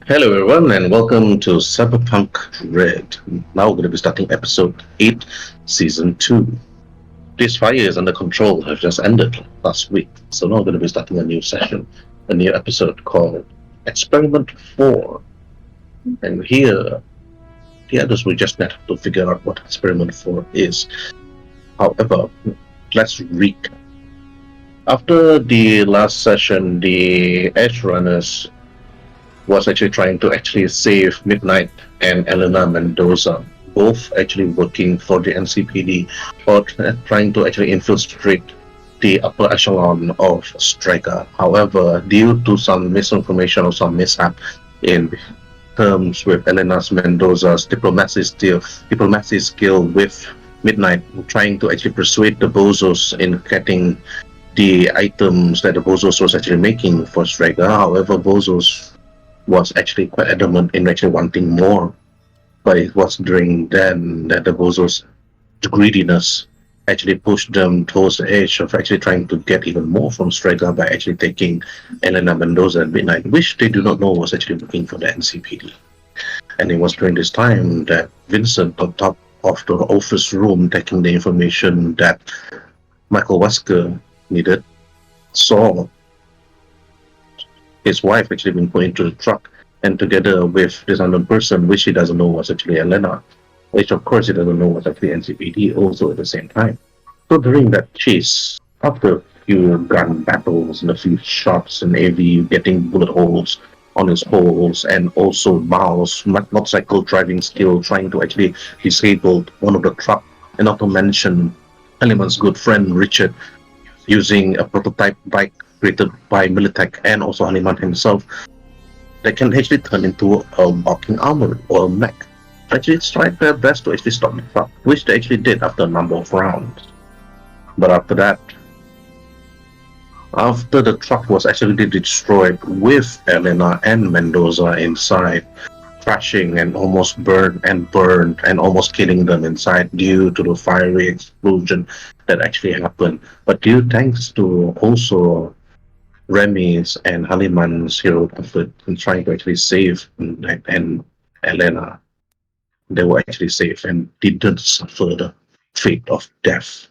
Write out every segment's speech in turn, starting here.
Hello, everyone, and welcome to Cyberpunk Red. Now we're going to be starting episode 8, season 2. This fire is under control, has just ended last week, so now we're going to be starting a new session, a new episode called Experiment 4. And here, the others will just have to figure out what Experiment 4 is. However, let's recap. After the last session, the Edgerunners was actually trying to actually save Midnight and Elena Mendoza, both actually working for the NCPD or trying to actually infiltrate the upper echelon of STREGA. However, due to some misinformation or some mishap in terms with Elena Mendoza's diplomacy skill with Midnight, trying to actually persuade the Bozos in getting the items that the Bozos was actually making for STREGA. However, Bozos was actually quite adamant in actually wanting more. But it was during then that the Bozos' greediness actually pushed them towards the edge of actually trying to get even more from STREGA by actually taking Elena Mendoza and Midnight, which they do not know was actually looking for the NCPD. And it was during this time that Vincent, on top of the office room, taking the information that Michael Wesker needed, saw his wife actually been put into the truck, and together with this unknown person, which he doesn't know was actually Elena, which of course he doesn't know was actually NCPD also at the same time. So during that chase, after a few gun battles and a few shots and AV getting bullet holes on his holes, and also Miles' motorcycle driving skill trying to actually disable one of the truck, and not to mention Element's good friend Richard using a prototype bike created by Militech and also Haliman himself that can actually turn into a walking armor or a mech. Actually tried their best to actually stop the truck, which they actually did after a number of rounds. But after that, after the truck was actually destroyed with Elena and Mendoza inside, crashing and almost burned and almost killing them inside due to the fiery explosion that actually happened. But due thanks to also Remy's and Haliman's hero effort in trying to actually save and Elena, they were actually safe and didn't suffer the fate of death.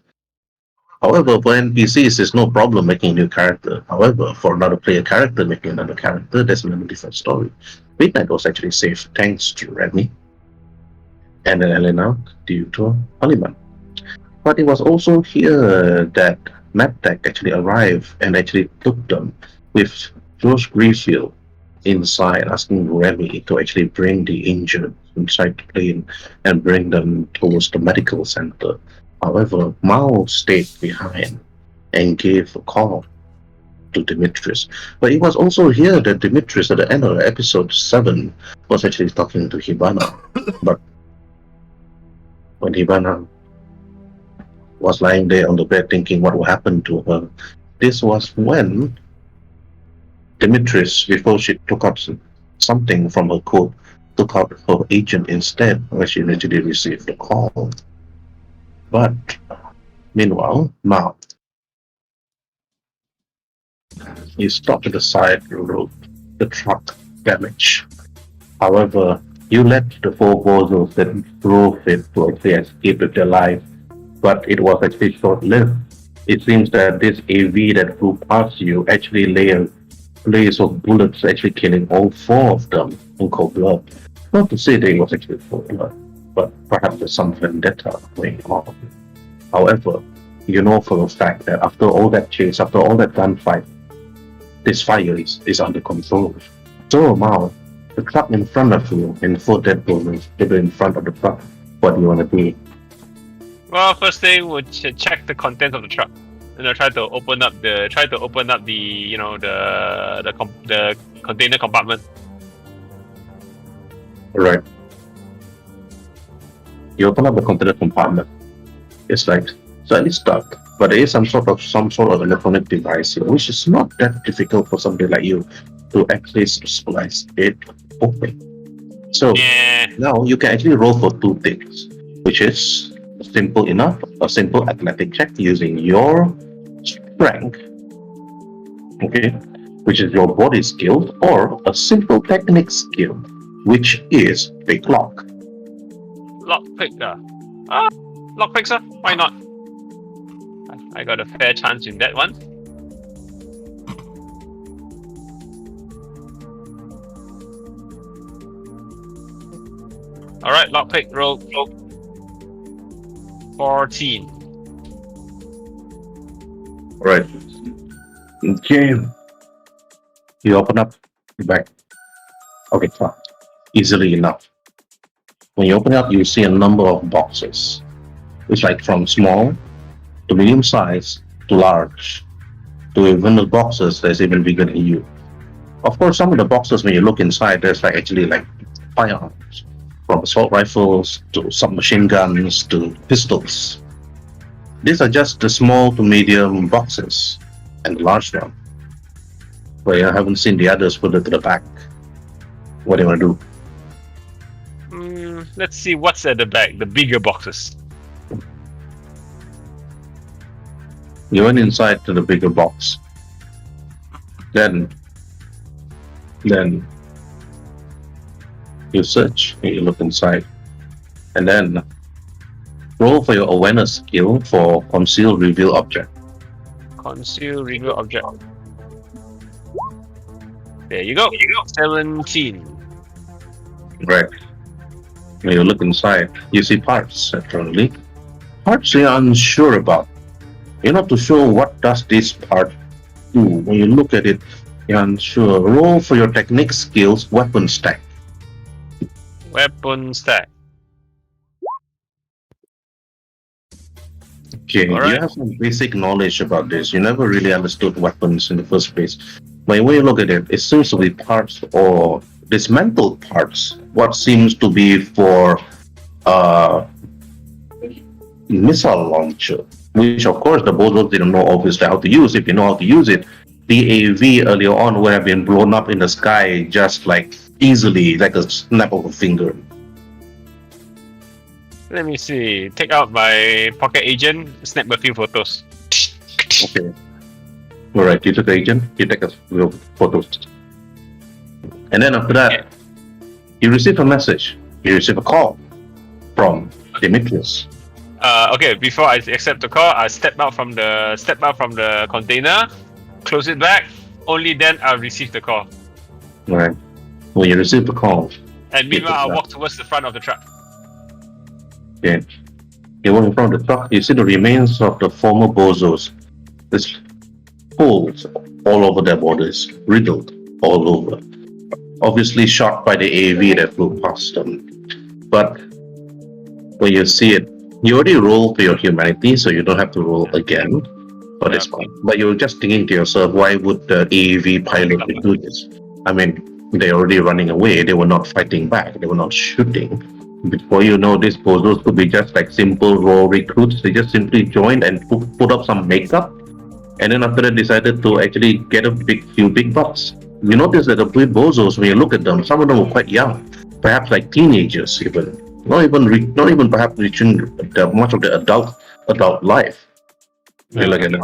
However, for NPCs, it's no problem making a new character. However, for another player character making another character, that's another different story. Midnight was actually safe thanks to Remy and then Elena due to Haliman. But it was also here that MedTech actually arrived and actually took them with George Greenfield inside, asking Remy to actually bring the injured inside the plane and bring them towards the medical center. However, Mao stayed behind and gave a call to Demetrius. But it was also here that Demetrius, at the end of episode 7, was actually talking to Hibana. But when Hibana was lying there on the bed thinking what will happen to her, this was when Demetrius, before she took out something from her coat, took out her agent instead when she initially received the call. But meanwhile, now he stopped at the side road, the truck damage. However, you let the four bozos that drove it to actually escape with their lives, but it was actually short-lived. It seems that this AV that flew past you actually lay a place of bullets, actually killing all four of them in cold blood. Not to say that it was actually cold blood, but perhaps there's some vendetta going on. However, you know for a fact that after all that chase, after all that gunfight, this fire is under control. So Mao, the truck in front of you and four dead bodies in front of the truck. What do you want to do? Well, first thing would check the contents of the truck. Try to open up the the container compartment. Right. You open up the container compartment. It's like slightly stuck, but there is some sort of electronic device here, which is not that difficult for somebody like you to actually splice it open. So now you can actually roll for two things, which is simple enough, a simple athletic check using your strength, okay, which is your body skill, or a simple technique skill, which is pick lock. Lockpick. Lockpick, sir. Why not? I got a fair chance in that one. All right, lockpick. Roll. 14. All right. Okay. You open up the bag. Okay, fine. Easily enough. When you open up, you see a number of boxes. It's like from small to medium size to large to even the boxes that's even bigger than you. Of course, some of the boxes, when you look inside, there's like actually like firearms, from assault rifles to submachine guns to pistols. These are just the small to medium boxes, and the large one. But I haven't seen the others put it to the back. What do you want to do? Let's see what's at the back. The bigger boxes. You went inside to the bigger box. Then you search and you look inside. And then roll for your awareness skill for conceal reveal object. Conceal reveal object. There you go. 17. Right. When you look inside, you see parts actually. Parts you're unsure about. You're not too sure what does this part do. When you look at it, you're unsure. Roll for your technique skills, weapon stack. Weapon stack. Okay, All right. you have some basic knowledge about this. You never really understood weapons in the first place. But when you look at it, it seems to be parts or dismantled parts. What seems to be for missile launcher, which of course the bozos didn't know obviously how to use. If you know how to use it, the AV earlier on would have been blown up in the sky just like easily, like a snap of a finger. Let me see. Take out my pocket agent. Snap a few photos. Okay. Alright, you took the agent, you take a few photos. And then after that, you receive a message. You receive a call from Demetrius. Okay. Before I accept the call, I step out from the container, close it back. Only then I'll receive the call. Right. When you receive the call, And meanwhile, I'll walk towards the front of the truck. okay, you walk in front of the truck, you see the remains of the former bozos. There's holes all over their bodies, riddled all over. Obviously shot by the AV that flew past them. But when you see it, you already roll for your humanity, so you don't have to roll again for this one. But you're just thinking to yourself, why would the AV pilot do this? I mean, they're already running away, they were not fighting back, they were not shooting. Before you know, these bozos could be just like simple raw recruits. They just simply joined and put up some makeup, and then after that decided to actually get a few big bucks. You notice that the bozos, when you look at them, some of them were quite young, perhaps like teenagers even. Not even perhaps reaching much of the adult life. You look at them.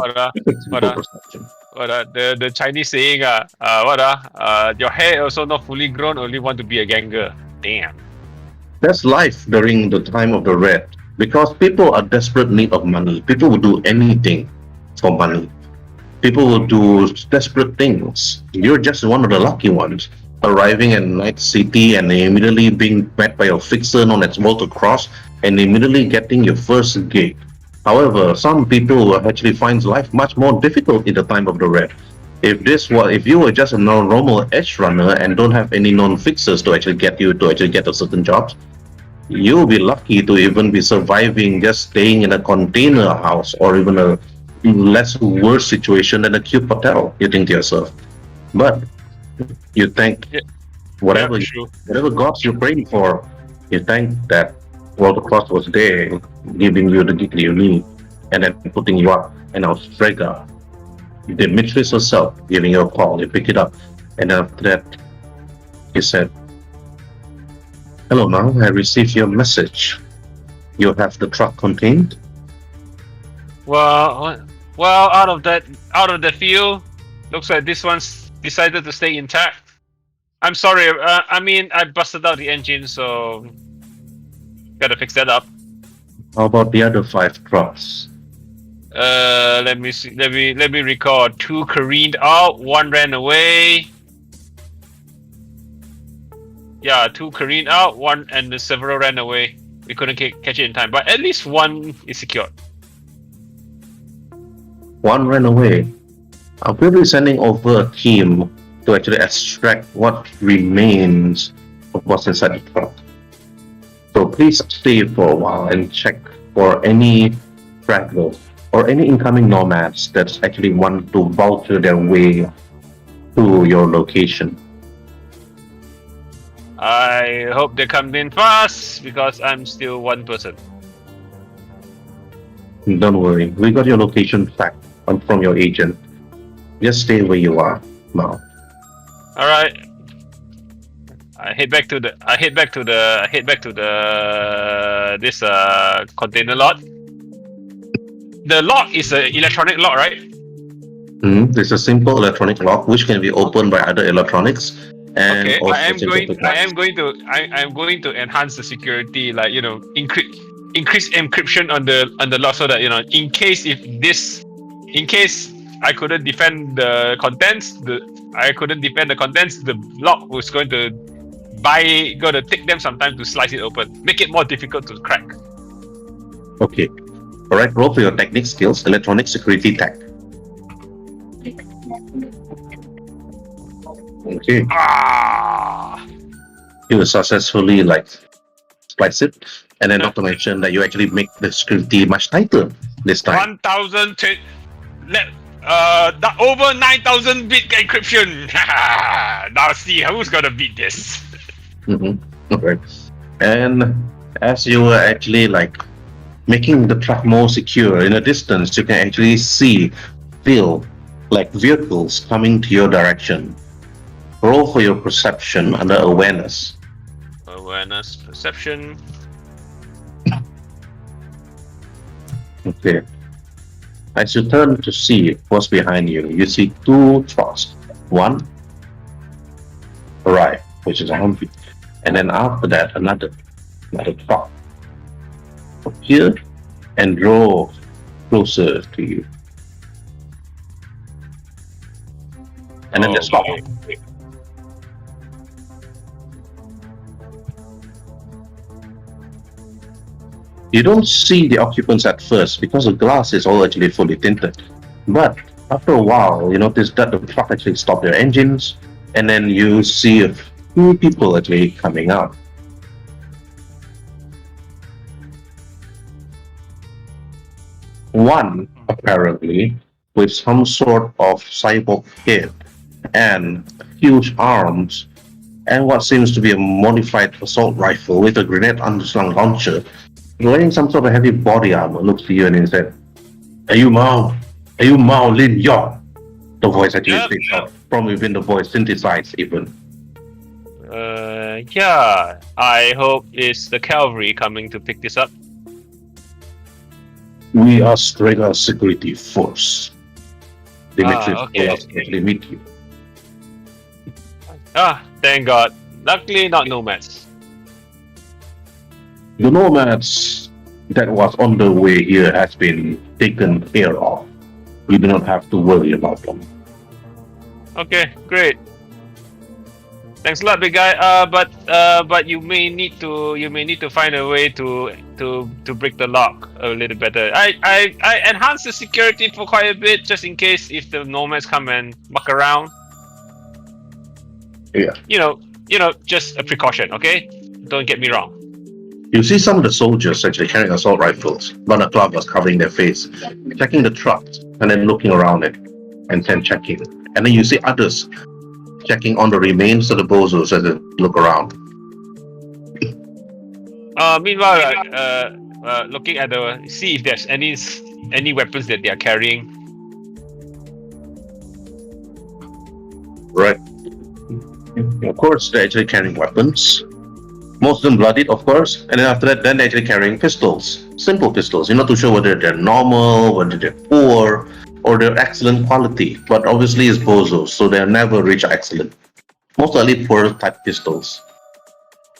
The Chinese saying, your hair also not fully grown, only want to be a ganger. Damn. That's life during the time of the Red, because people are desperate need of money. People will do anything for money. People will do desperate things. You're just one of the lucky ones, arriving at Night City and immediately being met by a fixer known as Walter Cross and immediately getting your first gig. However, some people actually find life much more difficult in the time of the Red. If you were just a normal Edgerunner and don't have any known fixers to actually get a certain jobs, you'll be lucky to even be surviving just staying in a container house or even a less worse situation than a cube hotel. You think to yourself, but you thank whatever gods you're praying for, you thank that Walter Cross was there giving you the gig you need and then putting you up, and now STREGA, Demetrius herself giving you a call. You pick it up, and after that he said, "Hello, ma'am, I received your message. You have the truck contained?" Well, out of that field, looks like this one's decided to stay intact. I'm sorry. I mean, I busted out the engine, so gotta fix that up. How about the other 5 trucks? Let me see. Let me recall. 2 careened out. 1 ran away. Yeah, 2 careened out. 1 and the several ran away. We couldn't catch it in time, but at least 1 is secured. 1 ran away. We'll be sending over a team to actually extract what remains of what's inside the truck. So please stay for a while and check for any stragglers or any incoming nomads that actually want to vulture their way to your location. I hope they come in fast because I'm still 1 person. Don't worry, we got your location tracked from your agent. Just stay where you are now. All right. I head back to the this container lot. The lock is an electronic lock, right? It's a simple electronic lock which can be opened by other electronics. And okay, also I am simple going to enhance the security, like increase encryption on the lock so that in case I couldn't defend the contents, the lock was going to take them some time to slice it open, make it more difficult to crack. Okay. Alright, roll for your technique skills, electronic security tech. Okay. You will successfully splice it, and then not to mention that you actually make the security much tighter this time. 1,000 over 9,000 bit encryption. Now see who's gonna beat this. Okay. And as you were actually making the truck more secure, in a distance you can actually feel vehicles coming to your direction. Roll for your perception under awareness. Awareness, perception. Okay. As you turn to see what's behind you, you see 2 trucks. One arrive, which is a Humvee, and then after that another truck appeared and drove closer to you. And then they stopped. You don't see the occupants at first because the glass is all actually fully tinted. But after a while, you notice that the truck actually stopped their engines, and then you see a few people actually coming out. One, apparently, with some sort of cyborg head and huge arms, and what seems to be a modified assault rifle with a grenade underslung launcher, wearing some sort of heavy body armor, looks to you and he said, Are you Mao Lin Yong? The voice actually speaks out from within the voice, synthesized even. Yeah. I hope it's the cavalry coming to pick this up. We are STREGA security force. They make sure okay. to actually meet you. Thank God. Luckily, not nomads. The nomads that was on the way here has been taken care of. You do not have to worry about them. Okay, great. Thanks a lot, big guy. But you may need to find a way to break the lock a little better. I enhanced the security for quite a bit just in case if the nomads come and muck around. Yeah. Just a precaution, okay? Don't get me wrong. You see some of the soldiers actually carrying assault rifles, balaclavas covering their face, checking the trucks, and then looking around it, and then checking. And then you see others checking on the remains of the bozos as they look around. Meanwhile, looking at see if there's any weapons that they are carrying. Right. Of course, they're actually carrying weapons. Most of them bloodied, of course, and then after that, then they're actually carrying pistols. Simple pistols. You're not too sure whether they're normal, whether they're poor, or they're excellent quality, but obviously it's bozos, so they'll never reach excellent. Most likely poor type pistols.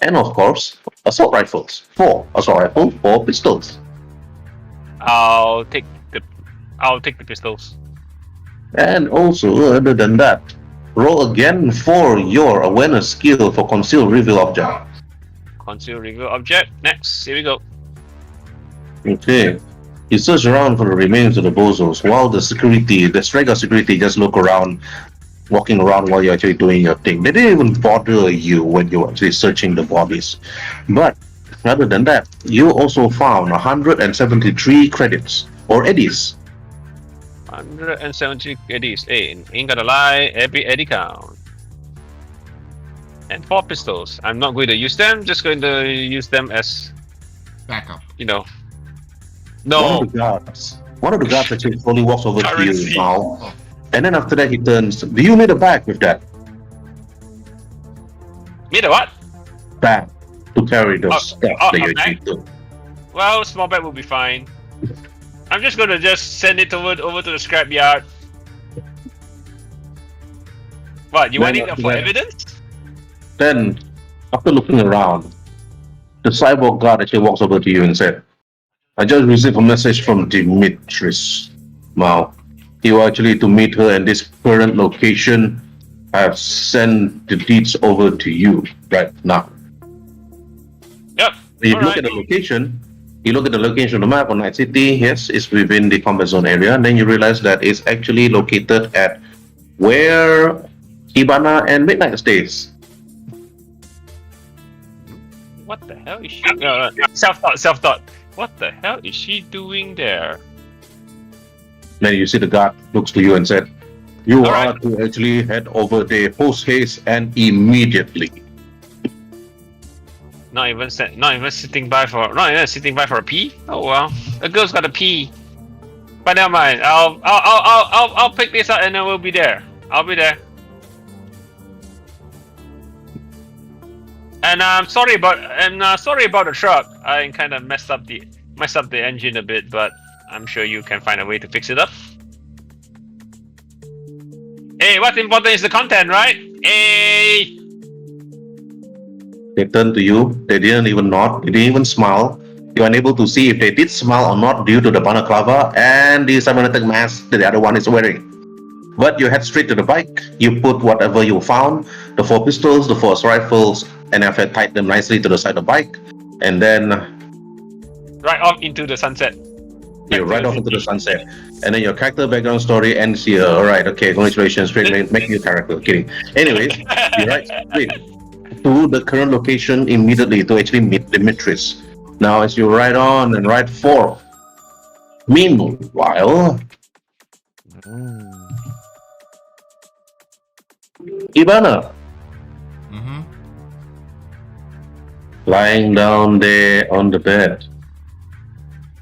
And of course, assault rifles. 4 assault rifles, 4 pistols. I'll take the pistols. And also, other than that, roll again for your awareness skill for conceal reveal object. Conceal reveal object. Next, here we go. Okay. You search around for the remains of the bozos while the STREGA security just look around, walking around while you're actually doing your thing. They didn't even bother you when you're actually searching the bodies. But other than that, you also found 173 credits or eddies. 170 eddies. Hey, ain't gonna lie, every eddy count. And 4 pistols. I'm not going to use them, just going to use them as Backup. No. One of the guards actually slowly walks over to you Currency. now. And then after that he turns, do you need a bag with that? Need a what? Bag to carry the stuff that you bag? actually took. Well, small bag will be fine. I'm just gonna send it over to the scrapyard. What, you want it for evidence? Then, after looking around, the cyborg guard actually walks over to you and said, I just received a message from Dimitris. Now, he will actually to meet her in this current location. I have sent the deeds over to you right now. Yep. If you look at the location, you look at the location on the map on Night City, yes, it's within the combat zone area, and then you realize that it's actually located at where Hibana and Midnight stays. What the hell is she? No. Self-thought. What the hell is she doing there? Then you see the guard looks to you and said, you All are right. to actually head over there post haste and immediately. Not even sitting by for a pee. Oh well, a girl's got a pee. But never mind. I'll pick this up and then we'll be there. I'll be there. And I'm sorry about the truck. I kind of messed up the engine a bit, but I'm sure you can find a way to fix it up. Hey, what's important is the content, right? Hey. They turned to you, they didn't even nod, they didn't even smile. You are unable to see if they did smile or not due to the balaclava and the cybernetic mask that the other one is wearing. But you head straight to the bike, you put whatever you found, the 4 pistols, the 4 rifles, and after tied them nicely to the side of the bike, and then Right off into the sunset. you ride off into the sunset. And then your character background story ends here. Alright, okay, congratulations, make you a character. Kidding. Anyways, you ride straight to the current location immediately to actually meet Dimitris. Now as you ride on and ride forth, meanwhile, Hibana, lying down there on the bed,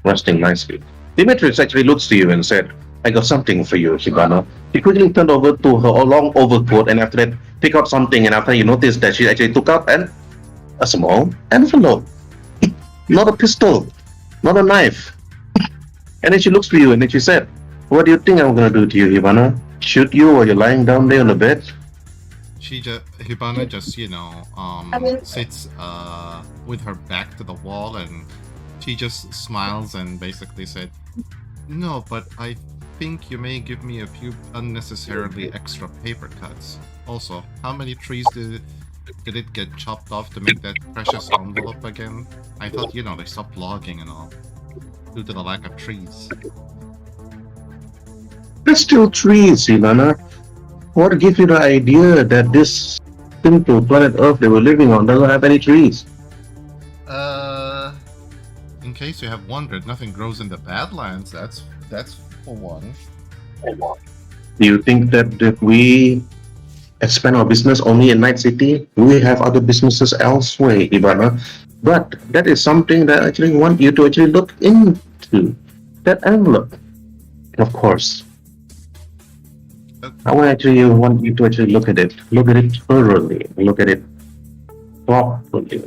resting nicely. Dimitris actually looks to you and said, I got something for you, Hibana. He quickly turned over to her long overcoat and after that pick out something, and after you noticed that she actually took out a small envelope. Not a pistol, not a knife. And then she looks to you and then she said, what do you think I'm gonna do to you, Hibana? Shoot you while you're lying down there on the bed? Hibana just, sits with her back to the wall and she just smiles and basically said, no, but I think you may give me a few unnecessarily extra paper cuts. Also, how many trees did it get chopped off to make that precious envelope again? I thought, they stopped logging and all, due to the lack of trees. There's still trees, Hibana. What gives you the idea that this simple planet Earth they were living on doesn't have any trees? In case you have wondered, nothing grows in the Badlands, that's for one. Do you think that if we expand our business only in Night City, we have other businesses elsewhere, Hibana? But that is something that I actually want you to actually look into. That envelope. Of course. I want you to actually look at it thoroughly, look at it properly.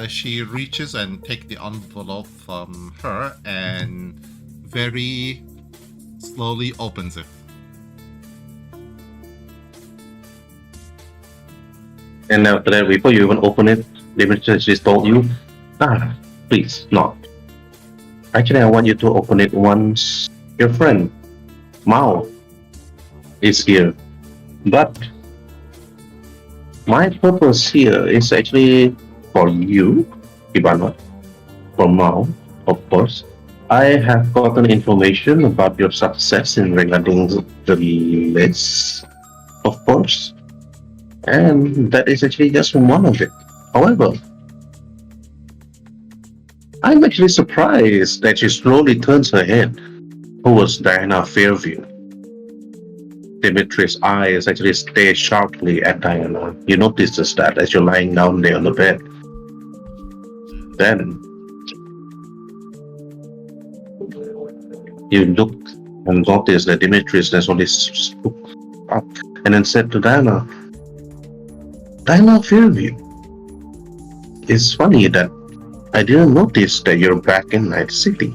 She reaches and take the envelope from her and very slowly opens it. And after that, before you even open it, Demetrius just told you, please, not. Actually, I want you to open it once your friend, Mao, is here. But my purpose here is actually for you, Hibana, for Mao, of course. I have gotten information about your success in regarding the list, of course. And that is actually just one of it. However, I'm actually surprised that she slowly turns her head towards Diana Fairview. Dimitri's eyes actually stare sharply at Diana. You notice just that as you're lying down there on the bed. Then you look and notice that Dimitrius has only spoke up and then said to Diana Fairview, it's funny that I didn't notice that you're back in Night City.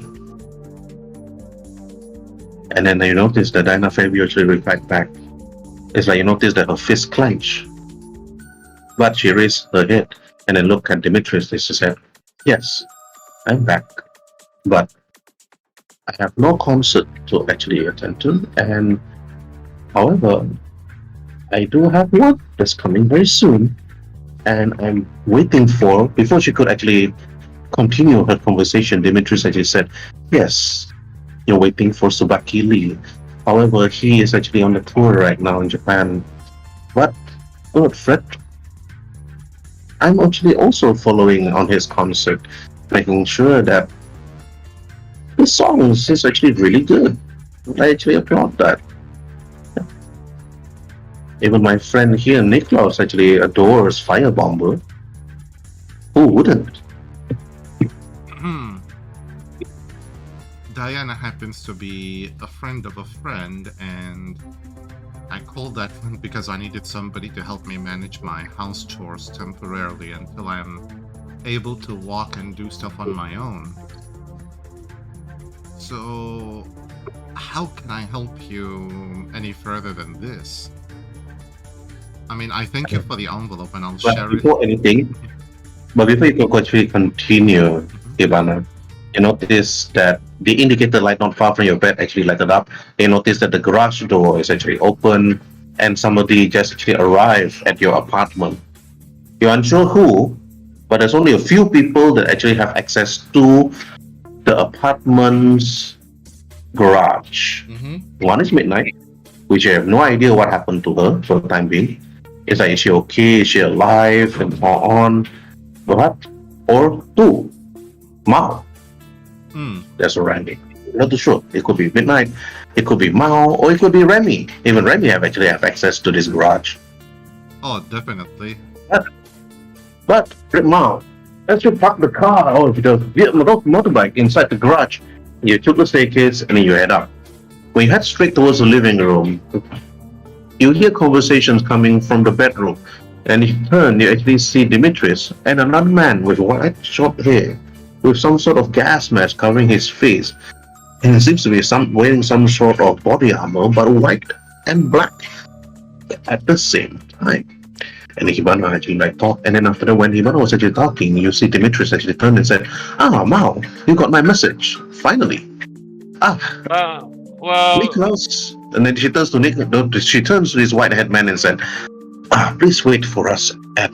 And then you notice that Diana Fairview actually replied back. It's like you notice that her fist clenched. But she raised her head and then looked at Demetrius and she said, yes, I'm back. But I have no concert to actually attend to. And however, I do have one that's coming very soon. And I'm waiting for, before she could actually continue her conversation, Demetrius actually said, yes, you're waiting for Tsubaki Lee. However, he is actually on the tour right now in Japan. But don't fret. I'm actually also following on his concert, making sure that his songs is actually really good. I actually applaud that. Even my friend here, Niklaus, actually adores Firebomber. Who wouldn't? Diana happens to be a friend of a friend, and I called that friend because I needed somebody to help me manage my house chores temporarily until I'm able to walk and do stuff on my own. So, how can I help you any further than this? I mean, I thank you for the envelope and I'll share it. Before you can actually continue, Hibana, you notice that the indicator light not far from your bed actually lighted up. You notice that the garage door is actually open and somebody just actually arrived at your apartment. You're unsure who, but there's only a few people that actually have access to the apartment's garage. One is Midnight, which I have no idea what happened to her for the time being. It's like, is she okay? Is she alive? And so on. But, or two, Mao. That's Randy. Not too sure. It could be Midnight, it could be Mao, or it could be Remy. Even Remy actually have access to this garage. Oh, definitely. But Mao, as you park the car or the motorbike inside the garage, you took the staircase and then you head up. When you head straight towards the living room, you hear conversations coming from the bedroom, and you turn, you actually see Demetrius and another man with white short hair, with some sort of gas mask covering his face, and it seems to be wearing some sort of body armor, but white and black at the same time. And Hibana actually talked, and then after that, when Hibana was actually talking, you see Demetrius actually turned and said, Mao, you got my message, finally. Well, Nicholas. And then she turns to this white-haired man and said, please wait for us at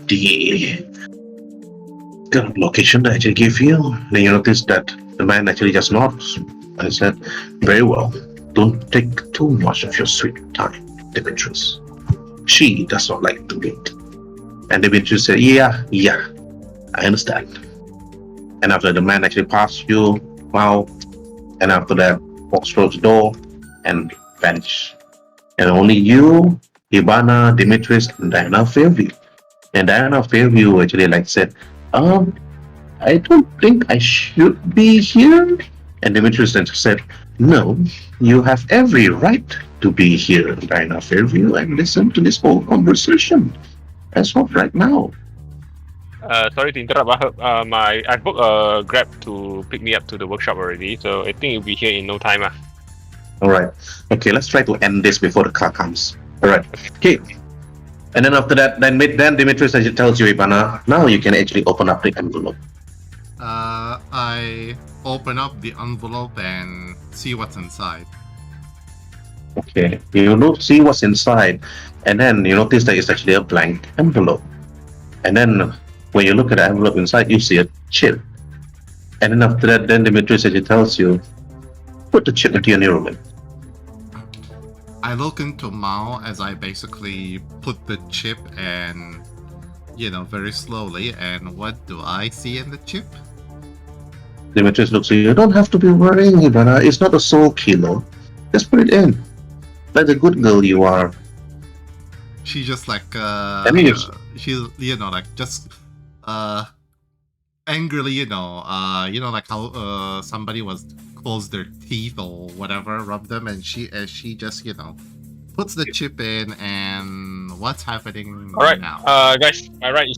the location that I actually gave you. Then you notice that the man actually just nods and said, very well, don't take too much of your sweet time, Demetrius. She does not like to wait. And Demetrius said, yeah, I understand. And after the man actually passed you, Mao, and after that, walks towards the door and vanished. And only you, Hibana, Demetrius, and Diana Fairview. And Diana Fairview actually said, I don't think I should be here. And Demetrius then said, no, you have every right to be here, Diana Fairview, and listen to this whole conversation as of right now. Sorry to interrupt. I booked a Grab to pick me up to the workshop already, so I think it'll be here in no time. All right. Okay, let's try to end this before the car comes. All right. Okay. And then after that, then Demetrius actually tells you, Hibana, now you can actually open up the envelope. I open up the envelope and see what's inside. Okay. You don't see what's inside, and then you notice that it's actually a blank envelope. And then when you look at the envelope inside, you see a chip. And then after that, then Demetrius actually tells you, put the chip into your neural link. I look into Mao as I basically put the chip and, very slowly. And what do I see in the chip? Demetrius looks at you, you don't have to be worrying, Hibana. It's not a soul killer. Just put it in. Like the good girl you are. She just like, she's, just, angrily, like how, somebody was close their teeth or whatever, rub them, and she just, puts the chip in, and what's happening All right, now? guys, my ride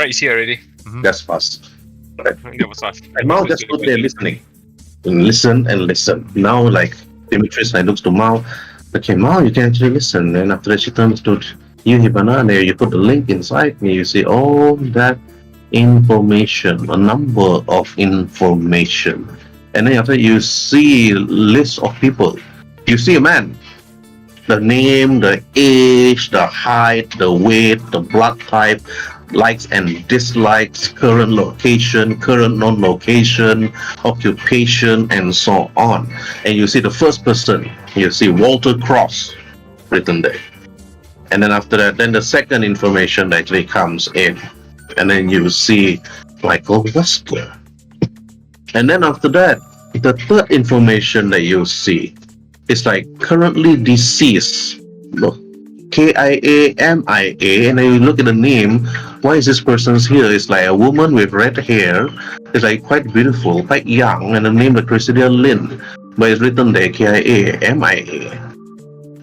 is here already. That's fast. Right. That was fast. And Mao just stood there listening. And listen and listen. Now, like, Demetrius looks to Mao. Okay, Mao, you can actually listen. And after that, she turns to you, Hibana, and there you put the link inside, and you see all that information, a number of information. And then after that, you see list of people. You see a man. The name, the age, the height, the weight, the blood type, likes and dislikes, current location, current non-location, occupation, and so on. And you see the first person, you see Walter Cross written there. And then after that, then the second information actually comes in. And then you see Michael Westler. And then after that, the third information that you see is like currently deceased. KIAMIA, and then you look at the name, why is this person's here? It's like a woman with red hair. It's like quite beautiful, quite young, and the name is Cressida Lynn, but it's written there KIAMIA.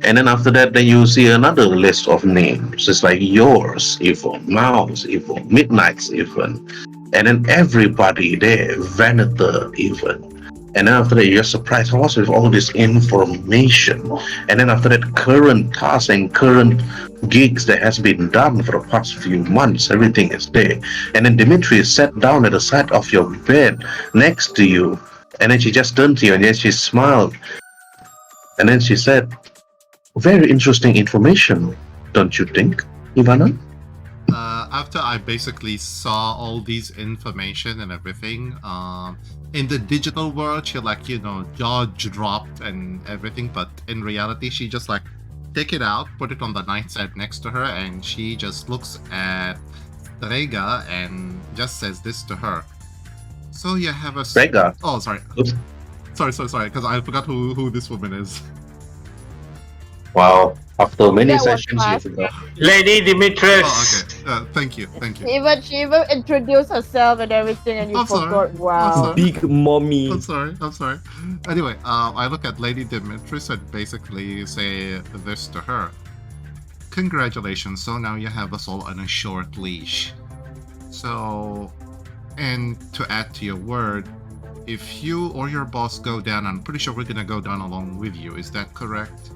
And then after that, then you see another list of names. It's like yours, even Mouse, even Midnight's, even, and then everybody there, Venator, even. And then after that, you're surprised, what's with all this information? And then after that, current tasks and current gigs that has been done for the past few months, everything is there. And then Demetrius sat down at the side of your bed next to you. And then she just turned to you and then she smiled. And then she said, very interesting information, don't you think, Ivana? After I basically saw all these information and everything, in the digital world, she jaw dropped and everything, but in reality, she just take it out, put it on the nightstand next to her, and she just looks at STREGA and just says this to her. So you have a... STREGA? Oh, sorry. Oops. Sorry, because I forgot who this woman is. Wow. After many That was sessions, fast. you forgot. Lady Demetrius. Oh, okay. Thank you. She even introduced herself and everything, and you I'm sorry. forgot. Wow. I'm sorry. Big mommy. I'm sorry. Anyway, I look at Lady Demetrius and basically say this to her. Congratulations, so now you have us all on a short leash. So, and to add to your word, if you or your boss go down, I'm pretty sure we're gonna go down along with you, is that correct?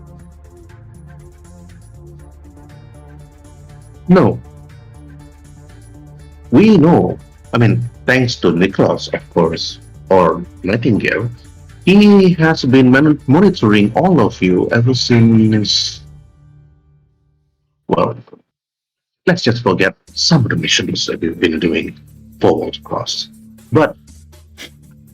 No. We know. I mean, thanks to Nicholas, of course, or Nightingale, he has been monitoring all of you ever since. Well, let's just forget some of the missions that we've been doing forward cross. But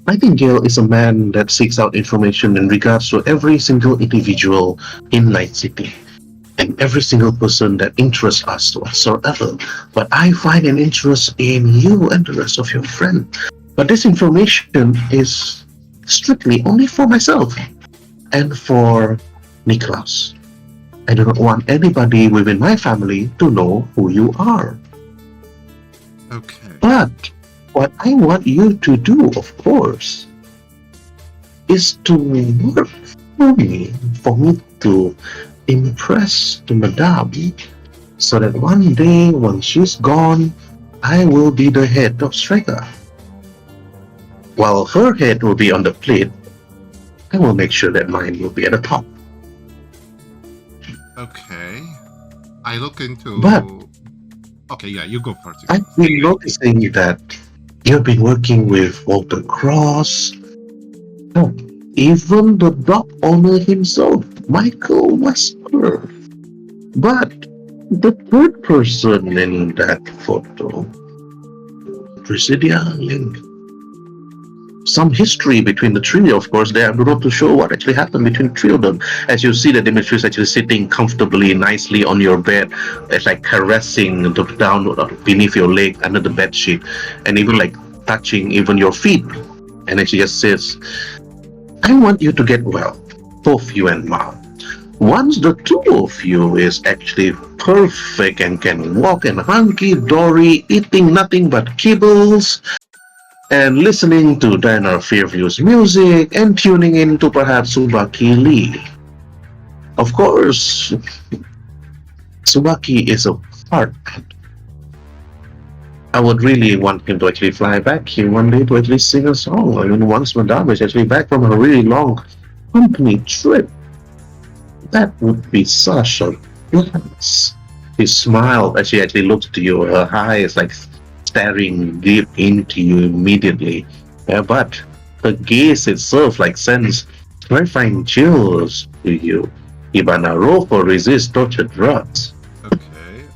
Nightingale is a man that seeks out information in regards to every single individual in Night City. And every single person that interests us whatsoever. But I find an interest in you and the rest of your friends. But this information is strictly only for myself and for Niklaus. I do not want anybody within my family to know who you are. Okay. But what I want you to do, of course, is to work for me to impress to Madame, so that one day when she's gone, I will be the head of STREGA. While her head will be on the plate, I will make sure that mine will be at the top. Okay. I look into. But- Okay, yeah, you go first. I've been noticing that you've been working with Walter Cross. Oh, even the dog owner himself, Michael Wesper. But the third person in that photo, Presidia Link. Some history between the three, of course. They are not to show what actually happened between the three of them. As you see, that Dimitri is actually sitting comfortably, nicely on your bed. It's like caressing the down beneath your leg under the bed sheet, and even like touching even your feet. And then she just says, "I want you to get well, both you and Mom. Once the two of you is actually perfect and can walk and hunky-dory, eating nothing but kibbles, and listening to Diana Fairview's music, and tuning in to perhaps Tsubaki Lee. Of course, Tsubaki is a hard man. I would really want him to actually fly back here one day to actually sing a song. I mean, once Madame is actually back from a really long company trip, that would be such a blast." He smiled as she actually looked to you, her eyes like staring deep into you immediately. But her gaze itself like sends terrifying chills to you. Hibana, roll for resist torture drugs. Okay,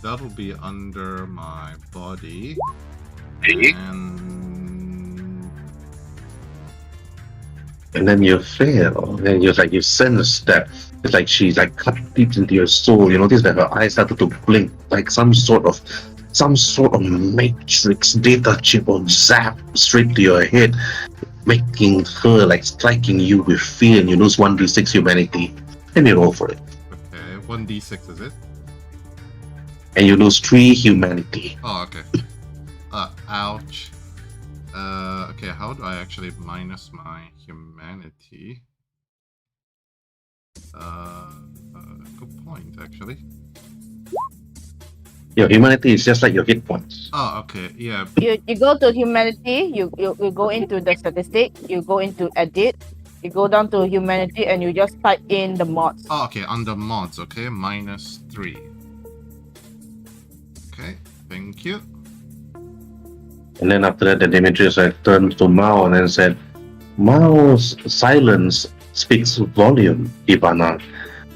that'll be under my body. And then you fail. And you sense that it's like she's like cut deep into your soul. You notice that her eyes started to blink like some sort of matrix data chip or zap straight to your head, making her like striking you with fear, and you lose 1d6 humanity. And you roll for it. Okay, 1d6 is it? And you lose 3 humanity. Oh, okay. Ouch. Okay, how do I actually minus my humanity? Good point, actually. Your humanity is just like your hit points. Oh, okay, yeah. You go to humanity, you go into the statistic, you go into edit, you go down to humanity, and you just type in the mods. Oh, okay, under mods, okay, -3. Okay, thank you. And then after that, the Demetrius turned to Mao and then said, "Mao's silence speaks volume, Hibana.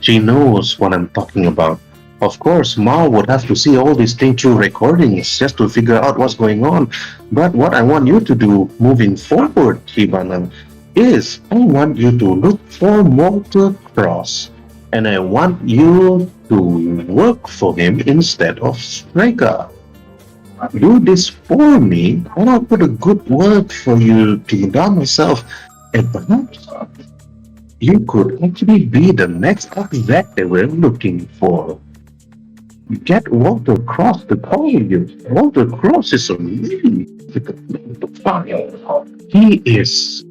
She knows what I'm talking about. Of course, Mao would have to see all these things through recordings just to figure out what's going on. But what I want you to do moving forward, Hibana, is I want you to look for Walter Cross. And I want you to work for him instead of STREGA. Do this for me, and I'll put a good word for you to Madame myself, and perhaps you could actually be the next exec that we're looking for. Get Walter Cross to call you. Walter Cross is a really difficult man to find. He is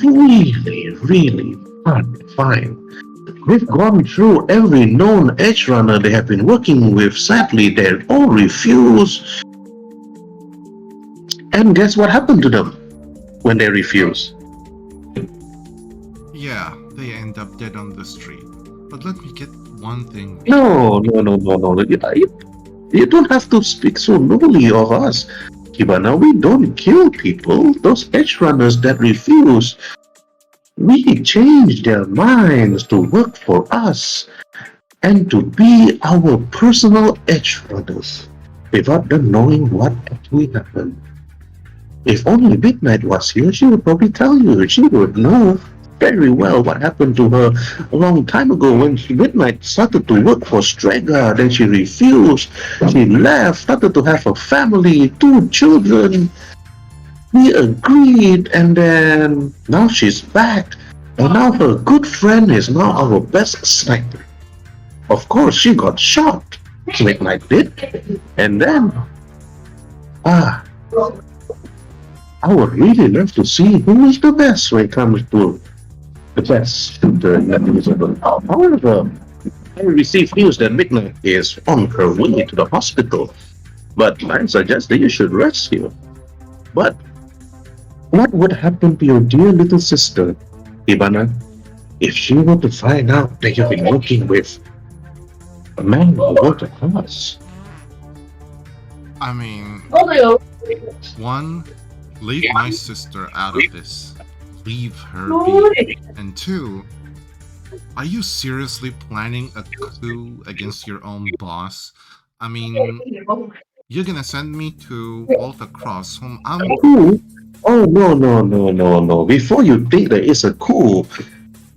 really, really hard to find. We've gone through every known Edgerunner they have been working with. Sadly, they all refuse. And guess what happened to them when they refuse? Yeah, they end up dead on the street. But let me get one thing. No. You don't have to speak so lowly of us. Hibana, we don't kill people. Those Edgerunners that refuse, we change their minds to work for us and to be our personal Edgerunners without them knowing what actually happened. If only Midnight was here, she would probably tell you. She would know very well what happened to her a long time ago when Midnight started to work for STREGA. Then she refused. She left, started to have a family, 2 children. We agreed, and then now she's back. And now her good friend is now our best sniper. Of course, she got shot. Midnight did. And then, I would really love to see who is the best when it comes to the best shooter in that division. However, I received news that Midnight is on her way to the hospital. But I suggest that you should rest here. But what would happen to your dear little sister, Hibana, if she were to find out that you've been working with a man who worked across? I mean, one, leave my sister out of this. Leave her be. And two, are you seriously planning a coup against your own boss? I mean, you're gonna send me to Walter Cross, whom I'm. Coup? Oh, no. Before you think there is a coup,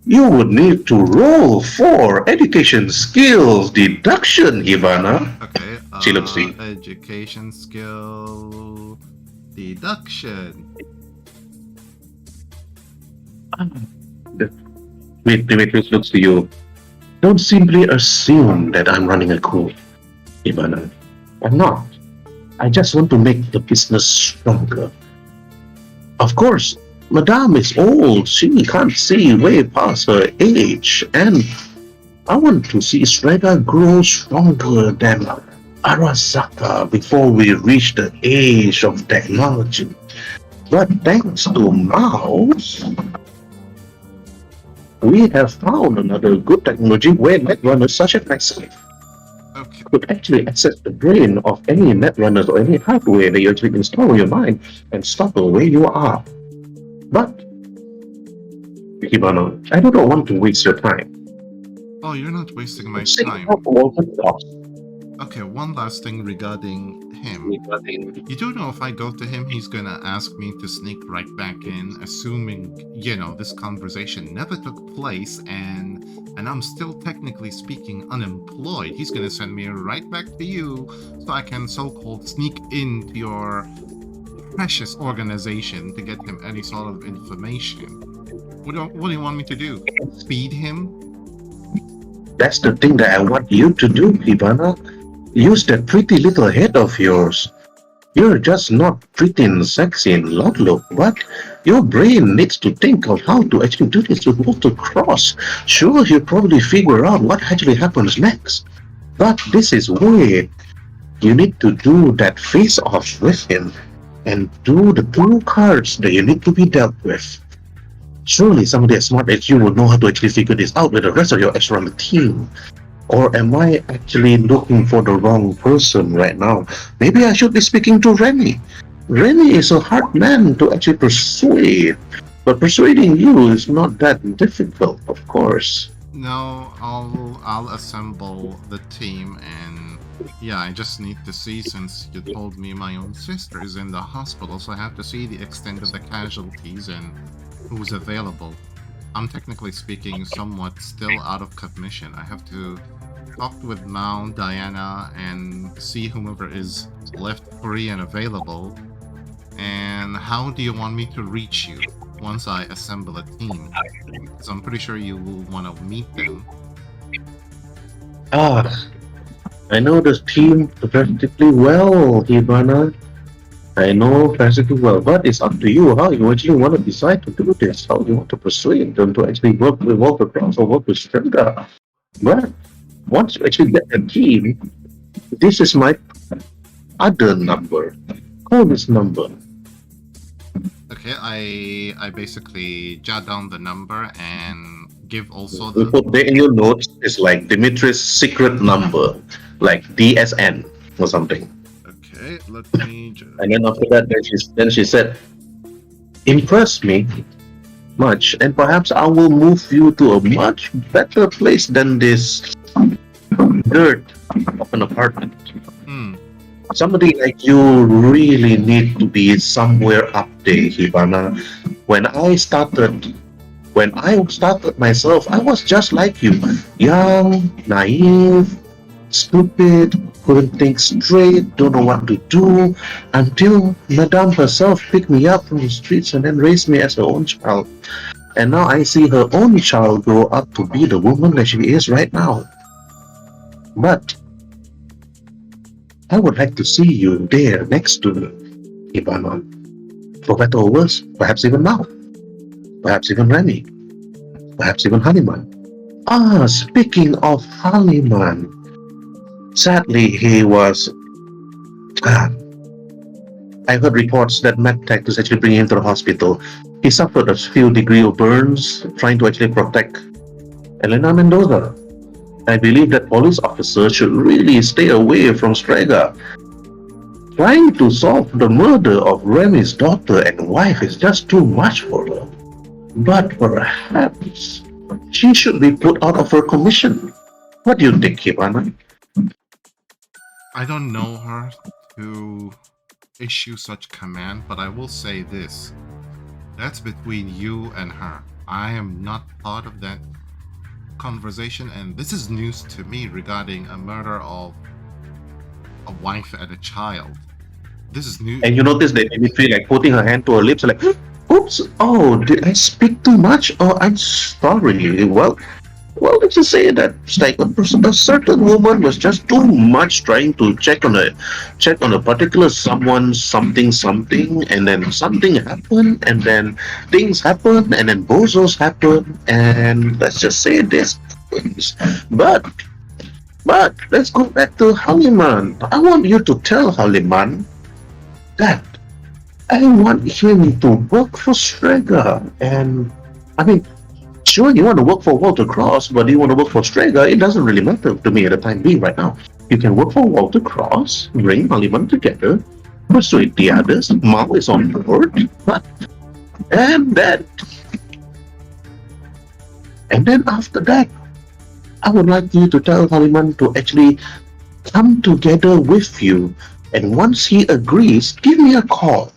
you would need to roll for education skills deduction, Hibana. Okay, She looks deep. education skill deduction. Demetrius looks to you. Don't simply assume that I'm running a coup, Hibana. I'm not. I just want to make the business stronger. Of course, Madame is old. She can't see way past her age. And I want to see STREGA grow stronger than Arasaka before we reach the age of technology. But thanks to Mouse, we have found another good technology where netrunners such as myself Okay, could actually access the brain of any netrunners or any hardware that you actually install in your mind and stop where you are. But, Hibana, I do not want to waste your time. oh, you're not wasting my Seek time. help Walter Cross. Okay, one last thing regarding him. You do know if I go to him, he's gonna ask me to sneak right back in, assuming, this conversation never took place and I'm still technically speaking unemployed. He's gonna send me right back to you so I can so-called sneak into your precious organization to get him any sort of information. What do you want me to do? Feed him? That's the thing that I want you to do, Hibana. Use that pretty little head of yours. You're just not pretty and sexy and look, but your brain needs to think of how to actually do this with Walter Cross. Sure, he'll probably figure out what actually happens next. But this is where you need to do that face-off with him and do the two cards that you need to be dealt with. Surely somebody as smart as you would know how to actually figure this out with the rest of your Edgerunner team. Or am I actually looking for the wrong person right now? Maybe I should be speaking to Rennie. Rennie is a hard man to actually persuade. But persuading you is not that difficult, of course. No, I'll assemble the team, and yeah, I just need to see, since you told me my own sister is in the hospital, so I have to see the extent of the casualties and who's available. I'm technically speaking somewhat still out of commission. I have to talk with Mao, Diana, and see whomever is left free and available. And how do you want me to reach you once I assemble a team? So I'm pretty sure you will want to meet them. I know the team practically well, Hibana. I know practically well, but it's up to you how you actually want to decide to do this, how you want to persuade them to actually work with Walter Cross or work with STREGA. But once you actually get a team, this is my other number. Call this number. Okay, I basically jot down the number and give also You the... put there in your notes, it's like Dimitri's secret number, like DSN or something. Okay, let me just... And then after that, then she said, impress me much, and perhaps I will move you to a much better place than this dirt of an apartment. Somebody like you really need to be somewhere up there, Hibana. When I started myself, I was just like you. Young, naive, stupid, couldn't think straight, don't know what to do, until Madame herself picked me up from the streets and then raised me as her own child. And now I see her own child grow up to be the woman that she is right now. But I would like to see you there next to me, Hibana. For better or worse, perhaps even now. Perhaps even Remy. Perhaps even Honeyman. Speaking of Honeyman, sadly he was I heard reports that MedTech is actually bringing him to the hospital. He suffered a few degree of burns trying to actually protect Elena Mendoza. I believe that police officers should really stay away from STREGA. Trying to solve the murder of Remy's daughter and wife is just too much for her. But perhaps she should be put out of her commission. What do you think, Hibana? I don't know her to issue such command, but I will say this. That's between you and her. I am not part of that conversation, and this is news to me regarding a murder of a wife and a child. This is new. And you notice that Dimitri like putting her hand to her lips like, oops, oh, did I speak too much? Oh, I'm sorry. Well, let's just say that like a certain woman was just too much trying to check on a particular someone, something, and then something happened, and then things happen, and then bozos happen, and let's just say this happens. But let's go back to Haliman. I want you to tell Haliman that I want him to work for STREGA, and I mean, sure, you want to work for Walter Cross, but you want to work for STREGA, it doesn't really matter to me at the time being right now. You can work for Walter Cross, bring Haliman together, persuade the others, Mao is on board, and then after that, I would like you to tell Haliman to actually come together with you, and once he agrees, give me a call.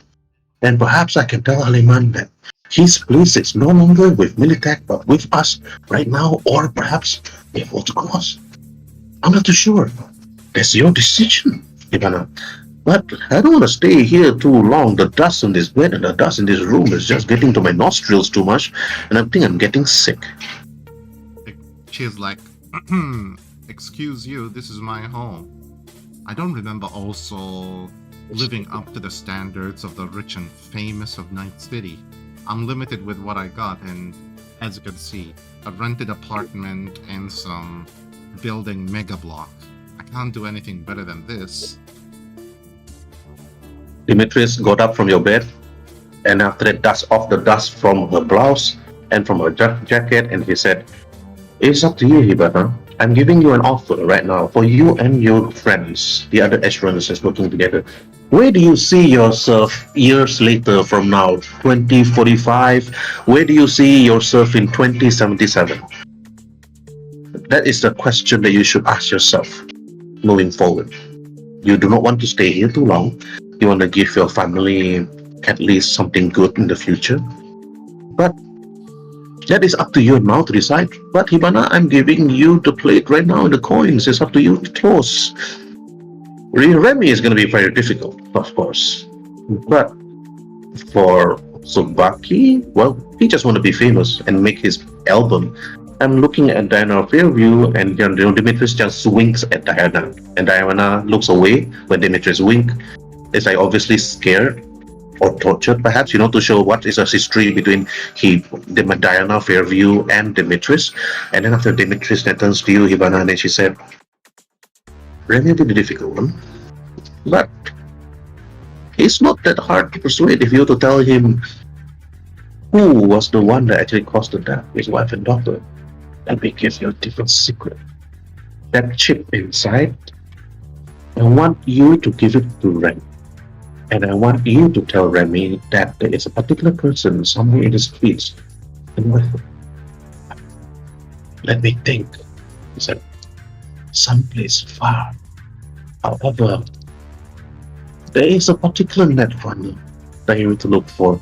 And perhaps I can tell Haliman that his place is no longer with Militech but with us right now, or perhaps with Walter Cross. I'm not too sure. That's your decision, Hibana. But I don't want to stay here too long. The dust on this bed and the dust in this room is just getting to my nostrils too much, and I think I'm getting sick. She's like, excuse you, this is my home. I don't remember also living up to the standards of the rich and famous of Night City. I'm limited with what I got, and as you can see, a rented apartment and some building mega block. I can't do anything better than this. Demetrius got up from your bed, and after that dust off the dust from her blouse and from her jacket, and he said, "It's up to you, Hibana. I'm giving you an offer right now for you and your friends, the other Edgerunners that's working together. Where do you see yourself years later from now? 2045? Where do you see yourself in 2077? That is the question that you should ask yourself moving forward. You do not want to stay here too long. You want to give your family at least something good in the future. But that is up to you now to decide. But Hibana, I'm giving you the plate right now in the coins. It's up to you to close. Remy is going to be very difficult, of course. But for Tsubaki, well, he just want to be famous and make his album. I'm looking at Diana Fairview, and Demetrius just winks at Diana. And Diana looks away when Demetrius winks. It's like obviously scared or tortured, perhaps, to show what is a history between Diana Fairview and Demetrius. And then after Demetrius then turns to you, Hibana, and then she said, Remy will be the difficult one, but it's not that hard to persuade if you to tell him who was the one that actually caused the death, his wife and daughter. Let me give you a different secret. That chip inside, I want you to give it to Remy. And I want you to tell Remy that there is a particular person somewhere in the streets. And let me think. He said, someplace far. However, there is a particular netrunner that you need to look for.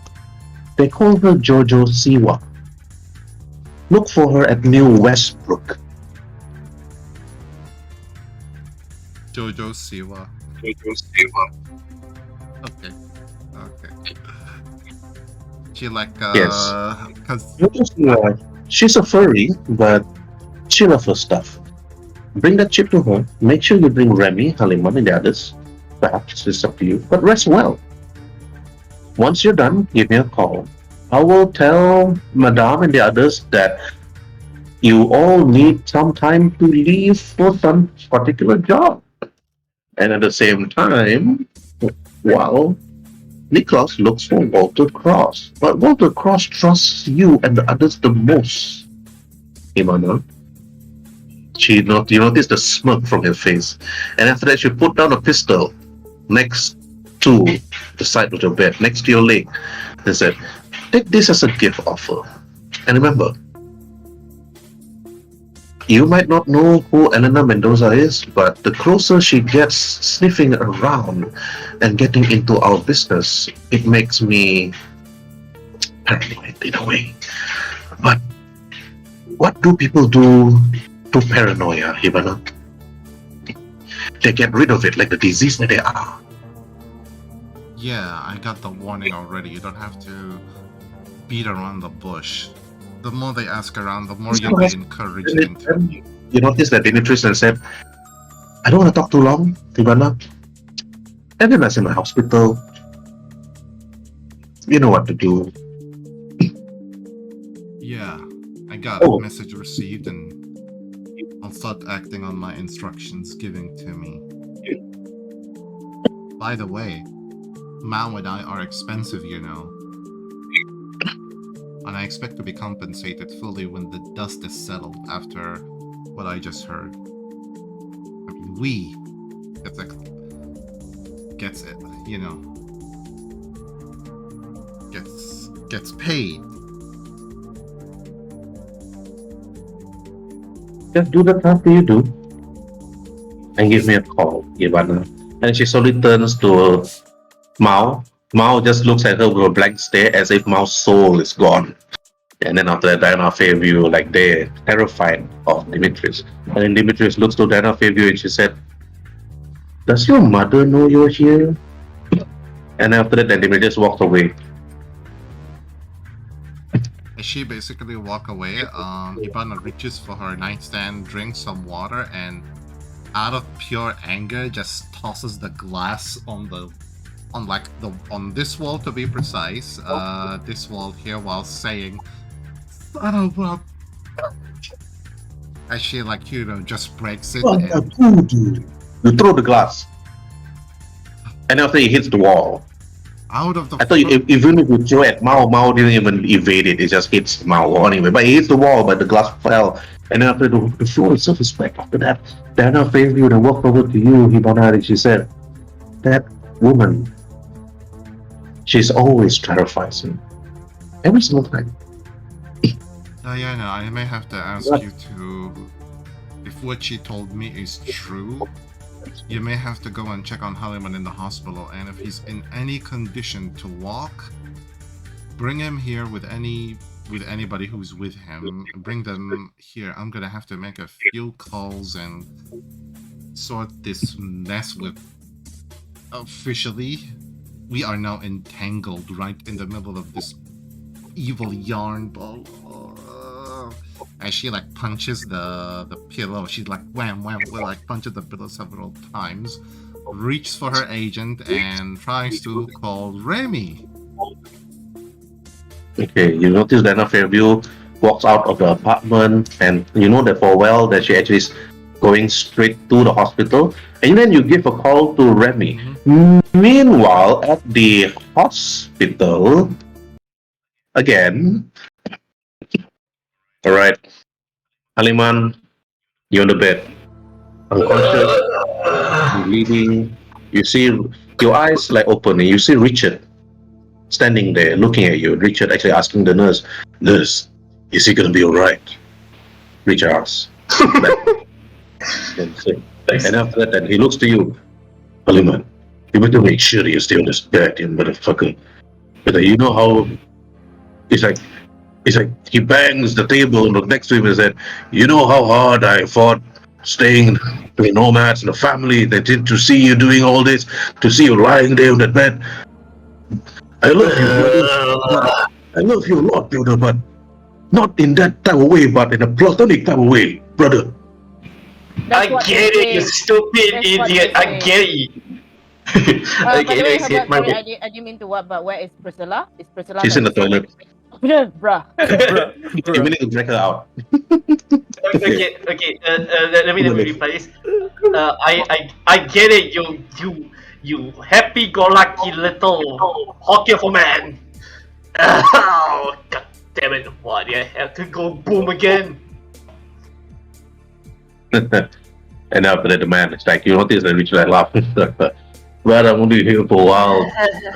They call her Jojo Siwa. Look for her at New Westbrook. Jojo Siwa. Okay. She like Yes. cause Jojo Siwa, she's a furry, but she loves her stuff. Bring that chip to her. Make sure you bring Remy, Haliman, and the others. Perhaps it's up to you, but rest well. Once you're done, give me a call. I will tell Madame and the others that you all need some time to leave for some particular job. And at the same time, well, Nicholas looks for Walter Cross, but Walter Cross trusts you and the others the most. Hibana. You notice the smirk from her face, and after that, she put down a pistol next to the side of your bed, next to your leg, and said, "Take this as a gift offer. And remember, you might not know who Elena Mendoza is, but the closer she gets sniffing around and getting into our business, it makes me paranoid in a way. But what do people do to paranoia, Hibana? They get rid of it like the disease that they are. Yeah, I got the warning already. You don't have to beat around the bush. The more they ask around, the more you'll be encouraged into. You notice that Dimitris said, I don't want to talk too long, Hibana. And then I was in the hospital. You know what to do. Yeah, I got a message received and I'll start acting on my instructions giving to me. By the way, Mao and I are expensive, you know. And I expect to be compensated fully when the dust is settled after what I just heard. I mean, we gets it, you know. Gets paid. Just do the task you do and give me a call, Hibana. And she slowly turns to Mao. Mao just looks at her with a blank stare as if Mao's soul is gone. And then after that, Diana Fairview, like they're terrified of Dimitris. And then Dimitris looks to Diana Fairview and she said, does your mother know you're here? And after that, then Dimitris walks away. As she basically walk away, Hibana reaches for her nightstand, drinks some water, and out of pure anger, just tosses the glass on this wall, to be precise. This wall here, while saying, "Son of a," as she just breaks it. What And you do? You throw the glass, and after it hits the wall. out of the I thought even if you throw at Mao didn't even evade it. It just hits Mao anyway. But it hits the wall, but the glass fell. And then after the floor itself is back. After that, Diana Fairview and walked over to you, Hibana, and she said, that woman, she's always terrifies me. Every single time. Diana, I may have to ask you to, if what she told me is true, you may have to go and check on Halliman in the hospital, and if he's in any condition to walk, bring him here with anybody who's with him. Bring them here. I'm gonna have to make a few calls and sort this mess with. Officially, we are now entangled right in the middle of this evil yarn ball. As she punches the pillow, she's wham wham, punches the pillow several times, reaches for her agent and tries to call Remy. Okay, you notice Diana Fairview walks out of the apartment, and you know that for a while that she actually is going straight to the hospital, and then you give a call to Remy. Meanwhile, at the hospital, again, alright, Haliman, you're on the bed, unconscious, bleeding. You see your eyes open, and you see Richard standing there looking at you. Richard actually asking the nurse, is he gonna be alright? Richard asks. And after that, then he looks to you, Haliman, you better make sure you stay on this bed, you motherfucker. But you know how it's like he bangs the table next to him and said, you know how hard I fought staying with nomads and a family. They did to see you doing all this, to see you lying there on that bed. I love you, brother. I love you a lot, brother, but not in that type of way, but in a platonic type of way, brother. I get it, you stupid idiot. I get it. By the way, Anyways, hit Herbert, my sorry, I didn't mean to what, but where is Priscilla? Is Priscilla? She's in the toilet. Bruh. You need to drag her out. Okay. Let me reply this. I get it. You happy-go-lucky little Hokkien for man. Oh, god damn it! Why do I have to go boom again? And after that, the man is like, you notice that Richard like laughing. Well, I'm only here for a while.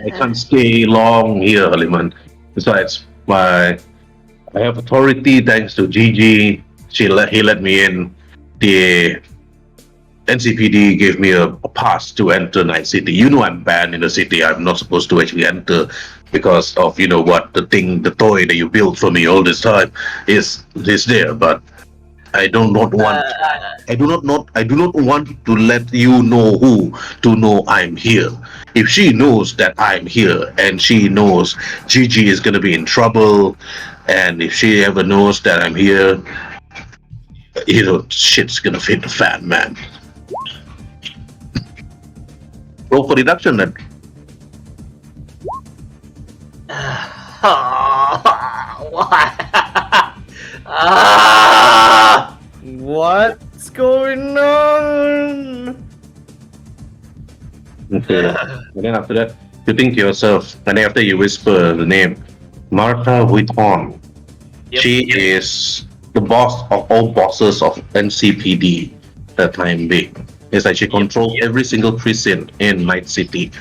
I can't stay long here, Haliman. Besides, I have authority thanks to Gigi. He let me in. The NCPD gave me a pass to enter Night City. You know I'm banned in the city. I'm not supposed to actually enter because of the toy that you built for me all this time is there. But I do not want to let you know who to know I'm here. If she knows that I'm here and she knows Gigi is gonna be in trouble, and if she ever knows that I'm here, shit's gonna fit the fan, man. Roll for deduction then. What? What's going on? Okay. And then after that, you think to yourself, and then after you whisper the name, Martha Vuitton. Yep. She is the boss of all bosses of NCPD that time being. It's like she controls every single precinct in Night City,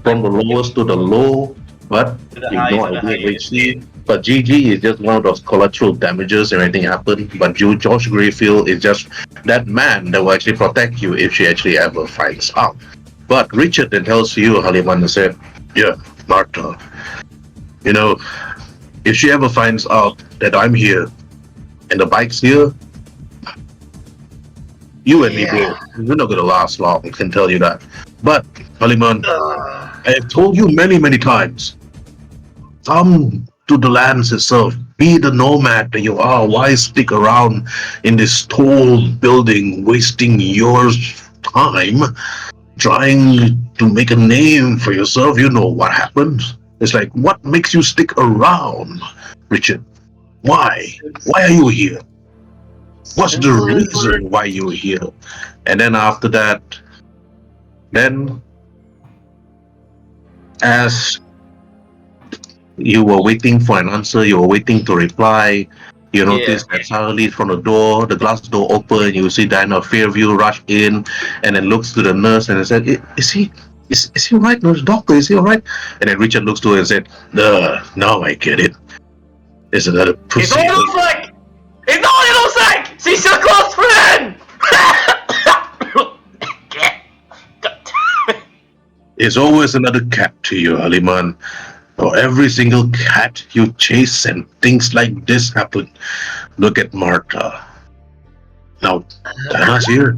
from the lowest to the low. But you have no idea which she. But GG is just one of those collateral damages and anything happen. But Josh Grayfield is just that man that will actually protect you if she actually ever finds out. But Richard then tells you, Haliman said, yeah, Martha, if she ever finds out that I'm here and the bike's here, you and me, bro, we're not gonna last long, I can tell you that. But, Haliman, I have told you many, many times, come to the lands itself, be the nomad that you are. Why stick around in this tall building, wasting your time, trying to make a name for yourself? You know what happens. It's like, what makes you stick around, Richard? Why? Why are you here? What's the reason why you're here? And then after that, as you were waiting for an answer, you were waiting to reply, you notice that suddenly from the door, the glass door open, you see Diana Fairview rush in and then looks to the nurse and said, is he alright, nurse doctor, is he alright? And then Richard looks to her and said, now I get it. It's another pussy. It's all it looks like! She's your close friend! It's always another cat to you, Haliman. For every single cat you chase and things like this happen. Look at Martha. Now, Diana's here.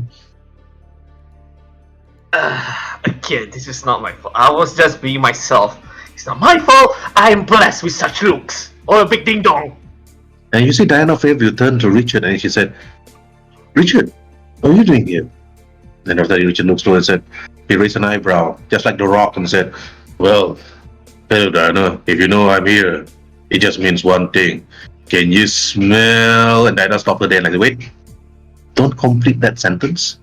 Again, this is not my fault. I was just being myself. It's not my fault. I am blessed with such looks. Or a big ding dong. And you see Diana Fairview turn to Richard and she said, Richard, what are you doing here? Then after that, Richard looks to her and said, he raised an eyebrow, just like The Rock, and said, well, hello Diana, if you know I'm here, it just means one thing. Can you smell? And Diana stopped her there like, wait, don't complete that sentence.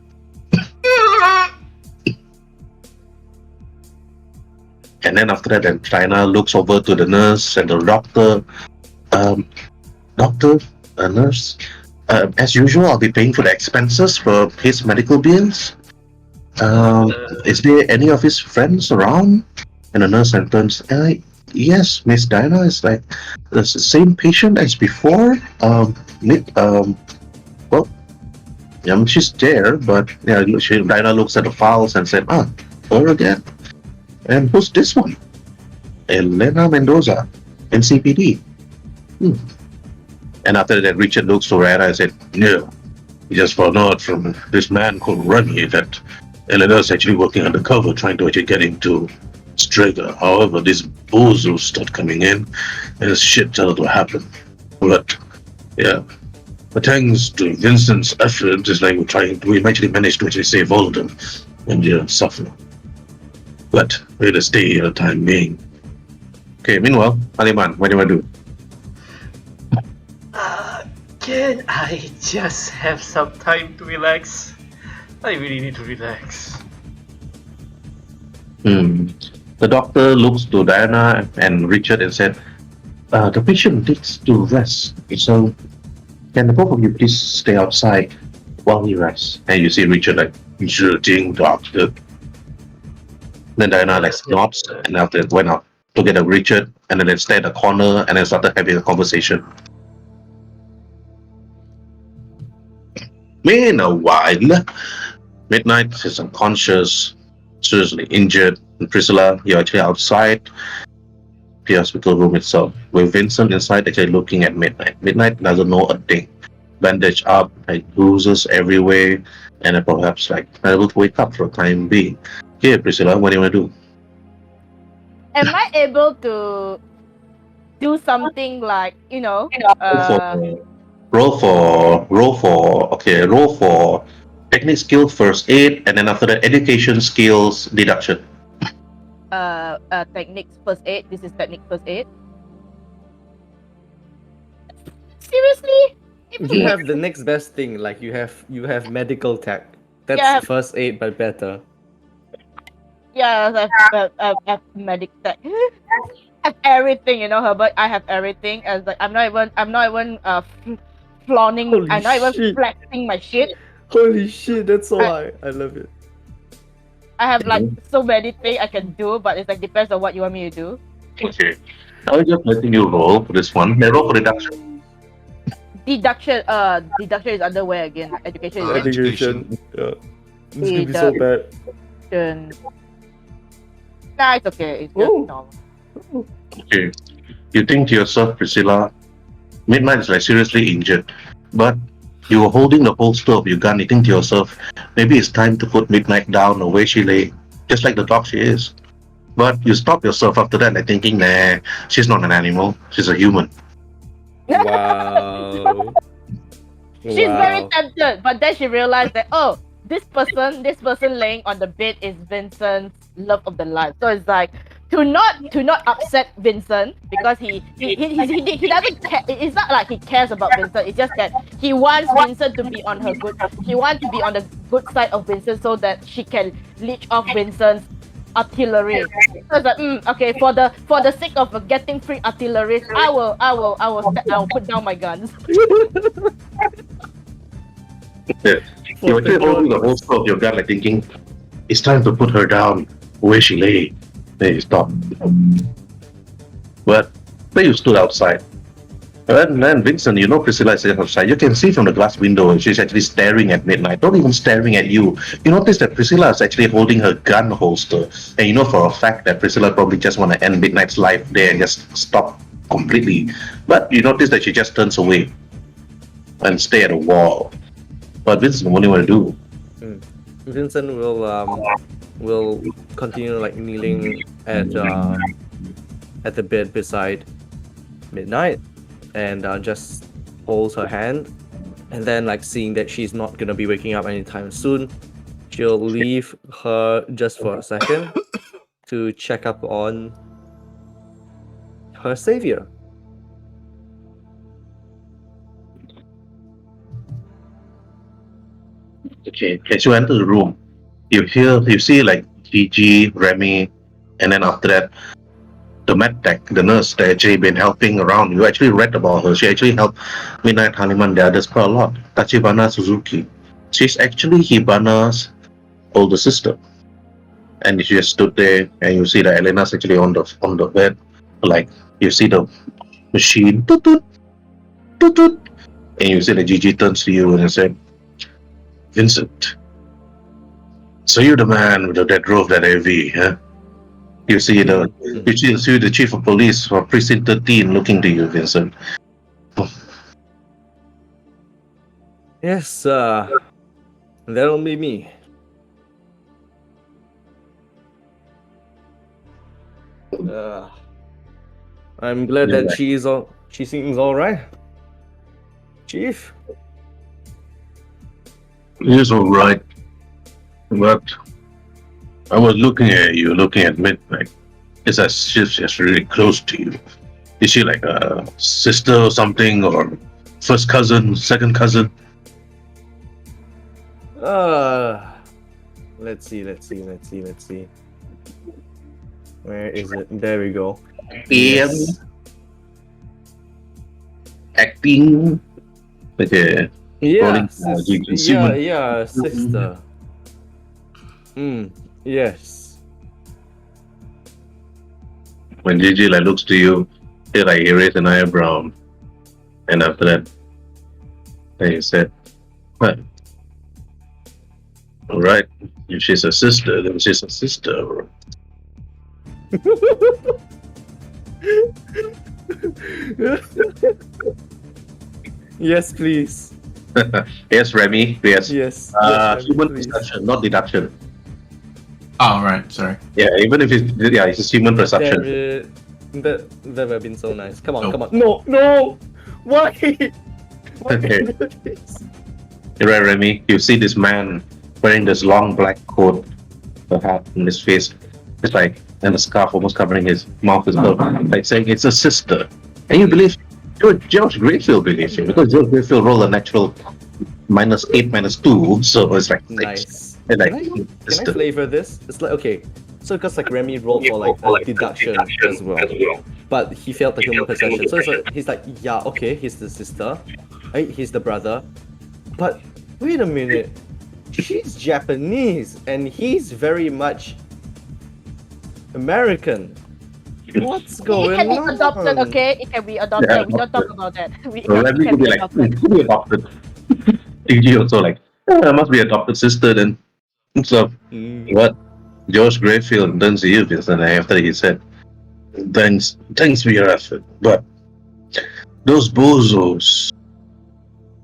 And then after that, then Diana looks over to the nurse and the doctor. Nurse, as usual, I'll be paying for the expenses for his medical bills. Is there any of his friends around? And the nurse turns, yes, Miss Diana is like the same patient as before. She's there, but Diana looks at the files and said, her again. And who's this one? Elena Mendoza, NCPD. And after that, Richard looks to Rana and said, no, he just found out from this man called Remy that Eleanor's actually working undercover trying to actually get into STREGA. However, these bozos start coming in and shit started to happen. But thanks to Vincent's effort, it's like we actually managed to actually save all of them and suffer. But we're to stay here the time being. Okay, meanwhile, Haliman, what do you want to do? Can I just have some time to relax? I really need to relax. The doctor looks to Diana and Richard and said, the patient needs to rest. So can the both of you please stay outside while he rests? And you see Richard like, sure thing, doctor. Then Diana like nods and after that went out together with Richard and then they stayed in a corner and then started having a conversation. Meanwhile, Midnight is unconscious, seriously injured, and Priscilla, you're actually outside the hospital room itself, with Vincent inside actually looking at Midnight. Midnight doesn't know a thing. Bandaged up, like bruises everywhere, and then perhaps like unable to wake up for a time being. Okay, Priscilla, what do you want to do? Am I able to do something like, Roll for technique skill first aid, and then after that education skills deduction. techniques first aid? This is technique first aid. Seriously? You have the next best thing, like you have medical tech. That's Yeah. first aid but better. Yeah, I have medic tech. I have everything, Herbert. I have everything. As like, I'm not even flaunting. Holy I'm not even shit. flexing my shit. Holy shit, that's so high. I love it. I have like so many things I can do, but it's like depends on what you want me to do. Okay. I'll just letting you roll for this one. Then roll for deduction. Deduction is under where again? Education is Education. Yeah. It's gonna be so bad. education. Nah, it's okay. It's just Ooh. normal. Okay. You think to yourself, Priscilla, Midnight is like seriously injured, but you were holding the holster of your gun. You think to yourself, maybe it's time to put Midnight down the way she lay, just like the dog she is. But you stop yourself after that, like thinking, nah, she's not an animal, she's a human. Wow. She's very tempted, but then she realized that this person laying on the bed is Vincent's love of the life. So it's like to not upset Vincent because he doesn't care. It's not like he cares about Vincent. It's just that he wants Vincent to be on her good. He wants to be on the good side of Vincent so that she can leech off Vincent's artillery. So it's like, okay, for the sake of getting free artillery, I will put down my guns. You're actually holding the holster of your gun, like thinking, it's time to put her down where she lay. Then you stop. But then you stood outside. And then Vincent, Priscilla is outside. You can see from the glass window she's actually staring at Midnight, not even staring at you. You notice that Priscilla is actually holding her gun holster. And you know for a fact that Priscilla probably just want to end Midnight's life there and just stop completely. But you notice that she just turns away and stay at the wall. But Vincent, what do you want to do? Vincent will continue like kneeling at the bed beside Midnight and just holds her hand, and then like seeing that she's not gonna be waking up anytime soon, she'll leave her just for a second to check up on her savior. Okay, as you enter the room, you see like Gigi, Remy, and then after that, the med tech, the nurse that actually been helping around. You actually read about her. She actually helped Midnight, Haliman, the others quite a lot. Tachibana Suzuki. She's actually Hibana's older sister. And she just stood there, and you see that Elena's actually on the bed. Like, you see the machine, toot, toot, toot, toot. And you see that Gigi turns to you and said, Vincent, so you're the man that drove that AV, huh? You see the chief of police for precinct 13 looking to you, Vincent. Yes, that'll be me. I'm glad that she seems all right. Chief. He's all right, but I was looking at Midnight. It's as if she's really close to you. Is she like a sister or something, or first cousin, second cousin? Let's see. Where is it? There we go. Yes. Acting. Okay. Yeah, Rolling, human. yeah, sister. Yes. When Gigi like looks to you, he like he raised an eyebrow, and after that, then he said, "What? All right, if she's a sister, then she's a sister." Yes, please. Yes, Remy. Yes. Yes. Human please. perception, not deduction. Oh, right. Sorry. Yeah, even if it's just human Damn perception. it. That would have been so nice. Come on, Nope. come on. No! Why? Why Okay. can't you do this? Right, Remy, you see this man wearing this long black coat, the hat in his face, it's like, and a scarf almost covering his mouth as well, like saying it's a sister. And you believe, George Greyfield believes you, because George Greyfield rolled a natural -8, -2, so it's like, Nice. it's like, Can I sister. flavor this? It's like, okay, so because like Remy rolled for like a deduction as well, but he failed the human perception. So it's like, he's like, yeah, okay, he's the sister, right? He's the brother, but wait a minute, she's Japanese and he's very much American. What's It going can be on? adopted, okay? It can be adopted. Yeah, We don't talk adopted. about that. So It Remy can could be be like, adopted. could be adopted. DG also like, I must be adopted sister then. So, what? George Greyfield turns to you, Vincent, and after he said, thanks for your effort, but those bozos,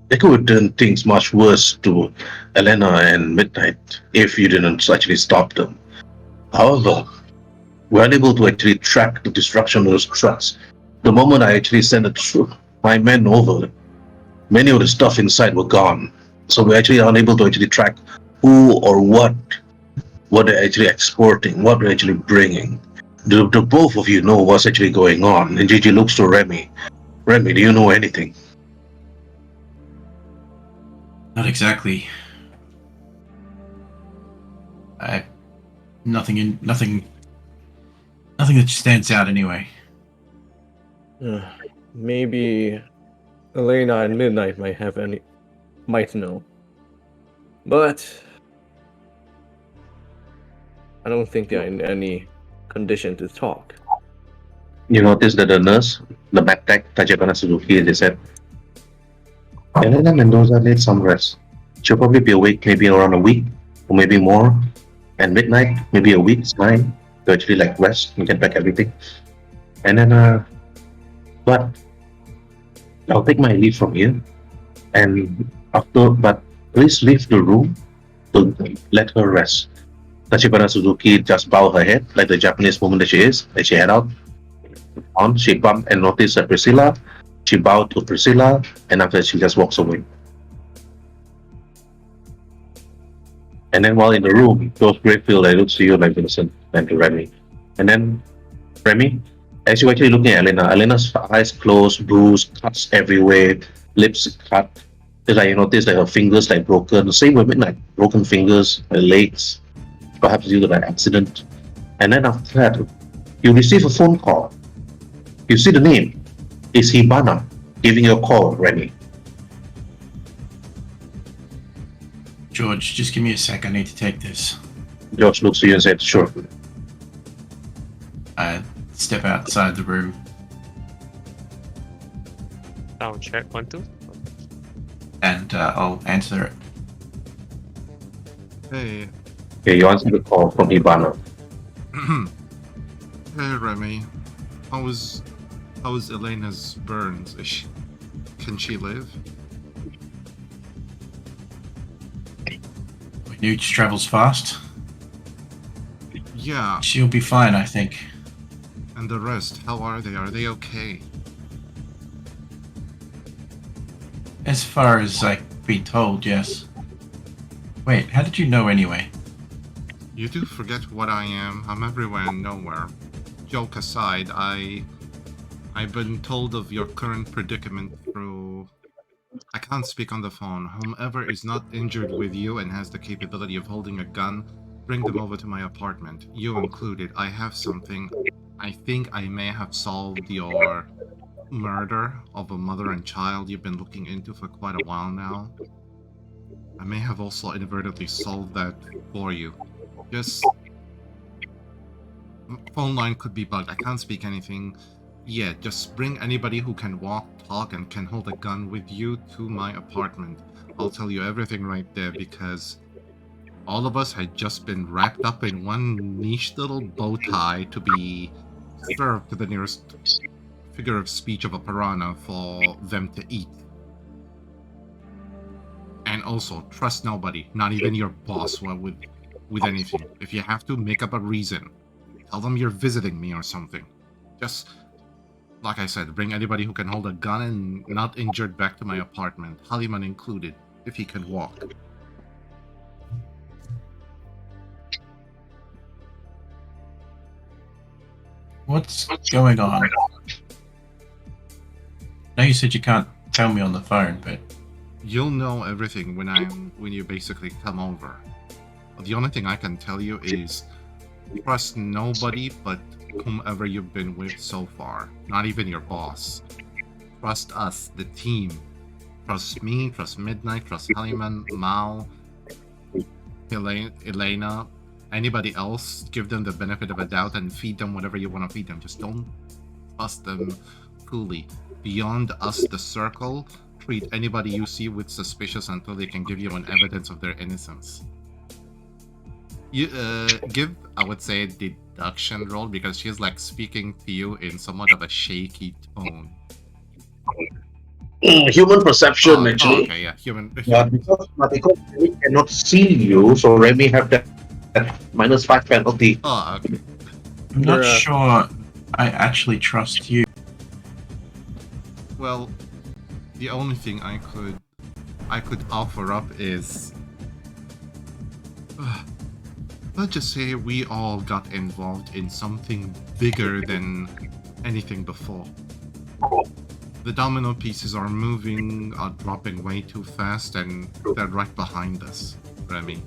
they could have done things much worse to Elena and Midnight if you didn't actually stop them. However, we're unable to actually track the destruction of those trucks. The moment I actually sent my men over, many of the stuff inside were gone. So we're actually unable to actually track who or what they're actually exporting, what they're actually bringing. Do both of you know what's actually going on? And Gigi looks to Remy. Remy, do you know anything? Not exactly. Nothing that stands out anyway. Maybe Elena and Midnight might know. But I don't think they're in any condition to talk. You notice that the nurse, the back tech, Tachibana Suzuki, they said, Elena Mendoza needs some rest. She'll probably be awake maybe around a week, or maybe more. And Midnight, maybe a week's time to actually like rest and get back everything. And then, but I'll take my leave from here. And but please leave the room to let her rest. Tachibana Suzuki just bowed her head like the Japanese woman that she is, and she head out. She bumped and noticed Priscilla. She bowed to Priscilla, and after that, she just walks away. And then while in the room, George Greyfield looks to you like Vincent and to Remy. And then, Remy, as you're actually looking at Elena's eyes closed, bruised, cuts everywhere, lips cut. It's like you notice that her fingers like broken. Same with Midnight, broken fingers, her legs, perhaps due to that accident. And then after that, you receive a phone call. You see the name. It's Hibana giving you a call, Remy. George, just give me a sec. I need to take this. George looks to you and said, sure. I step outside the room. Sound check 1, 2. And I'll answer it. Hey, Okay, you answer the call from Hibana. hey Remy, how is Elena's burns? Can she live? Newt travels fast. Yeah, She'll be fine, I think. and the rest, how are they? Are they okay? As far as I've been told, yes. Wait, how did you know anyway? You do forget what I am. I'm everywhere and nowhere. Joke aside, I've been told of your current predicament through... I can't speak on the phone. Whomever is not injured with you and has the capability of holding a gun bring them over to my apartment, you included. I have something. I think I may have solved your murder of a mother and child you've been looking into for quite a while now. I may have also inadvertently solved that for you. Just... phone line could be bugged. I can't speak anything yet. Just bring anybody who can walk, talk, and can hold a gun with you to my apartment. I'll tell you everything right there because all of us had just been wrapped up in one niche little bow tie to be served to the nearest figure of speech of a piranha for them to eat. And also, trust nobody, not even your boss, with anything. If you have to, make up a reason. Tell them you're visiting me or something. Just, like I said, bring anybody who can hold a gun and not injured back to my apartment, Haliman included, if he can walk. What's going on? I know you said you can't tell me on the phone, but You'll know everything when you basically come over. The only thing I can tell you is trust nobody but whomever you've been with so far. Not even your boss. Trust us, the team. Trust me, trust Midnight, trust Haliman, Mao, Elena, anybody else. Give them the benefit of a doubt and feed them whatever you want to feed them. Just don't trust them fully. Beyond us, the circle, treat anybody you see with suspicious until they can give you an evidence of their innocence. You give, I would say, a deduction roll because she's like speaking to you in somewhat of a shaky tone. Human perception, actually. Okay, yeah, human. But because we cannot see you, so Remy have that -5 penalty. Oh, okay. I'm not sure I actually trust you. Well, the only thing I could offer up is, let's just say we all got involved in something bigger than anything before. The domino pieces are moving, are dropping way too fast, and they're right behind us, Remy.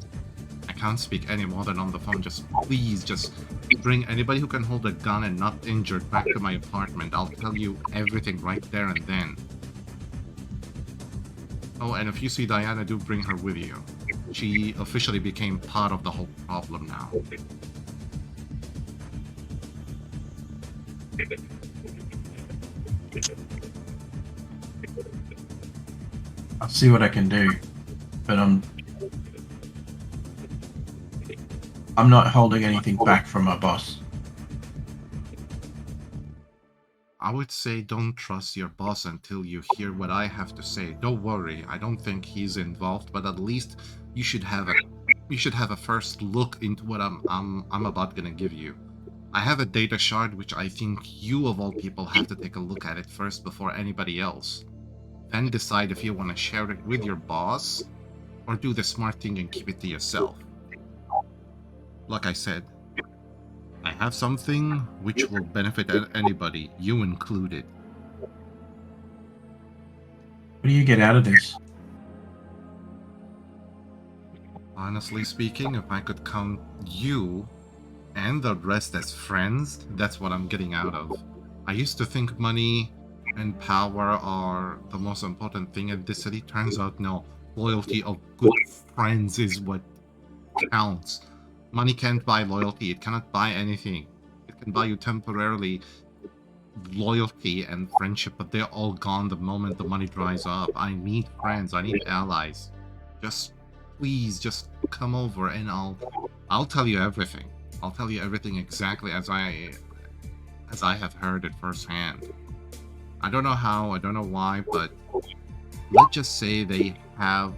I can't speak any more than on the phone. Just please, just bring anybody who can hold a gun and not injured back to my apartment. I'll tell you everything right there and then. Oh, and if you see Diana, do bring her with you. She officially became part of the whole problem now. I'll see what I can do, but I'm not holding anything back from my boss. I would say don't trust your boss until you hear what I have to say. Don't worry, I don't think he's involved, but at least you should have a first look into what I'm about gonna give you. I have a data shard which I think you of all people have to take a look at it first before anybody else. Then decide if you want to share it with your boss or do the smart thing and keep it to yourself. Like I said, I have something which will benefit anybody, you included. What do you get out of this? Honestly speaking, if I could count you and the rest as friends, that's what I'm getting out of. I used to think money and power are the most important thing in this city. Turns out no. Loyalty of good friends is what counts. Money can't buy loyalty. It cannot buy anything. It can buy you temporarily loyalty and friendship, but they're all gone the moment the money dries up. I need friends. I need allies. Just please, just come over and I'll tell you everything. I'll tell you everything exactly as I have heard it firsthand. I don't know how, I don't know why, but let's just say they have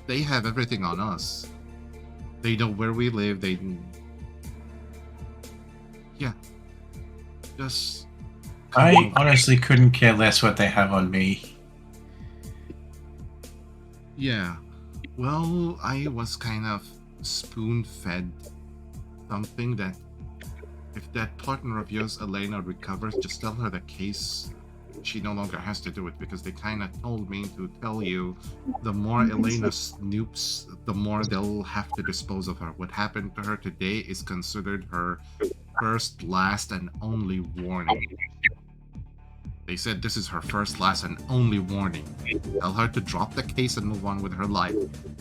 everything on us. They know where we live, yeah. Just I honestly couldn't care less what they have on me. yeah. Well, I was kind of spoon-fed something that if that partner of yours, Elena, recovers, just tell her the case she no longer has to do it because they kind of told me to tell you the more Elena snoops, the more they'll have to dispose of her. What happened to her today is considered her first, last, and only warning. They said this is her first, last, and only warning. Tell her to drop the case and move on with her life.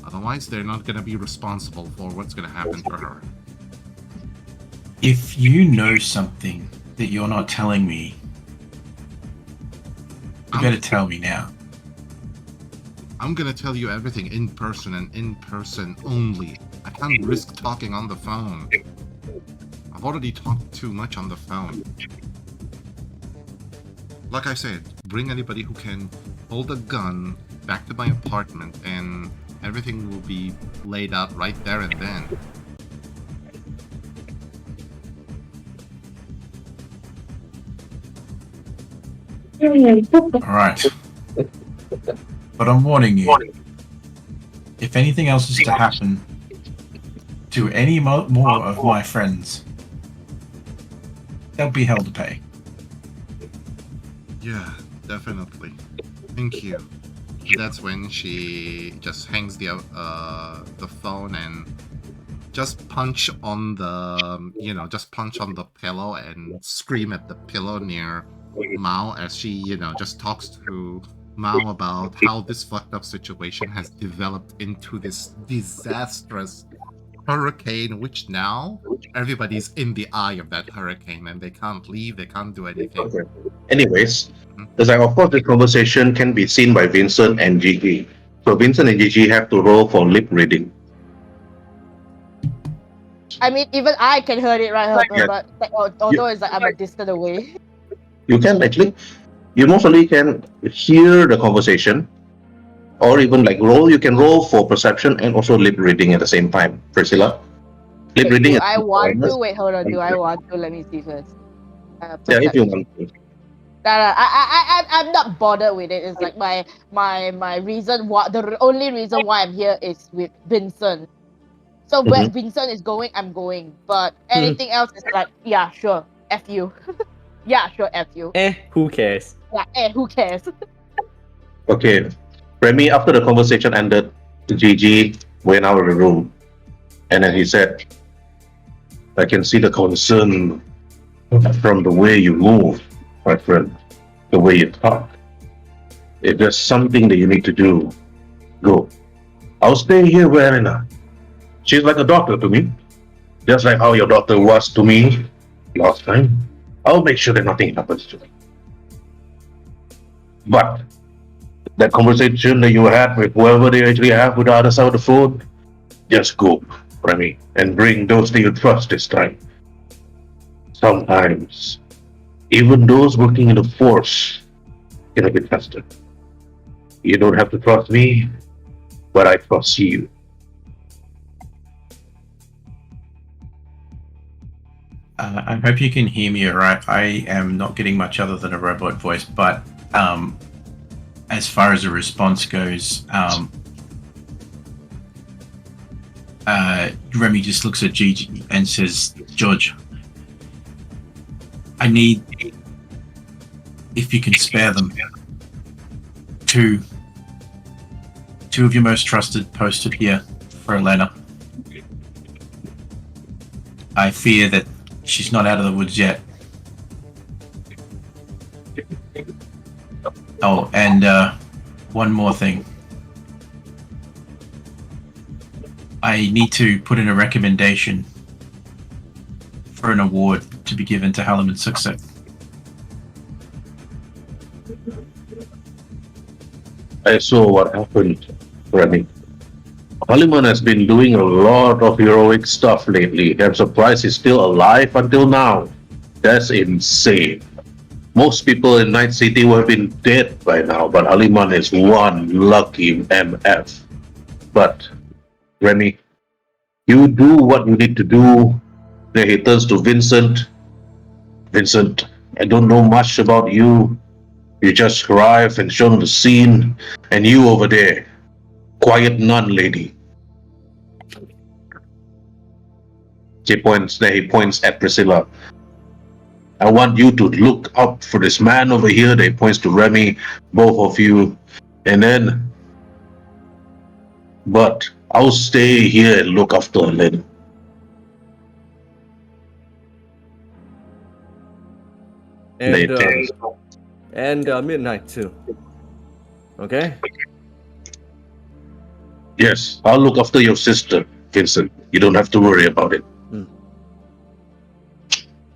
Otherwise, they're not going to be responsible for what's going to happen to her. If you know something that you're not telling me, you better tell me now. I'm going to tell you everything in person and in person only. I can't risk talking on the phone. I've already talked too much on the phone. Like I said, bring anybody who can hold a gun back to my apartment and everything will be laid out right there and then. Alright. But I'm warning you. If anything else is to happen to any more of my friends, they'll be held to pay. Yeah, definitely. Thank you. That's when she just hangs the phone and just punch on the just punch on the pillow and scream at the pillow near Mao as she just talks to Mao about how this fucked up situation has developed into this disastrous hurricane, which now everybody's in the eye of that hurricane and they can't leave, they can't do anything. Okay. Anyways, there's of course this conversation can be seen by Vincent and Gigi. So Vincent and Gigi have to roll for lip reading. I mean, even I can hear it, right? Yeah. But although it's like I'm a distance away. You can actually, you mostly can hear the conversation, or even like roll. You can roll for perception and also lip reading at the same time. Priscilla, lip reading. Do I want to? Wait, hold on. Do I want to? Let me see first. Yeah, if you want to. I'm not bothered with it. It's like my reason why the only reason why I'm here is with Vincent. So where Vincent is going, I'm going. But anything else is like, yeah, sure, F you. Yeah, sure, F you. Who cares? Yeah, who cares? Okay, Remy, after the conversation ended, Gigi went out of the room, and then he said, "I can see the concern from the way you move, my friend, the way you talk. If there's something that you need to do, go. I'll stay here with Elena. She's like a doctor to me, just like how your doctor was to me last time. I'll make sure that nothing happens to me. But that conversation that you had with whoever they actually have with the other side of the phone, just go, Remy, and bring those that you trust this time. Sometimes, even those working in the force can be trusted. You don't have to trust me, but I trust you." I hope you can hear me alright. I am not getting much other than a robot voice, but as far as a response goes, Remy just looks at Gigi and says, "George, I need, if you can spare them, two of your most trusted posted here for Elena. I fear that she's not out of the woods yet. Oh, and one more thing. I need to put in a recommendation for an award to be given to Hallam and Success." I saw what happened, Remy. Hollyman has been doing a lot of heroic stuff lately. I'm surprised he's still alive until now. That's insane. Most people in Night City would have been dead by now, but Hollyman is one lucky MF. But, Remy, you do what you need to do. Then he turns to Vincent. "Vincent, I don't know much about you. You just arrived and shown the scene, and you over there, quiet nun lady." He points at Priscilla. I want you to look up for this man over here. They points to Remy, both of you, and then. But I'll stay here and look after Lynn. And Later. midnight too. Okay. Yes, I'll look after your sister, Vincent. You don't have to worry about it.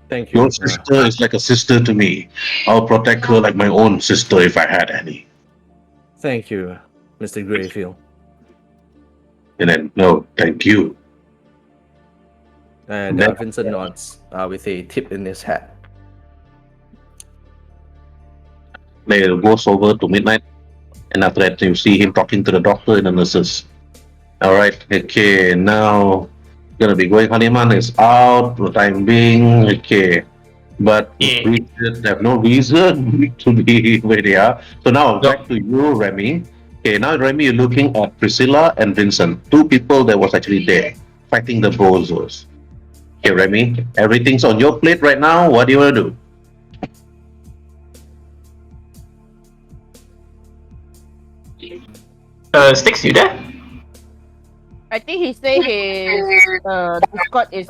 Thank you. Your sister is like a sister to me. I'll protect her like my own sister if I had any. Thank you, Mr. Grayfield. And then, no, thank you. And Then- Vincent nods with a tip in his hat. They goes over to midnight, and after that, you see him talking to the doctor and the nurses. All right, okay, now gonna be going. Honeyman is out for the time being. Okay, but Yeah. we have no reason to be where they are. So now back to you, Remy. Okay, now Remy, you're looking at Priscilla and Vincent, two people that was actually there fighting the bozos. Okay, Remy, everything's on your plate right now. What do you want to do? Sticks, you there? I think he say his Discord is.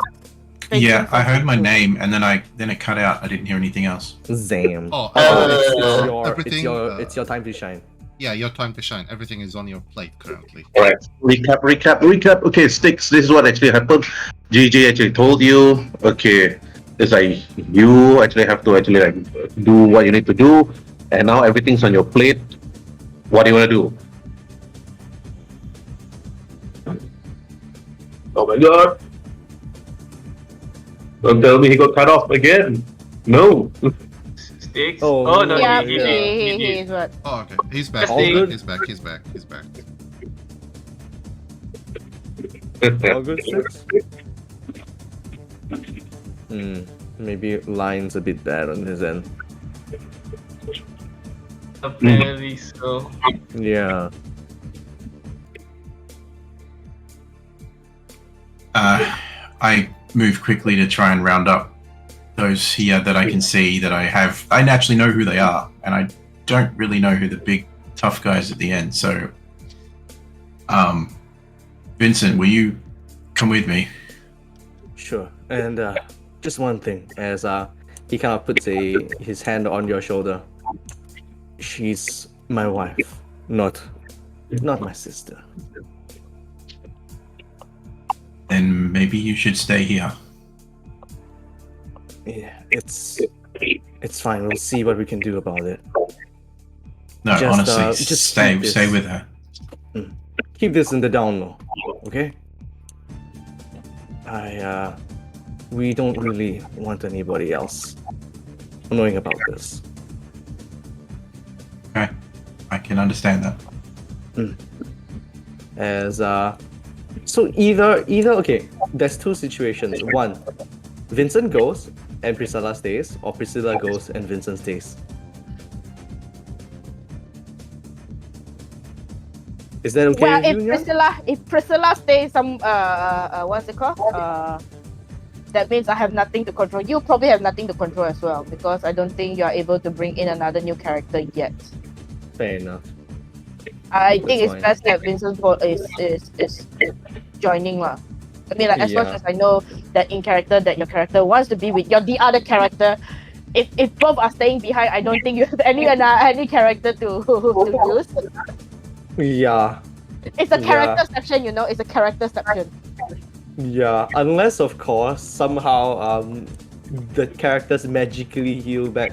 Yeah, I heard my name and then it cut out. I didn't hear anything else. Zam. Oh, It's your time to shine. yeah, your time to shine. Everything is on your plate currently. All right, recap. Okay, Sticks, this is what actually happened. GG actually told you. Okay, it's like you actually have to actually like do what you need to do, and now everything's on your plate. What do you want to do? Oh my god! Don't tell me he got cut off again. No. Sticks? Oh, Oh, no, Yeah, he he is what? Oh, okay. He's back. All good? He's back. He's back. He's back. All good, Six? Maybe line's a bit bad on his end. Apparently so. Yeah. I move quickly to try and round up those here that I can see that I have. I naturally know who they are, and I don't really know who the big tough guys at the end. So, Vincent, will you come with me? Sure. And just one thing, as he kind of puts his hand on your shoulder. She's my wife, not my sister. Then maybe you should stay here. Yeah, it's fine. We'll see what we can do about it. No, Just, honestly, just stay keep this. with her. Keep this in the down low, okay? We don't really want anybody else knowing about this. Okay, I can understand that. As so either okay, there's two situations. One, Vincent goes and Priscilla stays, or Priscilla goes and Vincent stays. Is that okay? Well, with you, Nyan? if Priscilla stays some what's it called? That means I have nothing to control. You probably have nothing to control as well, because I don't think you are able to bring in another new character yet. Fair enough. I think it's fine. best that Vincent is joining lah. I mean, like, as much Yeah. as I know that in character that your character wants to be with the other character, if both are staying behind, I don't think you have any character to use. Yeah, It's a character section, you know. It's a character section. yeah. Unless, of course, somehow the characters magically heal back.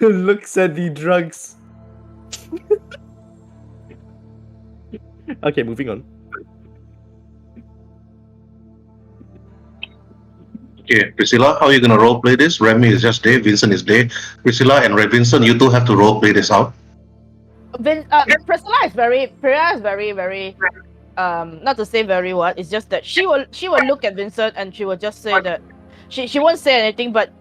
Looks at the drugs. Okay, moving on. Okay, Priscilla, how are you gonna roleplay this? Remy is just there, Vincent is there. Priscilla and Vincent, you two have to roleplay this out. Priscilla is very, not to say very what. It's just that she will look at Vincent and she will just say that she won't say anything. But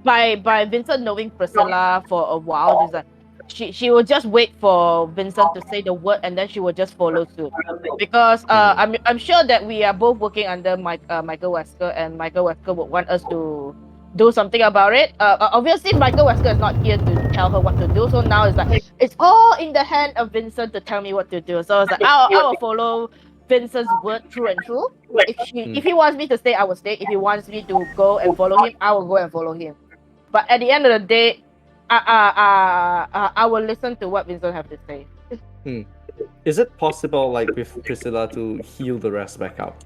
by Vincent knowing Priscilla for a while, she's like, she will just wait for Vincent to say the word, and then she will just follow suit. Because I'm sure that we are both working under Michael Wesker, and Michael Wesker would want us to do something about it. Obviously, Michael Wesker is not here to tell her what to do. So now it's like it's all in the hand of Vincent to tell me what to do. So it's like I will follow Vincent's word through and through. If he wants me to stay, I will stay. If he wants me to go and follow him, I will go and follow him. But at the end of the day, I will listen to what Vincent have to say. Is it possible, like with Priscilla, to heal the rest back up?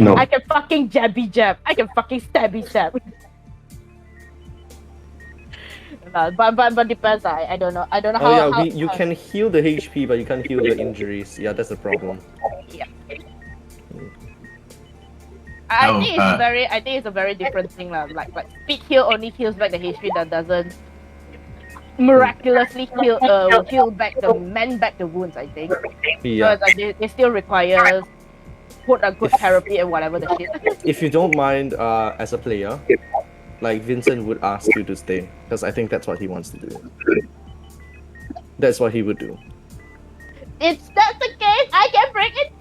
No. I can fucking jabby jab. I can fucking stabby stab. But depends. I don't know. I don't know how. You can heal the HP, but you can't heal the injuries. Yeah, that's the problem. Yeah. I think it's a very different thing lah. Like speed heal only heals back the HP, that doesn't miraculously heal back mend back the wounds. I think. Yeah. So they still require quote unquote therapy and whatever the shit. If you don't mind, as a player, like Vincent would ask you to stay, because I think that's what he wants to do. That's what he would do. If that's the case, I can break it.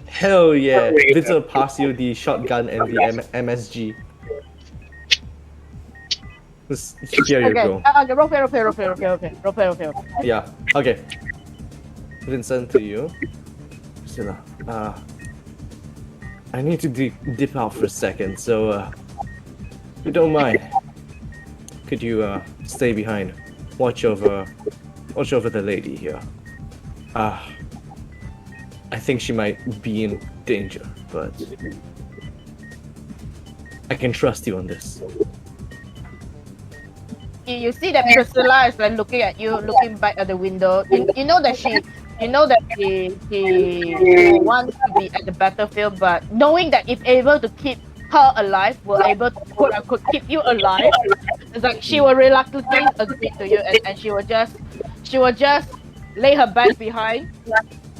Hell yeah! Vincent will pass you the shotgun and the MSG. Here you go. Okay, rope. Yeah. Okay. Vincent, to you. Priscilla, I need to dip out for a second, so if you don't mind, could you stay behind, watch over the lady here. I think she might be in danger, but I can trust you on this. You see that Priscilla is like looking at you, looking back at the window. You know that she wants to be at the battlefield, but knowing that if able to keep her alive, will able to quote unquote keep you alive, it's like she will reluctantly agree to you, and she will just lay her back behind,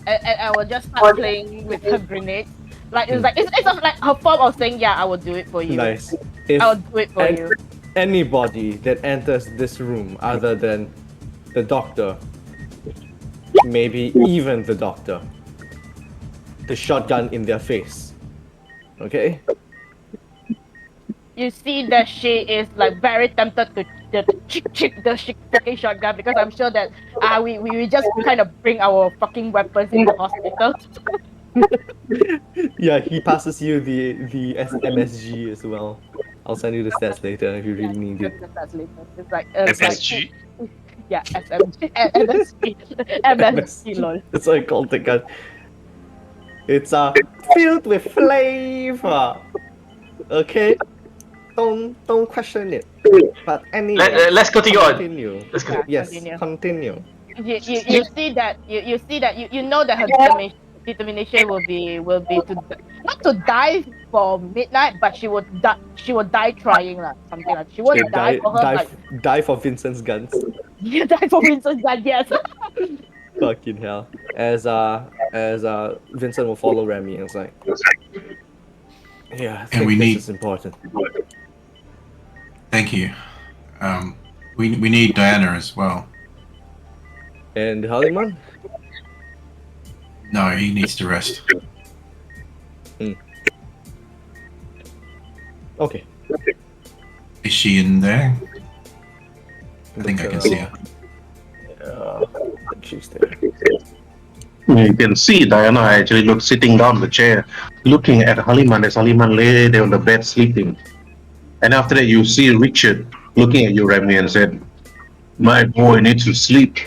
and I will just start playing with her grenades. Like it's like her form of saying, yeah, I will do it for you. Nice. I will do it for you. Anybody that enters this room other than the doctor, maybe even the doctor, the shotgun in their face. Okay? You see that she is like very tempted to chick the fucking shotgun, because I'm sure that we just kind of bring our fucking weapons in the hospital. Yeah, he passes you the MSG as well. I'll send you the stats later if you really need it. It's like MSG? Yeah, SMG, MSG, lol. That's what I called the gun. It's filled with flavor. Okay, don't question it. But anyway, let's continue on. Continue. Let's go. Yes, Continue. continue. You see that you know that her determination will be to not to die for midnight, but she will die trying lah, something like she won't die for her die for Vincent's guns. Yeah, die for Vincent's gun, yes. Fucking hell. As Vincent will follow Remy, and it's like, yeah, I think this is important. Thank you. We need Diana as well. And Haliman? No, he needs to rest. Okay. Is she in there? I think I can see her. She's there. You can see Diana actually sitting down in the chair, looking at Haliman as Haliman lay there on the bed sleeping. And after that, you see Richard looking at you, Remy, and said, "My boy needs to sleep."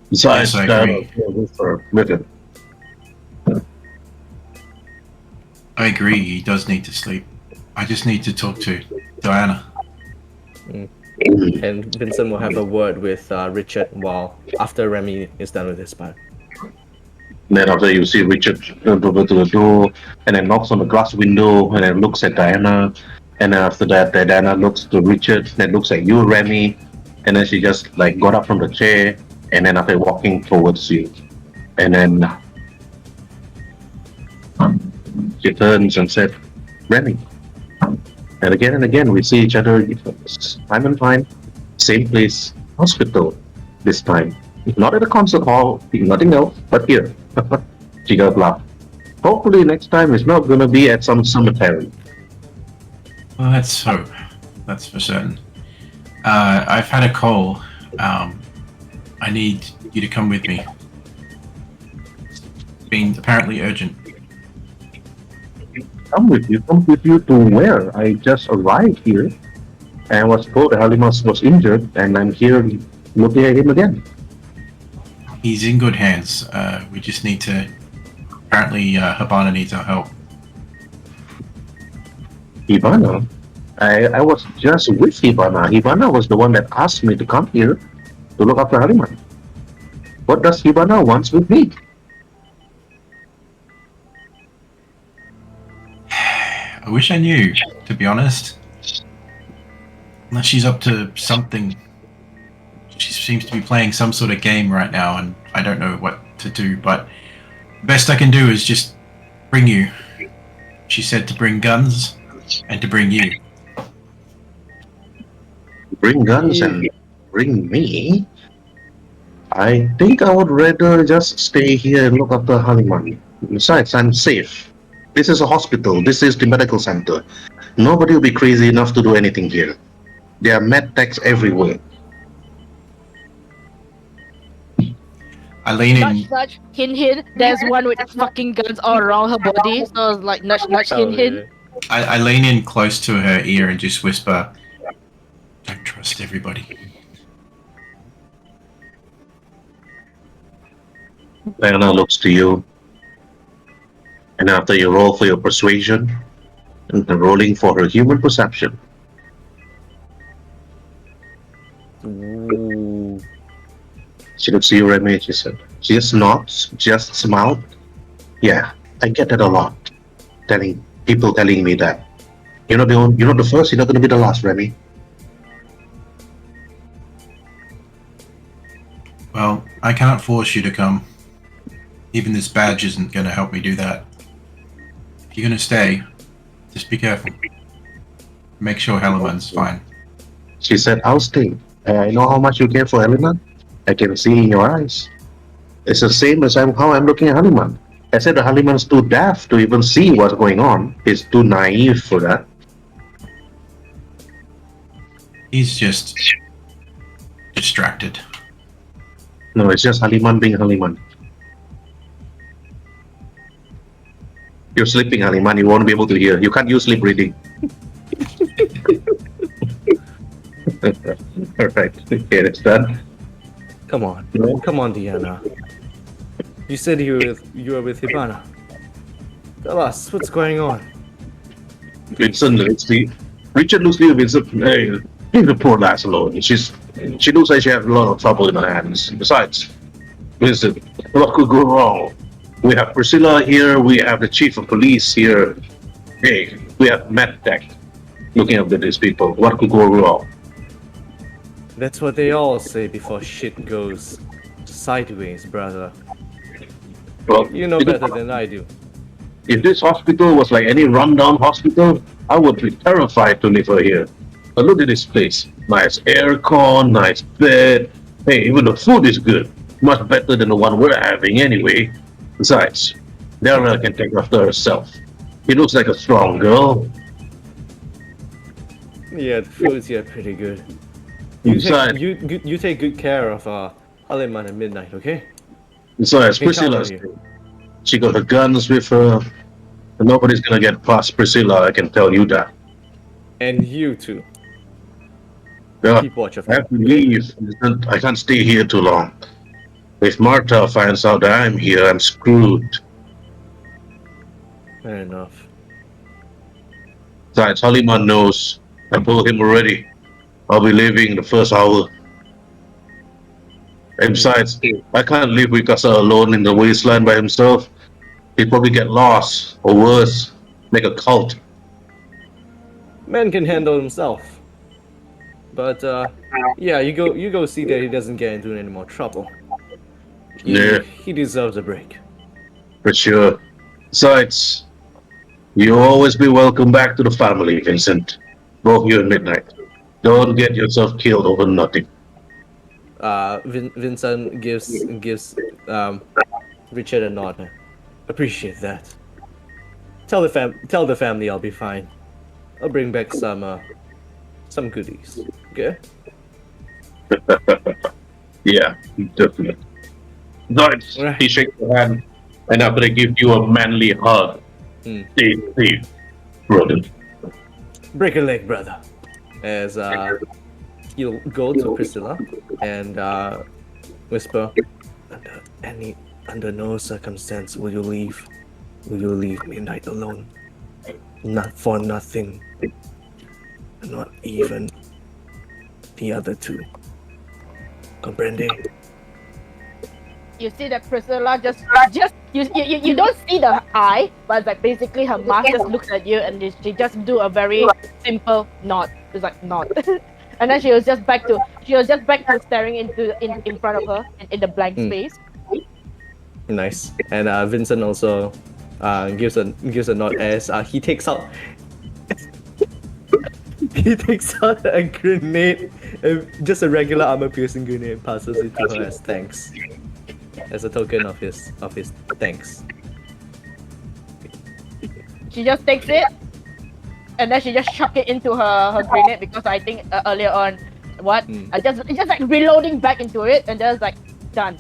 Besides, Yes, I agree. With him. I agree, he does need to sleep. I just need to talk to Diana. And Vincent will have a word with Richard after Remy is done with his part. Then after you see Richard go over to the door and then knocks on the glass window and then looks at Diana, and then after that Diana looks to Richard, then looks at you, Remy, and then she just like got up from the chair and then after walking towards you, and then she turns and said, "Remy." And again we see each other time and time, same place, hospital this time. Not at a concert hall, nothing else, but here. She got laughed. Hopefully next time it's not gonna be at some cemetery. Well, let's hope. That's for certain. I've had a call. I need you to come with me. It's been apparently urgent. Come with you. Come with you to where? I just arrived here and was told that Halimas was injured, and I'm here looking at him again. He's in good hands. We just need to. Apparently, Hibana needs our help. Hibana? I was just with Hibana. Hibana was the one that asked me to come here to look after Haliman. What does Hibana want with me? I wish I knew, to be honest. Unless she's up to something. She seems to be playing some sort of game right now, and I don't know what to do, but the best I can do is just bring you. She said to bring guns and to bring you. Bring guns and bring me? I think I would rather just stay here and look after Haliman. Besides, I'm safe. This is a hospital. This is the medical center. Nobody will be crazy enough to do anything here. There are med techs everywhere. I lean in. Nudge, hint, hint. There's one with fucking guns all around her body. So it's like nudge, hint, hint. I lean in close to her ear and just whisper, "Don't trust everybody." Diana looks to you. And after you roll for your persuasion, and rolling for her human perception, Ooh. she looks to you, Remy, she said. She just nods, just smiled. Yeah, I get that a lot. People telling me that. You're not the first, you're not gonna be the last, Remy. Well, I cannot force you to come. Even this badge isn't going to help me do that. If you're going to stay, just be careful. Make sure Helaman's fine. She said, I'll stay. I know how much you care for Helena. I can see in your eyes. It's the same as how I'm looking at Haliman. I said that Haliman's too deaf to even see what's going on. He's too naive for that. He's just distracted. No, it's just Haliman being Haliman. You're sleeping, Haliman. You won't be able to hear. You can't use sleep reading. Perfect. Okay, it's done. Come on, Diana. You said you were with Hibana. Tell us what's going on. Vincent, let's see. Richard looks at Vincent. Hey, leave the poor lass alone. She looks like she has a lot of trouble in her hands. Besides, Vincent, what could go wrong? We have Priscilla here. We have the chief of police here. Hey, we have MedTech looking after these people. What could go wrong? That's what they all say before shit goes sideways, brother. Well, You know better than I do. If this hospital was like any rundown hospital, I would be terrified to live here. But look at this place. Nice aircon, nice bed. Hey, even the food is good. Much better than the one we're having anyway. Besides, Dara can take after herself. She looks like a strong girl. Yeah, the food's here pretty good. You Besides, take good care of Haliman at midnight, okay? besides You can count Priscilla's, on you. she got her guns with her. And nobody's gonna get past Priscilla, I can tell you that. And you too. Yeah, Keep watch of I her. have to leave. I can't stay here too long. If Marta finds out that I'm here, I'm screwed. Fair enough. Besides, Haliman knows. I told him already. I'll be leaving the first hour. And besides, I can't leave Mikasa alone in the wasteland by himself. He'd probably get lost, or worse, make a cult. Man can handle himself. But yeah, you go see that he doesn't get into any more trouble. Yeah. He deserves a break. For sure. Besides, you'll always be welcome back to the family, Vincent. Both you and Midnight. Don't get yourself killed over nothing. Vincent gives Richard a nod. Appreciate that. Tell the family I'll be fine. I'll bring back some goodies. Okay. Yeah, definitely. Nice. Right. He shakes your hand, and after they give you a manly hug, Steve, brother. Break a leg, brother. As he'll go to Priscilla and whisper, under no circumstance will you leave Midnight alone. Not for nothing. Not even the other two. Comprende? You see that Priscilla just you don't see the eye, but like basically her mask just looks at you and she just do a very simple nod. It's like nod. And then she was just back to staring in front of her in the blank space. Nice. And Vincent also gives a nod as he takes out a grenade, just a regular armor-piercing grenade, and passes it to her as thanks, as a token of his thanks. She just takes it, and then she just chuck it into her grenade because I think earlier on, it's just like reloading back into it and just like done.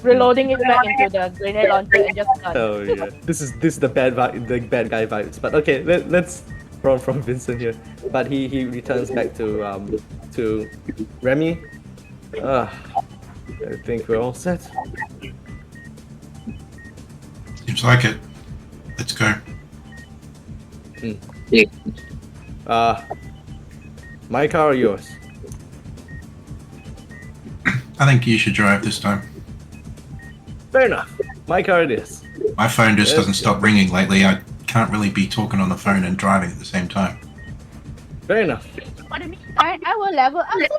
Reloading it back into the grenade launcher and just done. Oh yeah, this is the bad guy vibes. But okay, let's from Vincent here. But he returns back to Remy. I think we're all set. Seems like it. Let's go. My car or yours? I think you should drive this time. Fair enough. My car it is. My phone just doesn't stop ringing lately. I can't really be talking on the phone and driving at the same time. Fair enough. What do you mean? I will level up so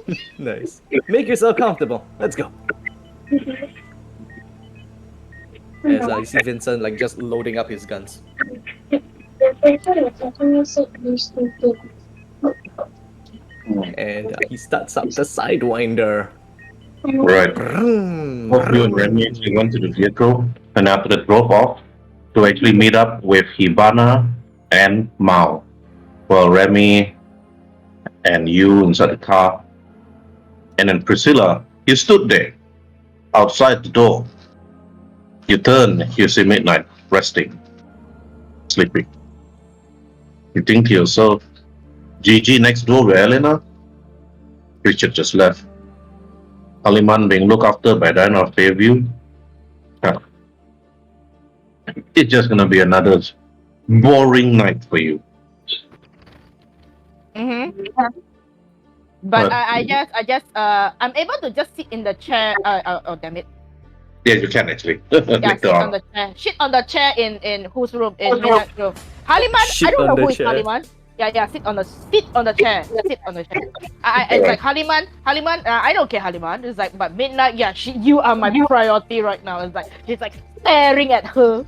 lucky. Nice. Make yourself comfortable. Let's go. As you see Vincent like just loading up his guns. And he starts up the Sidewinder. Right. Both you and Remy actually went to the vehicle, and after they drove off to actually meet up with Hibana and Mao. Well, Remy and you inside the car, and then Priscilla, you stood there outside the door. You turn, you see Midnight resting, sleeping. You think to yourself, GG next door with Elena? Richard just left. Aliman being looked after by Diana of Fairview. It's just gonna be another boring night for you. But I just I'm able to just sit in the chair. Oh damn it. Yeah, you can actually. Yeah, sit on the chair. Shit on the chair in whose room? In Midnight's room. Haliman, I don't know who is Haliman. Yeah, sit on the chair. Sit on the chair. It's like Haliman. I don't care Haliman. It's like, but Midnight. Yeah, you are my priority right now. It's like she's like staring at her.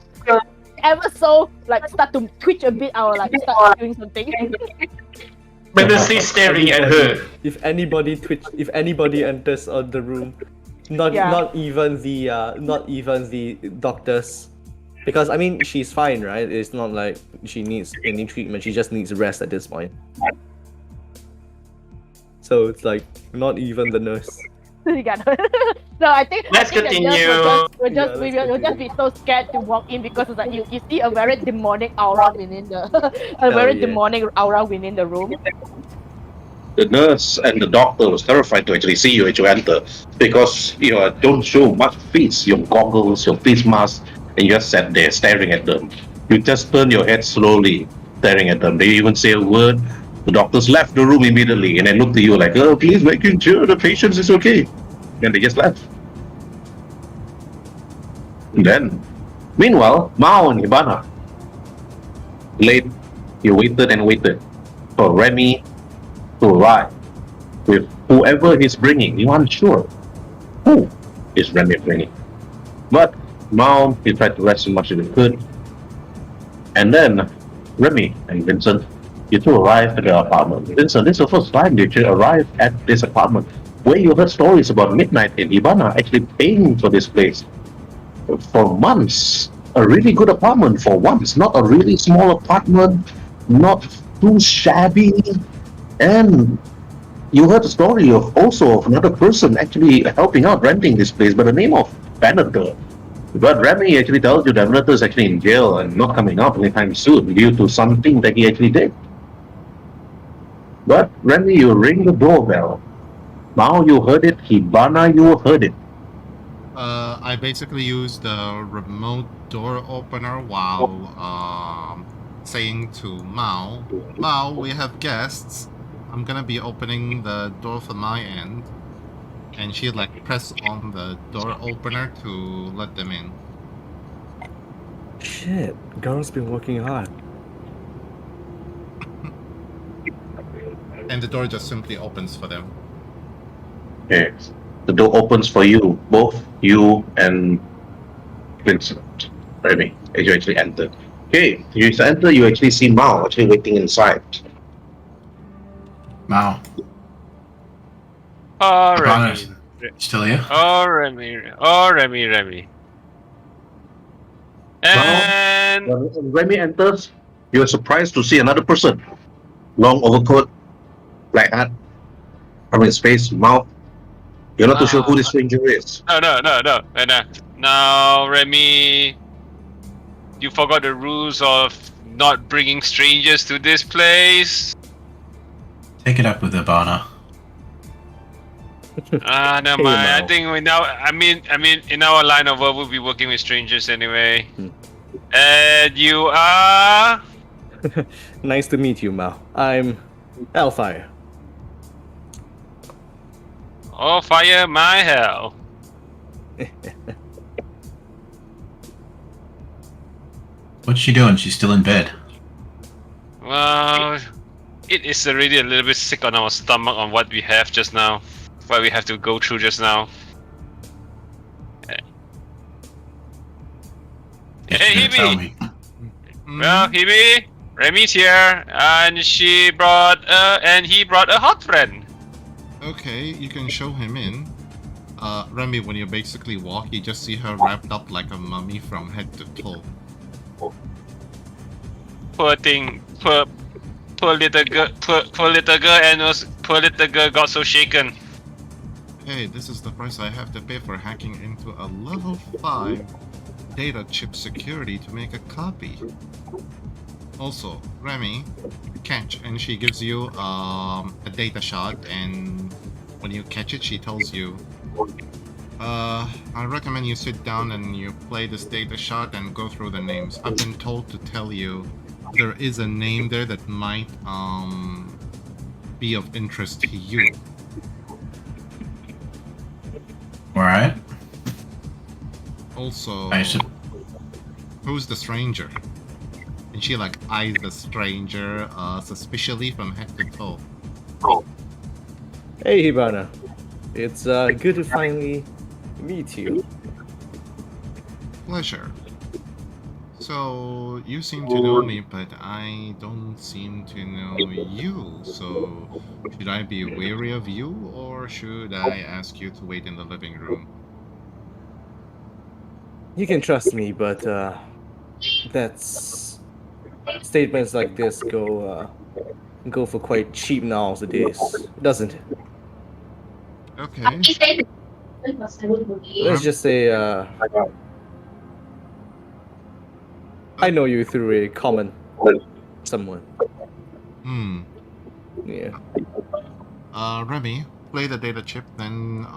Ever so like start to twitch a bit. I will like start doing something. Menacingly staring at her. If anybody enters on the room, not even the doctors. Because I mean, she's fine, right? It's not like she needs any treatment. She just needs rest at this point. So it's like not even the nurse. So I think Let's continue. We'll just be so scared to walk in because it's like you see a very demonic aura within the demonic aura within the room. The nurse and the doctor was terrified to actually see you as you enter because you don't show much face. Your goggles, your face mask. And you just sat there staring at them. You just turn your head slowly, staring at them. They even say a word. The doctors left the room immediately and then looked at you like, "Oh, please making sure the patient is okay." And they just left. And then, meanwhile, Mao and Hibana. Late, you waited and waited for Remy to arrive with whoever he's bringing. You're unsure who is Remy bringing. But Mao, he tried to rest as much as he could. And then, Remy and Vincent, you two arrived at the apartment. Vincent, this is the first time you two arrived at this apartment. where you heard stories about Midnight in Hibana actually paying for this place for months. A really good apartment for once, not a really small apartment, not too shabby. And you heard the story of another person actually helping out renting this place by the name of Venator. But Remy actually tells you that Venator is actually in jail and not coming out anytime soon due to something that he actually did. But Remy, you ring the doorbell. Now you heard it, Hibana, you heard it. I basically used the remote door opener while saying to Mao, Mao, we have guests. I'm gonna be opening the door from my end. And she like press on the door opener to let them in. Shit, Gar's been working hard. And the door just simply opens for them. Okay. The door opens for you, both you and Vincent. Remy, as you actually enter. Okay, you enter, you actually see Mao actually waiting inside. Mao, Oh, Hibana's Remy. still here? Oh, Remy. And When Remy enters, you are surprised to see another person. Long overcoat, black hat, covering his face, mouth. You're not too sure who this stranger is. no. Now, Remy, you forgot the rules of not bringing strangers to this place. Take it up with Hibana. Never mind. I think we now. I mean, in our line of work, we'll be working with strangers anyway. And you are. Nice to meet you, Mao. I'm Hellfire. Oh, fire my hell! What's she doing? She's still in bed. Well, it is already a little bit sick on our stomach on what we have just now. What we have to go through just now. She's Hey, gonna tell Hebe! me. Well, Hebe, Remy's here, and he brought a hot friend. Okay, you can show him in. Remy, when you basically walk, you just see her wrapped up like a mummy from head to toe. Poor thing, poor little girl, poor little girl, and poor little girl got so shaken. Hey, this is the price I have to pay for hacking into a level 5 data chip security to make a copy. Also, Remy, catch, and she gives you a data shot, and when you catch it, she tells you, I recommend you sit down and you play this data shot and go through the names. I've been told to tell you there is a name there that might be of interest to you. Alright. Also, I should... who's the stranger? And she like eyes the stranger suspiciously from head to toe. Hey, Hibana. It's good to finally meet you. Pleasure. So, you seem to know me, but I don't seem to know you, so should I be wary of you, or should I ask you to wait in the living room? You can trust me, but that's statements like this go for quite cheap nowadays, doesn't it? Okay. Let's just say I know you through a common someone. Yeah. Remy, play the data chip, then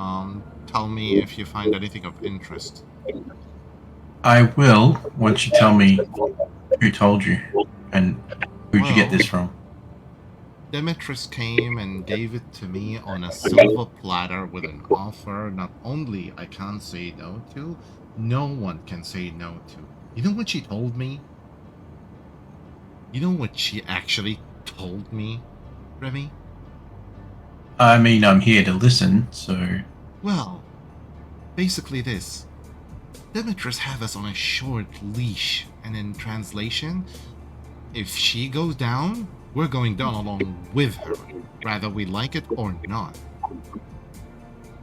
tell me if you find anything of interest. I will, once you tell me who told you, and who'd you get this from? Demetrius came and gave it to me on a silver platter with an offer not only I can't say no to, no one can say no to. You know what she told me? You know what she actually told me, Remy? I mean, I'm here to listen, so... Well, basically this. Demetrius have us on a short leash, and in translation, if she goes down, we're going down along with her, whether we like it or not.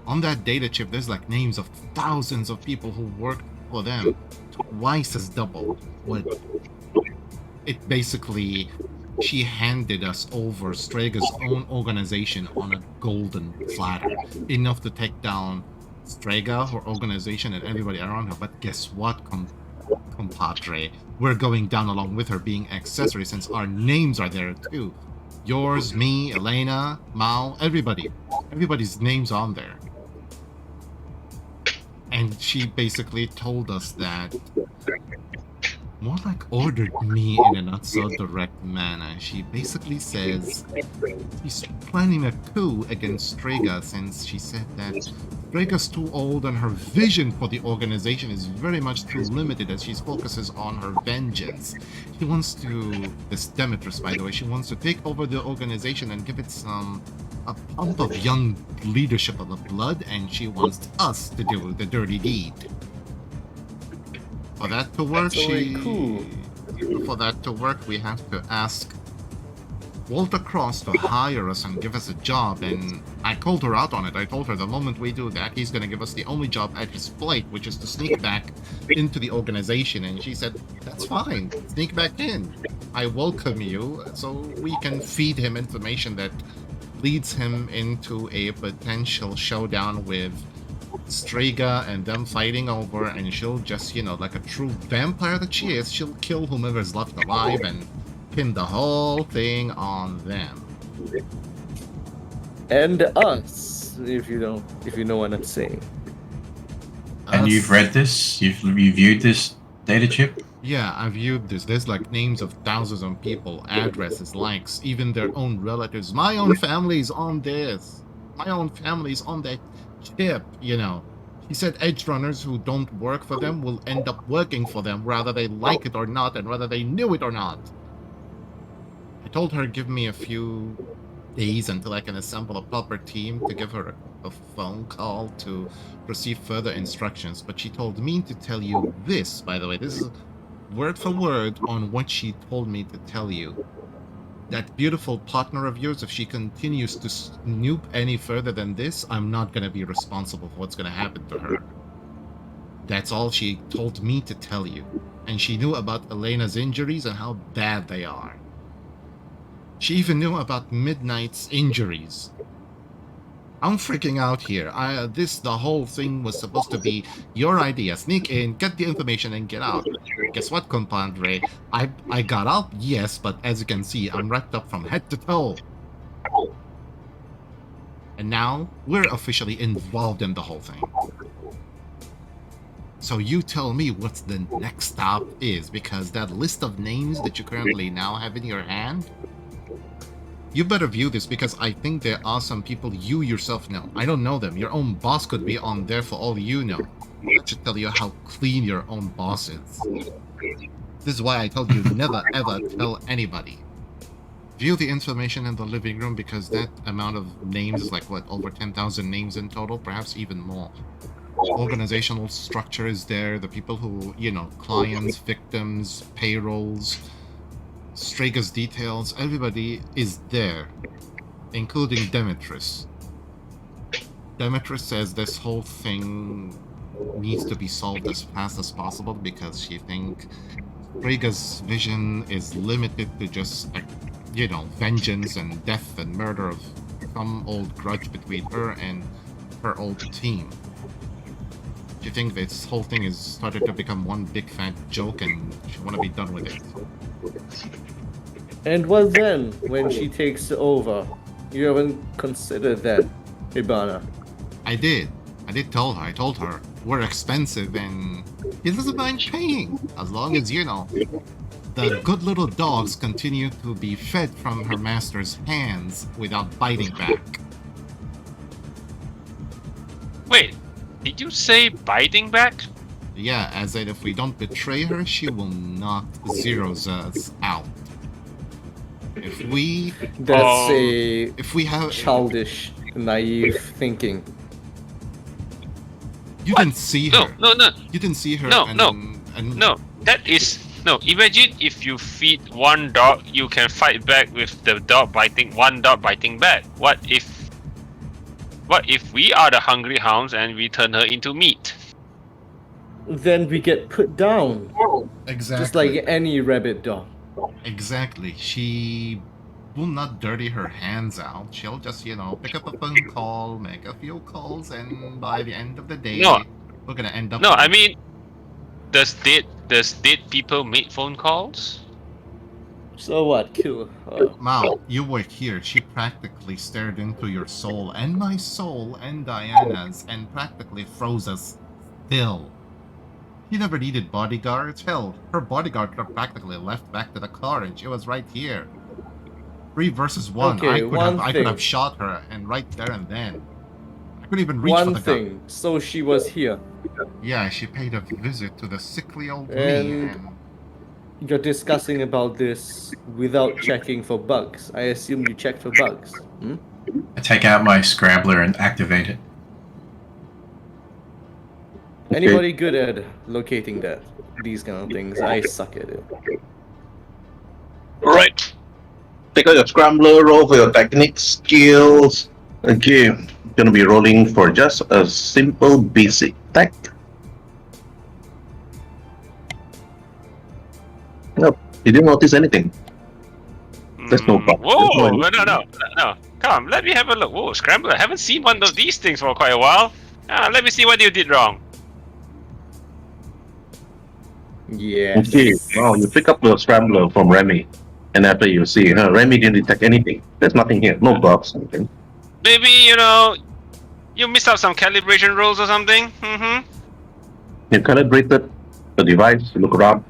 On that data chip, there's like names of thousands of people who worked for them, twice as double what it basically. She handed us over STREGA's own organization on a golden platter, enough to take down STREGA, her organization, and everybody around her. But guess what, compadre? We're going down along with her, being accessory, since our names are there too. Yours, me, Elena, Mao, everybody. Everybody's name's on there. And she basically told us that, more like ordered me in a not so direct manner. She basically says she's planning a coup against STREGA, since she said that STREGA's too old and her vision for the organization is very much too limited as she focuses on her vengeance. She wants to, this Demetrius by the way, she wants to take over the organization and give it a pump of young leadership of the blood, and she wants us to do the dirty deed. For that to work, For that to work, we have to ask Walter Cross to hire us and give us a job, and I called her out on it. I told her the moment we do that, he's gonna give us the only job at his plate, which is to sneak back into the organization, and she said, that's fine, sneak back in. I welcome you, so we can feed him information that leads him into a potential showdown with STREGA and them fighting over, and she'll just, like a true vampire that she is, she'll kill whomever's left alive and pin the whole thing on them. And us, if you know what I'm saying. And you've read this? You've reviewed this data chip? Yeah, I viewed this. There's like names of thousands of people, addresses, likes, even their own relatives. My own family's on this. My own family's on that chip, He said Edgerunners who don't work for them will end up working for them, whether they like it or not, and whether they knew it or not. I told her give me a few days until I can assemble a proper team to give her a phone call to receive further instructions, but she told me to tell you this, by the way. This is word for word on what she told me to tell you. That beautiful partner of yours, if she continues to snoop any further than this, I'm not going to be responsible for what's going to happen to her. That's all she told me to tell you. And she knew about Elena's injuries and how bad they are. She even knew about Midnight's injuries. I'm freaking out here. The whole thing was supposed to be your idea. Sneak in, get the information, and get out. Guess what, compadre? I got out, yes, but as you can see, I'm wrapped up from head to toe. And now, we're officially involved in the whole thing. So you tell me what the next stop is, because that list of names that you currently now have in your hand, you better view this, because I think there are some people you yourself know. I don't know them. Your own boss could be on there for all you know. That should tell you how clean your own boss is. This is why I told you never ever tell anybody. View the information in the living room, because that amount of names is like, over 10,000 names in total, perhaps even more. Organizational structure is there, the people who, clients, victims, payrolls, STREGA's details, everybody is there, including Demetrius. Demetrius says this whole thing needs to be solved as fast as possible, because she thinks STREGA's vision is limited to just, vengeance and death and murder of some old grudge between her and her old team. She thinks this whole thing has started to become one big fat joke, and she want to be done with it. And what then, when she takes over? You haven't considered that, Hibana. I did tell her. I told her, we're expensive and he doesn't mind paying, as long as, the good little dogs continue to be fed from her master's hands without biting back. Wait, did you say biting back? Yeah, as in if we don't betray her, she will knock zeros us out. If we... That's if we have... childish, naive thinking. You didn't see her. No. You didn't see her. No. That is... No, imagine if you feed one dog, you can fight back with the dog biting, one dog biting back. What if What if we are the hungry hounds and we turn her into meat? Then we get put down, Exactly. just like any rabbit dog. Exactly. She will not dirty her hands out. She'll just, pick up a phone call, make a few calls, and by the end of the day, No. we're gonna end up. No, I mean, does dead people make phone calls? So what? Kill her. Mao, you were here. She practically stared into your soul and my soul and Diana's and practically froze us still. He never needed bodyguards. Hell, her bodyguard practically left back to the car and she was right here. 3 versus 1. Okay, I could have shot her and right there and then. I couldn't even reach for One the thing. gun. So she was here. Yeah, she paid a visit to the sickly old me And you're discussing about this without checking for bugs. I assume you checked for bugs. Hmm? I take out my scrambler and activate it. Anybody good at locating that? These kind of things. I suck at it. Right. Take out your scrambler, roll for your technique skills. Okay, gonna be rolling for just a simple basic tech. Nope, you didn't notice anything. There's no bug. Whoa! No. Come, let me have a look. Whoa, Scrambler. I haven't seen one of these things for quite a while. Let me see what you did wrong. Yes. Okay, wow, you pick up the scrambler from Remy, and after you see, Remy didn't detect anything. There's nothing here, no bugs, anything. Maybe, you missed out some calibration rolls or something? Mm-hmm. You calibrated the device, you look around.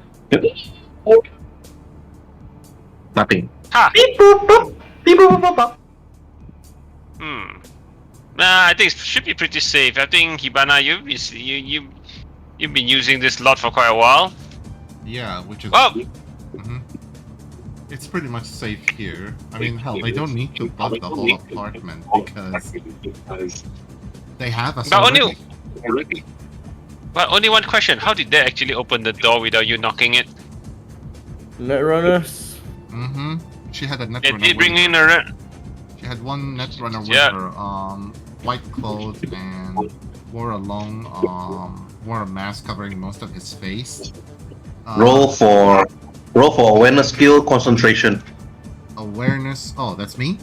Nothing. Ha! Beep boop boop. Beep boop boop boop. Nah, I think it should be pretty safe. I think Hibana, you've been using this lot for quite a while. Yeah, which is. Well, Mhm. It's pretty much safe here. I mean, hell, they don't need to bug the whole apartment because they have us But already. but only one question: how did they actually open the door without you knocking it? Netrunners. Mm-hmm. She had a They netrunner. did bring with in her. a. She had one netrunner with Yeah. her. White clothes and wore a mask covering most of his face. Roll for awareness skill, concentration. Awareness. Oh, that's me.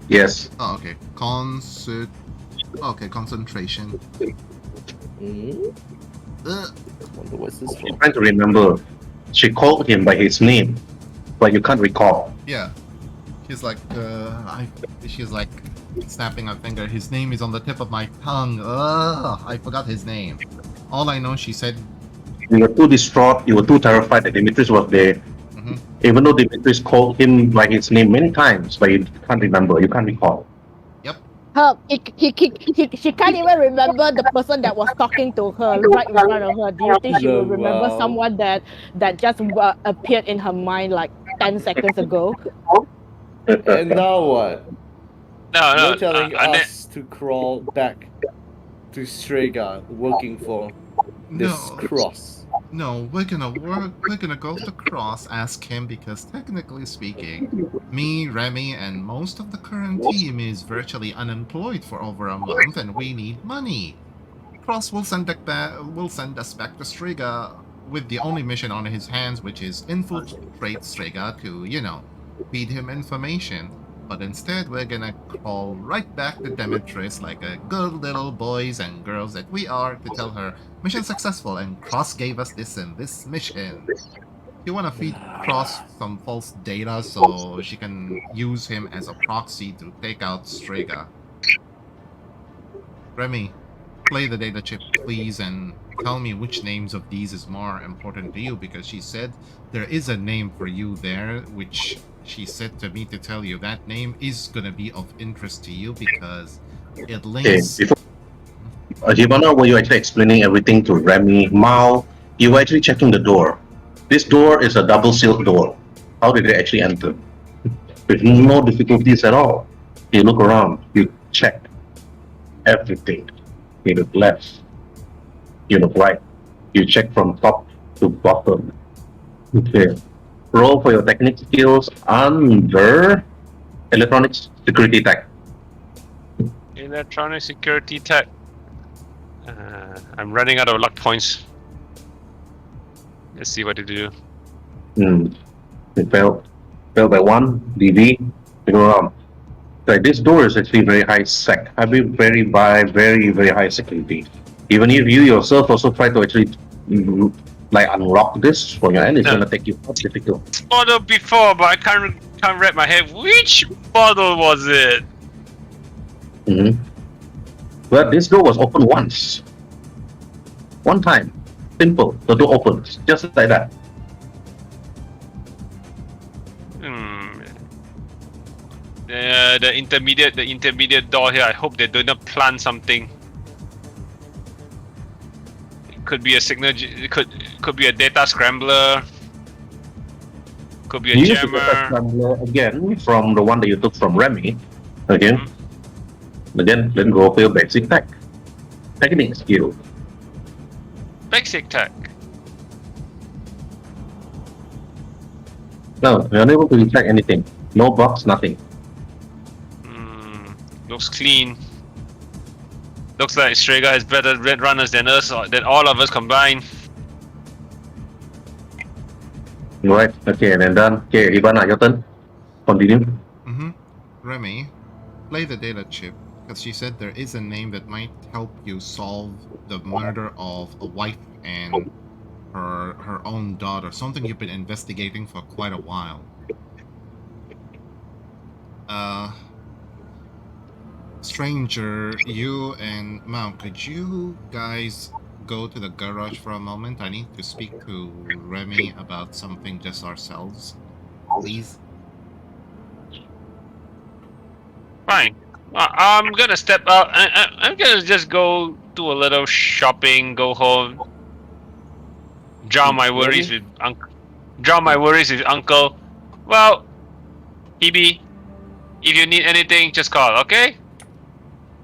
Yes. Oh, okay. Okay, concentration. Hmm? Uh, Wonder what's this I'm for? trying to remember. She called him by his name, but you can't recall. yeah. She's like, she's like snapping her finger. His name is on the tip of my tongue. Ugh, I forgot his name. All I know, she said. You were too distraught. You were too terrified that Dimitris was there. Mhm. Even though Dimitris called him by his name many times, but you can't remember. You can't recall. She can't even remember the person that was talking to her right in front of her. Do you think she will remember Wow. someone that just appeared in her mind like 10 seconds ago? And now what? No, You're telling and then- us to crawl back to STREGA working for this cross. No, we're gonna go to Cross, ask him, because technically speaking, me, Remy, and most of the current team is virtually unemployed for over a month, and we need money. Cross will send us back to Strega with the only mission on his hands, which is infiltrate Strega to, feed him information. But instead, we're gonna crawl right back to Demetrius like a good little boys and girls that we are to tell her mission successful and Cross gave us this and this mission. You wanna feed Cross some false data so she can use him as a proxy to take out Strega. Remy, play the data chip please and tell me which names of these is more important to you, because she said there is a name for you there, which she said to me to tell you that name is gonna be of interest to you because it Okay, links. before Hibana, were you actually explaining everything to Remy? Mao, you were actually checking the door. This door is a double sealed door. How did they actually enter? With no difficulties at all. You look around, you check everything. You look left, you look right, you check from top to bottom. Okay. Roll for your technique skills under electronics security tech. Electronic security tech. I'm running out of luck points. Let's see what to do. It failed by 1 dB. You go around. Like this door is actually very high sec. I mean, very high security. Even if you yourself also try to actually like unlock this from your end, it's gonna take you difficult. Bottle before, but I can't wrap my head. Which bottle was it? But this door was open once. One time. Simple. The door opens. Just like that. The intermediate door here. I hope they do not plant something. It could be a signal. It could be a data scrambler. Could be a Use jammer. the data scrambler again from the one that you took from Remy. Again. Again, then go for your basic tech. Technique skill. Basic tech. No, you're unable to detect anything. No box, nothing. Looks clean. Looks like STREGA has better Edgerunners than us, than all of us combined. Right, okay, and then done. Okay, Hibana, your turn. Continue. Remy, play the data chip, because she said there is a name that might help you solve the murder of a wife and her own daughter, something you've been investigating for quite a while. Stranger, you and Mao, could you guys go to the garage for a moment? I need to speak to Remy about something just ourselves. Please? Fine. I'm gonna step out. I'm gonna just go do a little shopping, go home, drown my worries with Uncle. Well, Hebe, if you need anything, just call, okay?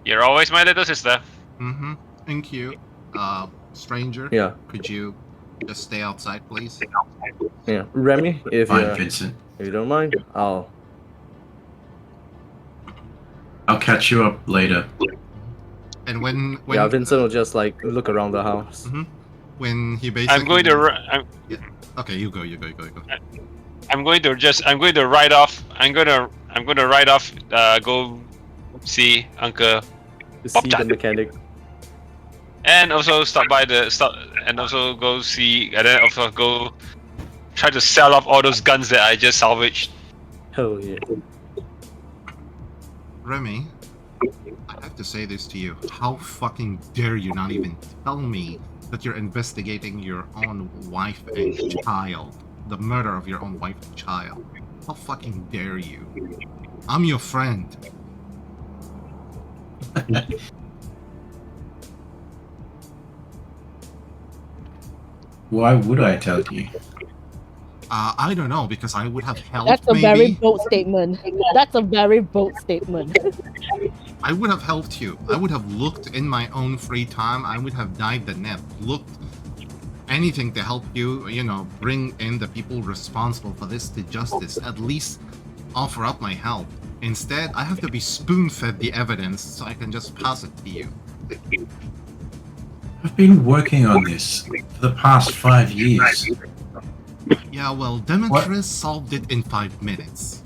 You're always my little sister. Thank you. Stranger? Yeah. Could you just stay outside, please? Yeah. Remy, if Fine, Vincent. you don't mind, I'll catch you up later. And when yeah, Vincent will just like look around the house. When he basically I'm going to. Okay, you go. I'm going to ride off. I'm gonna ride off. Go see Uncle. To see the mechanic. And also and also go see, and then also go try to sell off all those guns that I just salvaged. Hell yeah. Remy, I have to say this to you. How fucking dare you not even tell me that you're investigating your own wife and child? The murder of your own wife and child. How fucking dare you? I'm your friend. Why would I tell you? I don't know, because I would have helped. That's a maybe. very bold statement. That's a very bold statement. I would have helped you. I would have looked in my own free time. I would have dived the net, looked anything to help you, bring in the people responsible for this to justice. At least offer up my help. Instead, I have to be spoon-fed the evidence so I can just pass it to you. I've been working on this for the past 5 years. Yeah, well, Demetrius solved it in 5 minutes.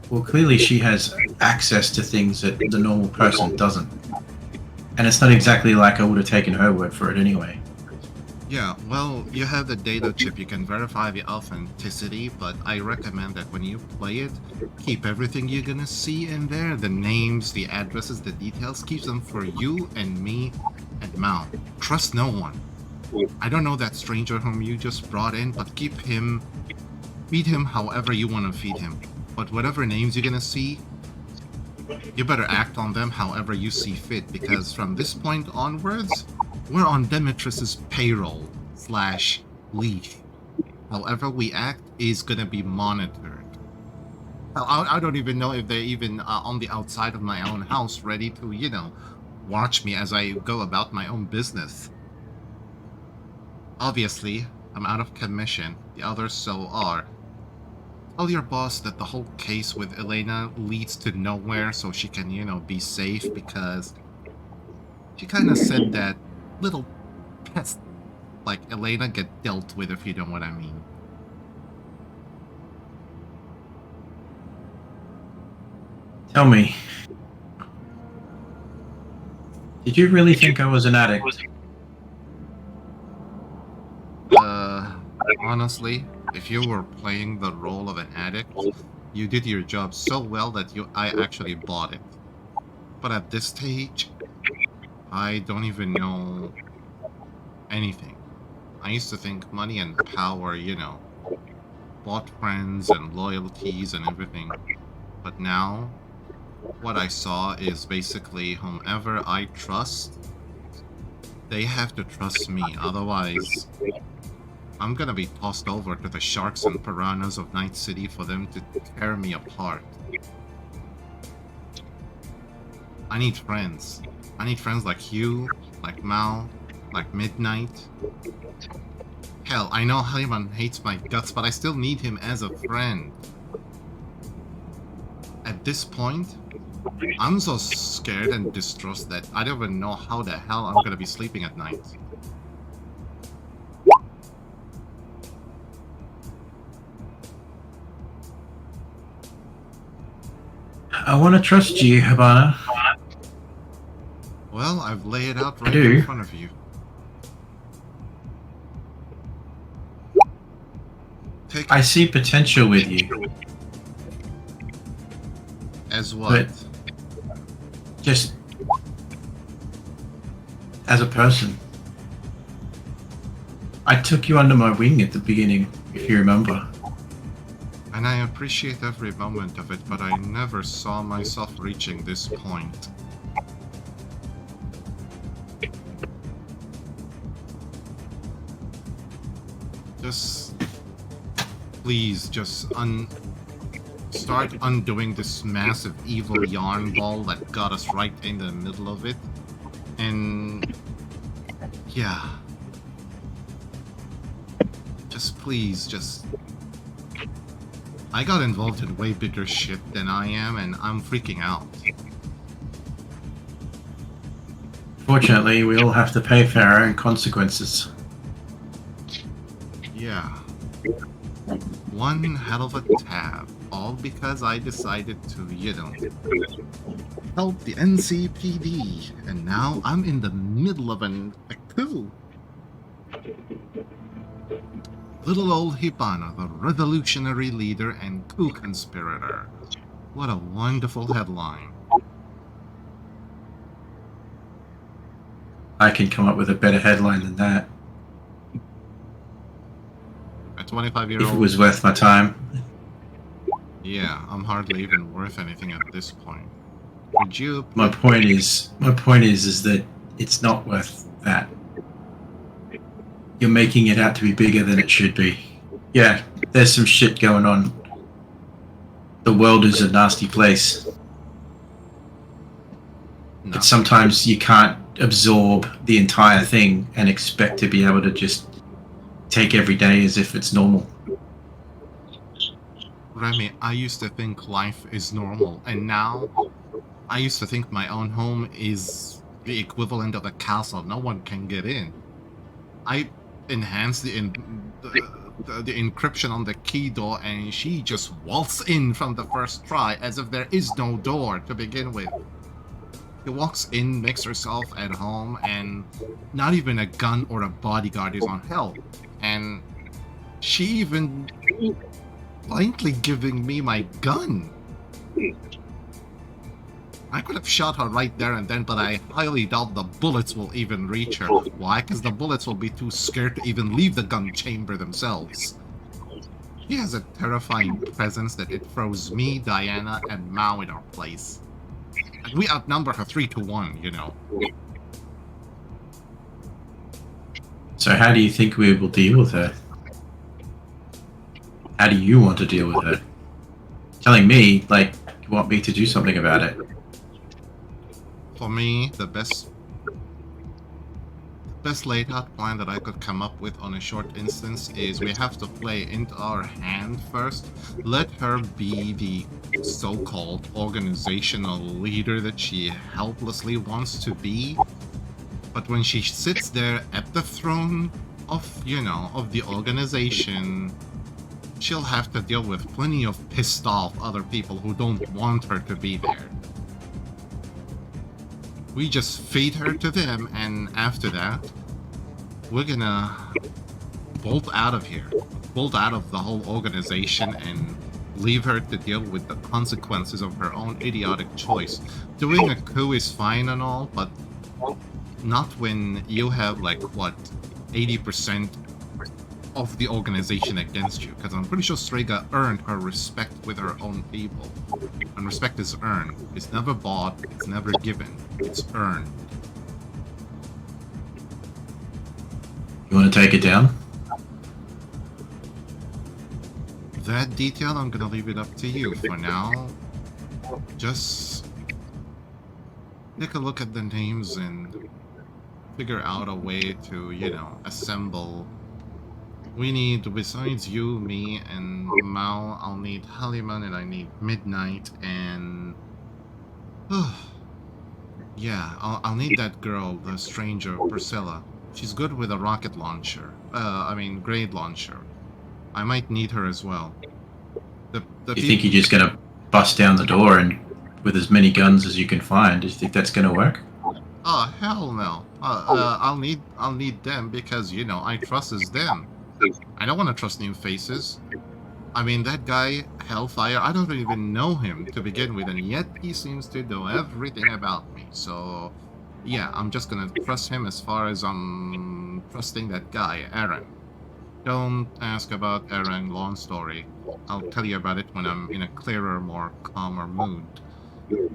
Well, clearly she has access to things that the normal person doesn't. And it's not exactly like I would have taken her word for it anyway. Yeah, well, you have the data chip, you can verify the authenticity, but I recommend that when you play it, keep everything you're gonna see in there, the names, the addresses, the details, keep them for you and me and Mao. Trust no one. I don't know that stranger whom you just brought in, but feed him however you want to feed him. But whatever names you're gonna see, you better act on them however you see fit, because from this point onwards, we're on Demetrius's payroll / leash. However we act is gonna be monitored. I don't even know if they're even on the outside of my own house ready to, watch me as I go about my own business. Obviously, I'm out of commission. The others so are. Tell your boss that the whole case with Elena leads to nowhere, so she can, be safe, because she kind of said that little pests like Elena get dealt with, if you know what I mean. Tell me, did you really think I was an addict? Honestly, if you were playing the role of an addict, you did your job so well that I actually bought it. But at this stage, I don't even know anything. I used to think money and power, bought friends and loyalties and everything. But now, what I saw is basically whomever I trust, they have to trust me. Otherwise, I'm gonna be tossed over to the sharks and piranhas of Night City for them to tear me apart. I need friends. I need friends like you, like Mao, like Midnight. Hell, I know Haliman hates my guts, but I still need him as a friend. At this point, I'm so scared and distressed that I don't even know how the hell I'm gonna be sleeping at night. I want to trust you, Hibana. Well, I've laid it out right do. in front of you. I see potential with you, As what? but just as a person. I took you under my wing at the beginning, if you remember. And I appreciate every moment of it, but I never saw myself reaching this point. Just... please, just start undoing this massive evil yarn ball that got us right in the middle of it. And... yeah. Just please, just... I got involved in way bigger shit than I am, and I'm freaking out. Fortunately, we all have to pay for our own consequences. Yeah. One hell of a tab. All because I decided to, help the NCPD. And now I'm in the middle of a coup. Little old Hibana, the revolutionary leader and coup conspirator. What a wonderful headline. I can come up with a better headline than that, A 25-year-old... if it was worth my time. Yeah, I'm hardly even worth anything at this point. Would you... My point is that it's not worth that. You're making it out to be bigger than it should be. Yeah, there's some shit going on. The world is a nasty place. No. But sometimes you can't absorb the entire thing and expect to be able to just take every day as if it's normal. Remy, I used to think life is normal, and now I used to think my own home is the equivalent of a castle. No one can get in. I enhanced the encryption on the key door, and she just waltzed in from the first try as if there is no door to begin with. She walks in, makes herself at home, and not even a gun or a bodyguard is on help. And she even blindly giving me my gun. I could have shot her right there and then, but I highly doubt the bullets will even reach her. Why? Because the bullets will be too scared to even leave the gun chamber themselves. She has a terrifying presence that it throws me, Diana, and Mao in our place. And we outnumber her 3-1, So how do you think we will deal with her? How do you want to deal with her? Telling me, like, you want me to do something about it. For me, the best laid out plan that I could come up with on a short instance is we have to play into our hand first. Let her be the so-called organizational leader that she helplessly wants to be. But when she sits there at the throne of, of the organization, she'll have to deal with plenty of pissed off other people who don't want her to be there. We just feed her to them, and after that, we're gonna bolt out of here. Bolt out of the whole organization and leave her to deal with the consequences of her own idiotic choice. Doing a coup is fine and all, but not when you have, 80% of the organization against you. Because I'm pretty sure STREGA earned her respect with her own people. And respect is earned. It's never bought, it's never given. It's earned. You want to take it down? That detail, I'm gonna leave it up to you. For now, just take a look at the names and figure out a way to, assemble. We need, besides you, me, and Mal, I'll need Halliman, and I need Midnight, and... yeah, I'll need that girl, the stranger, Priscilla. She's good with a rocket launcher. Grade launcher. I might need her as well. You think you're just gonna bust down the door and with as many guns as you can find? Do you think that's gonna work? Oh, hell no. I'll need them because, I trust as them. I don't want to trust new faces. I mean, that guy, Hellfire, I don't even know him to begin with, and yet he seems to know everything about me. So, yeah, I'm just gonna trust him as far as I'm trusting that guy, Aaron. Don't ask about Aaron, long story. I'll tell you about it when I'm in a clearer, more calmer mood.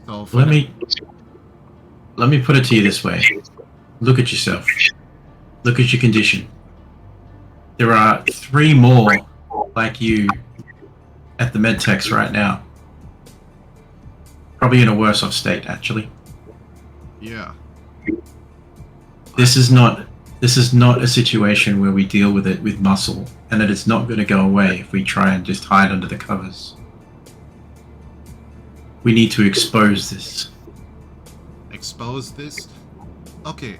So Let me put it to you this way. Look at yourself. Look at your condition. There are 3 more like you at the medtechs right now. Probably in a worse off state, actually. Yeah. This is not a situation where we deal with it with muscle, and that it's not going to go away if we try and just hide under the covers. We need to expose this. Expose this? Okay,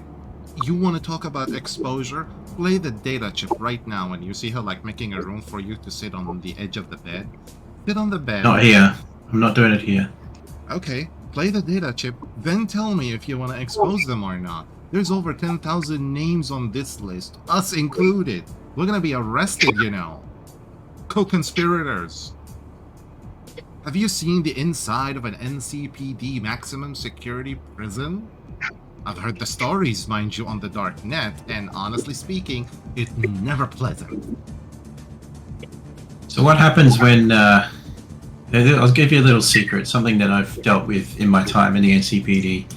you want to talk about exposure? Play the data chip right now and you see her making a room for you to sit on the edge of the bed. Sit on the bed. Not here. I'm not doing it here. Okay, play the data chip, then tell me if you want to expose them or not. There's over 10,000 names on this list, us included. We're gonna be arrested, Co-conspirators. Have you seen the inside of an NCPD maximum security prison? I've heard the stories, mind you, on the dark net, and honestly speaking, it's never pleasant. So what happens when... I'll give you a little secret, something that I've dealt with in my time in the NCPD.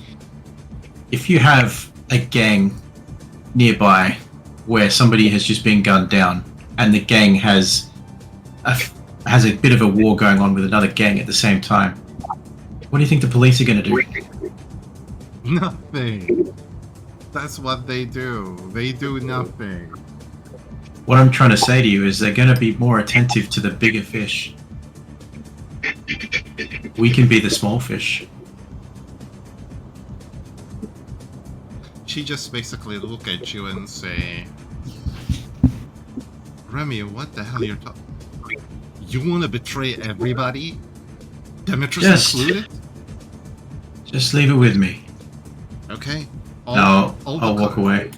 If you have a gang nearby where somebody has just been gunned down, and the gang has a bit of a war going on with another gang at the same time, what do you think the police are going to do? Nothing. That's what they do. They do nothing. What I'm trying to say to you is they're going to be more attentive to the bigger fish. We can be the small fish. She just basically look at you and say, Remy, what the hell you're talking? You want to betray everybody? Demetrius included? Just leave it with me. Okay. I'll walk away.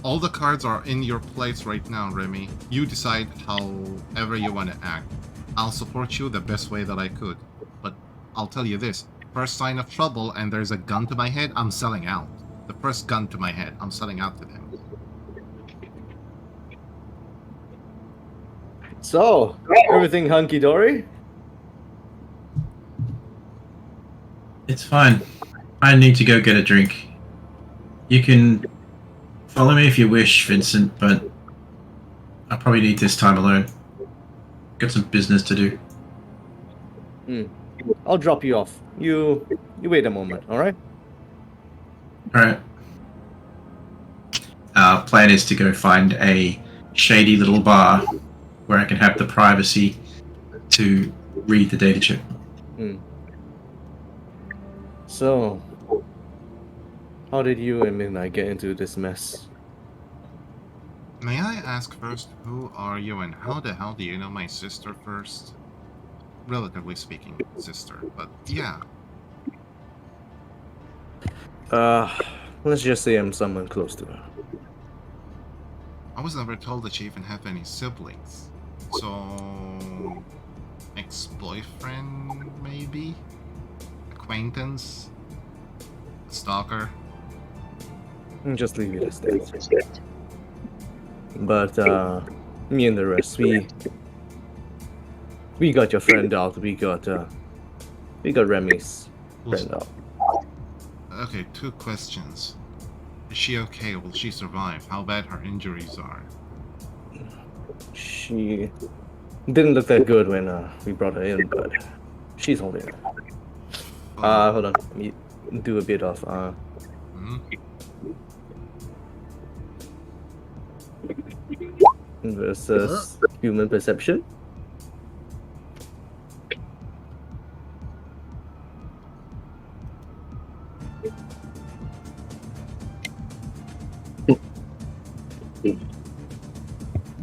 All the cards are in your place right now, Remy. You decide however you want to act. I'll support you the best way that I could. But I'll tell you this. First sign of trouble and there's a gun to my head, I'm selling out. The first gun to my head, I'm selling out to them. So, everything hunky-dory? It's fine. I need to go get a drink. You can follow me if you wish, Vincent, but I probably need this time alone. Got some business to do. I'll drop you off. You wait a moment, alright? Alright. plan is to go find a shady little bar where I can have the privacy to read the data chip. So, how did you and Midnight get into this mess? May I ask first, who are you and how the hell do you know my sister first? Relatively speaking, sister, but yeah. Let's just say I'm someone close to her. I was never told that she even had any siblings. So... ex-boyfriend, maybe? Acquaintance? Stalker? Just leave it as that. But me and the rest, we got your friend out. We got Remy's friend out. Okay, 2 questions. Is she okay? Will she survive? How bad her injuries are? She didn't look that good when we brought her in, but she's holding it. Hold on. Let me do a bit of versus human perception.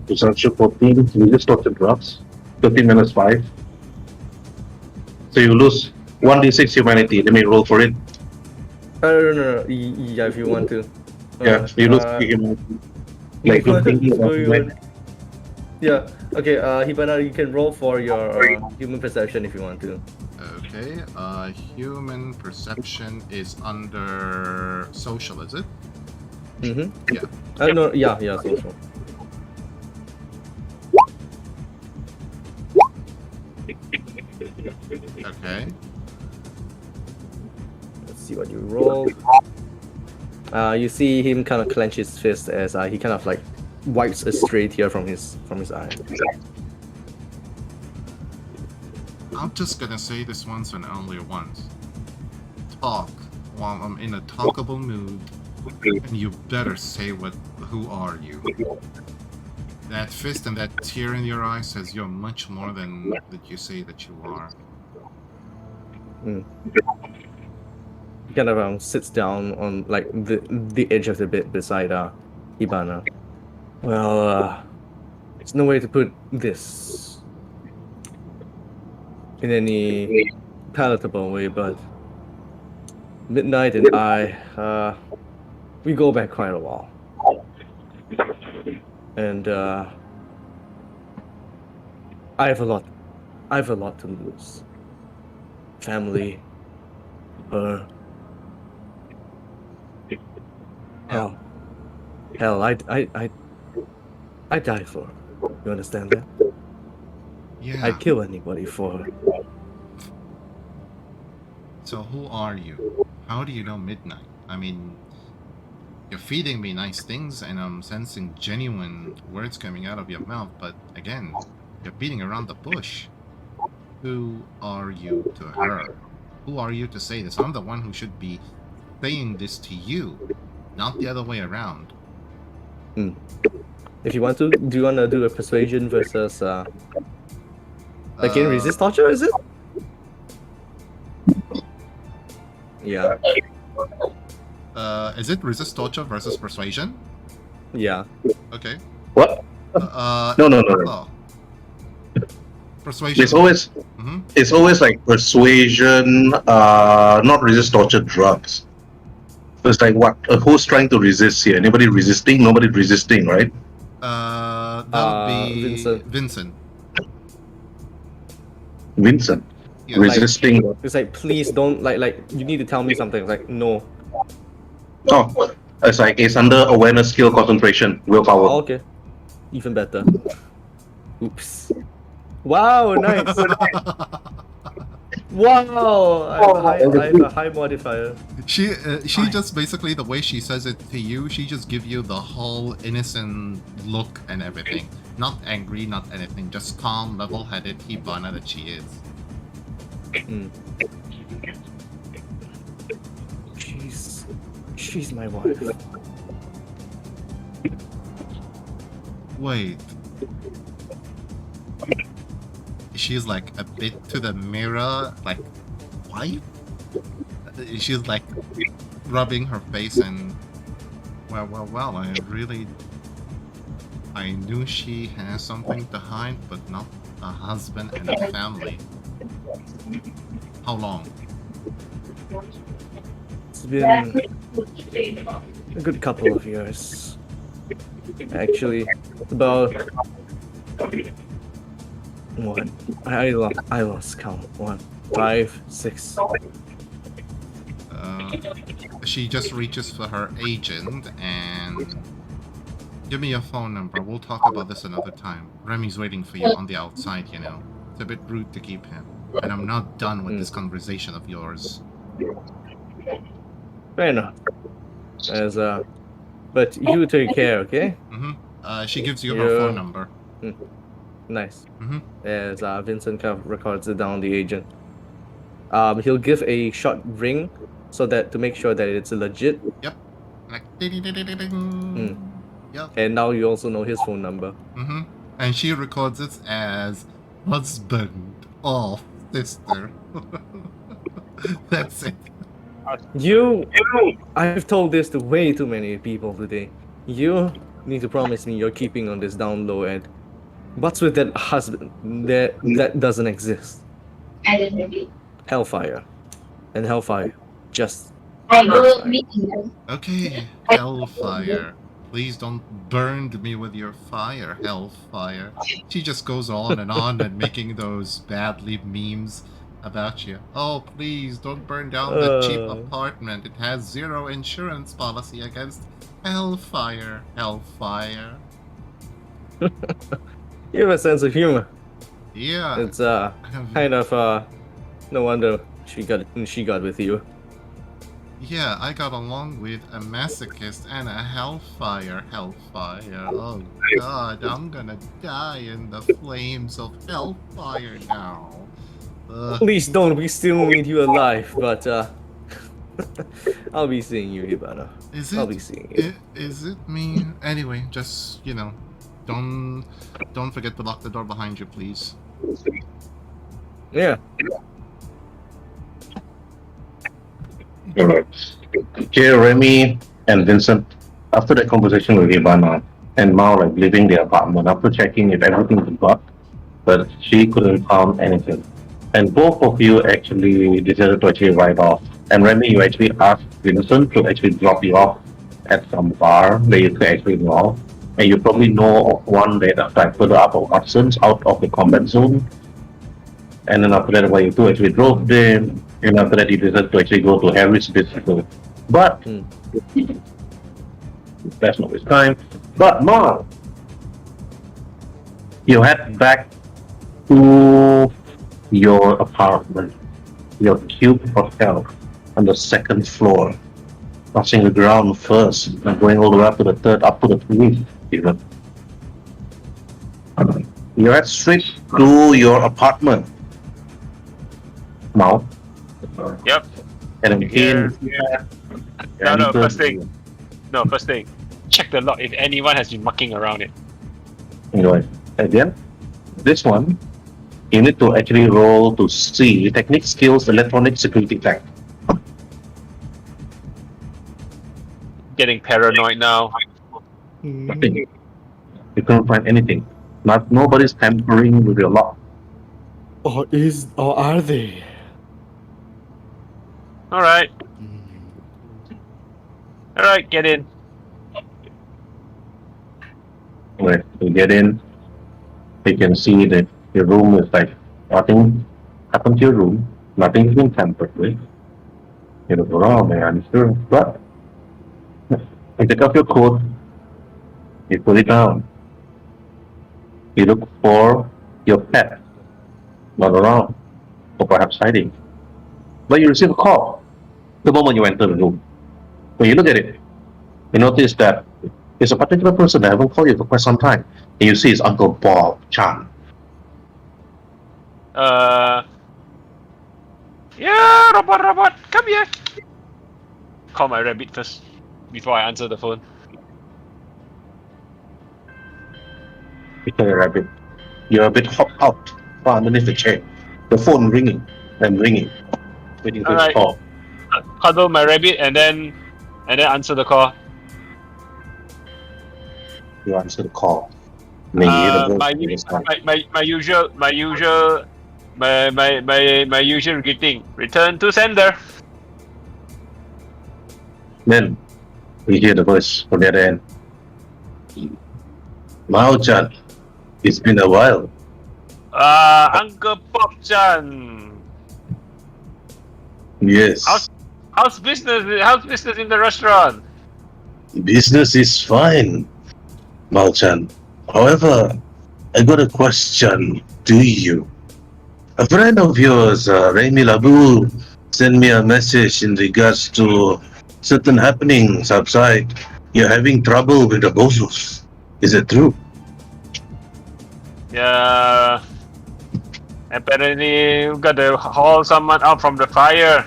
Perception 14, you just got the drops. 13 minus 5. So you lose 1d6 humanity. Let me roll for it. No. Yeah, if you want to. Yeah, you lose 3 humanity. Like, you're thinking about it. Yeah, okay, Hibana, you can roll for your human perception if you want to. Okay, human perception is under social, is it? Mm-hmm. Yeah. No, yeah, social. Okay. Let's see what you roll. You see him kind of clench his fist as he kind of like wipes a stray tear from his eye. I'm just gonna say this once and only once. Talk while I'm in a talkable mood, and you better say who are you? That fist and that tear in your eye says you're much more than that you say that you are. He kind of sits down on like the edge of the bed beside Hibana. Well, there's no way to put this in any palatable way, but Midnight and I, we go back quite a while. And I have a lot to lose. Family, her. Hell, I die for her. You understand that? Yeah. I'd kill anybody for her. So who are you? How do you know Midnight? I mean, you're feeding me nice things and I'm sensing genuine words coming out of your mouth, but again, you're beating around the bush. Who are you to her? Who are you to say this? I'm the one who should be saying this to you, not the other way around. If you want to, do you want to do a persuasion versus again resist torture, is it? Yeah. Is it resist torture versus persuasion? Yeah. Okay. What? No. Oh. Persuasion. It's always like persuasion, not resist torture drugs. So it's like what? Who's trying to resist here? Anybody resisting? Nobody resisting, right? That would be Vincent. Vincent. Yeah, Resisting. It's like, please don't like you need to tell me something. It's like, no. Oh, it's like it's under awareness, skill, concentration, willpower. Oh, okay. Even better. Oops. Wow, nice. Wow, I have a high modifier. She just basically, the way she says it to you, she just give you the whole innocent look and everything. Not angry, not anything, just calm, level-headed Hibana that she is. She's my wife. Wait. She's like a bit to the mirror, like, why? She's like rubbing her face and well, I knew she has something to hide, but not a husband and a family. How long? It's been a good couple of years. Actually, about what? I lost count. 1, 5, 6. She just reaches for her agent and give me your phone number. We'll talk about this another time. Remy's waiting for you on the outside, you know. It's a bit rude to keep him. And I'm not done with this conversation of yours. Fair enough. But you take care, okay? She gives you her phone number. Nice. As Vincent kind of records it down, the agent. He'll give a short ring so that to make sure that it's legit. Yep. Like ding. Yep. And now you also know his phone number. And she records it as husband of sister. That's it. I've told this to way too many people today. You need to promise me you're keeping on this down low, and what's with that husband that doesn't exist? Hellfire. And Hellfire. Just Okay, Hellfire. Please don't burn me with your fire, Hellfire. She just goes on and making those badly memes about you. Oh, please don't burn down the cheap apartment. It has 0 insurance policy against Hellfire, Hellfire. You have a sense of humor. Yeah. It's kind of no wonder she got with you. Yeah, I got along with a masochist and a Hellfire. Oh god, I'm gonna die in the flames of Hellfire now. Please don't, we still need you alive, but I'll be seeing you, Hibana. I'll be seeing you. Is it me? Anyway, just, you know, don't forget to lock the door behind you, please. Yeah. Alright. Okay, Remy and Vincent, after that conversation with Hibana, and now like leaving the apartment, after checking if everything was got, but she couldn't find anything. And both of you actually decided to actually ride off. And Remy, you actually asked Vincent to actually drop you off at some bar where you could actually go. And you probably know of one that like further up of absence out of the combat zone. And then after that, when you two actually drove there, and after that, you decided to actually go to Harry's business. But that's not his time. But now you head back to your apartment, your cube hotel on the 2nd floor, touching the ground first and going all the way up to the 3rd, up to the 3rd even. You head straight to your apartment now. Yep. And again, No, first thing. Check the lock if anyone has been mucking around it. Anyway, again, this one, you need to actually roll to see technique skills, electronic security check. Getting paranoid now. Nothing. You couldn't find anything. Nobody's tampering with your lock. Or are they? Alright, get in. Right, you get in. You can see that your room is like nothing happened to your room. Nothing's been tampered with. You look around, man, I'm sure. But you take off your coat. You put it down. You look for your pet. Not around, or perhaps hiding. But you receive a call the moment you enter the room. When you look at it, you notice that it's a particular person that haven't called you for quite some time. And you see it's Uncle Bob Chan. Yeah, robot, come here. Call my rabbit first before I answer the phone. Peter Rabbit, you're a bit hopped out far underneath the chair. The phone ringing and ringing, waiting for his Alright. call. Cuddle my rabbit and then answer the call. You answer the call. And then you hear the voice My on the other side. usual greeting. Return to sender. Then we hear the voice from the other end. Mao-chan, it's been a while. Uncle Pop-chan. Yes, How's business? How's business in the restaurant? business is fine, Mao-chan. However, I got a question to you. A friend of yours, Remy Labu, sent me a message in regards to certain happenings outside. You're having trouble with the bozos. Is it true? Yeah. Apparently, we gotta haul someone out from the fire.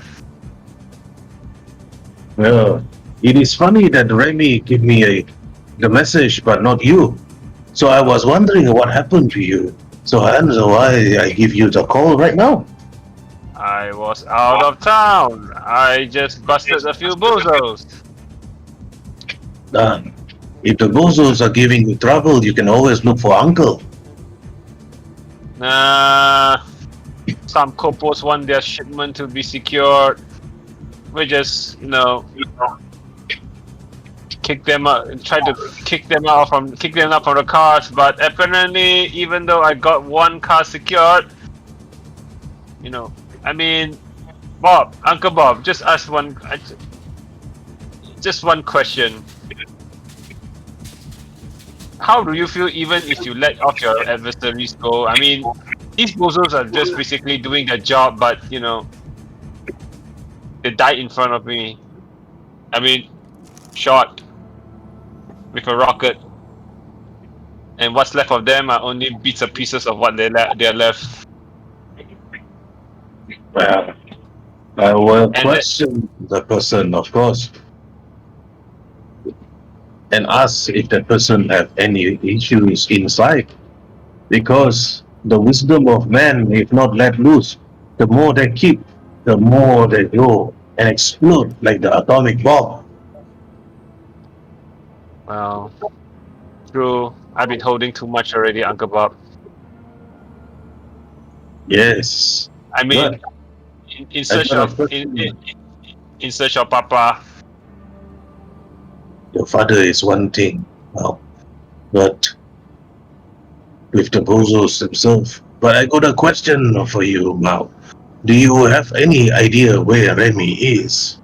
Well, it is funny that Remy gave me the message, but not you. So I was wondering what happened to you. So hence why I give you the call right now. I was out of town. I just busted a few bozos. If the bozos are giving you trouble, you can always look for Uncle. Some copos want their shipment to be secured. We just, kick them out, try to kick them out from the cars. But apparently, even though I got one car secured, Bob, Uncle Bob, just ask one question. How do you feel even if you let off your adversaries go? I mean, these bozos are just basically doing their job, but they died in front of me. I mean, shot with a rocket, and what's left of them are only bits and pieces of what they're left. Well, I will And question the person, of course, and ask if that person have any issues inside. Because the wisdom of man, if not let loose, the more they keep, the more they go and explode like the atomic bomb. Well, true. I've been holding too much already, Uncle Bob. Yes. I mean, in search of Papa. Your father is one thing, well, but with the bozos themselves. But I got a question for you, Mao. Do you have any idea where Remy is?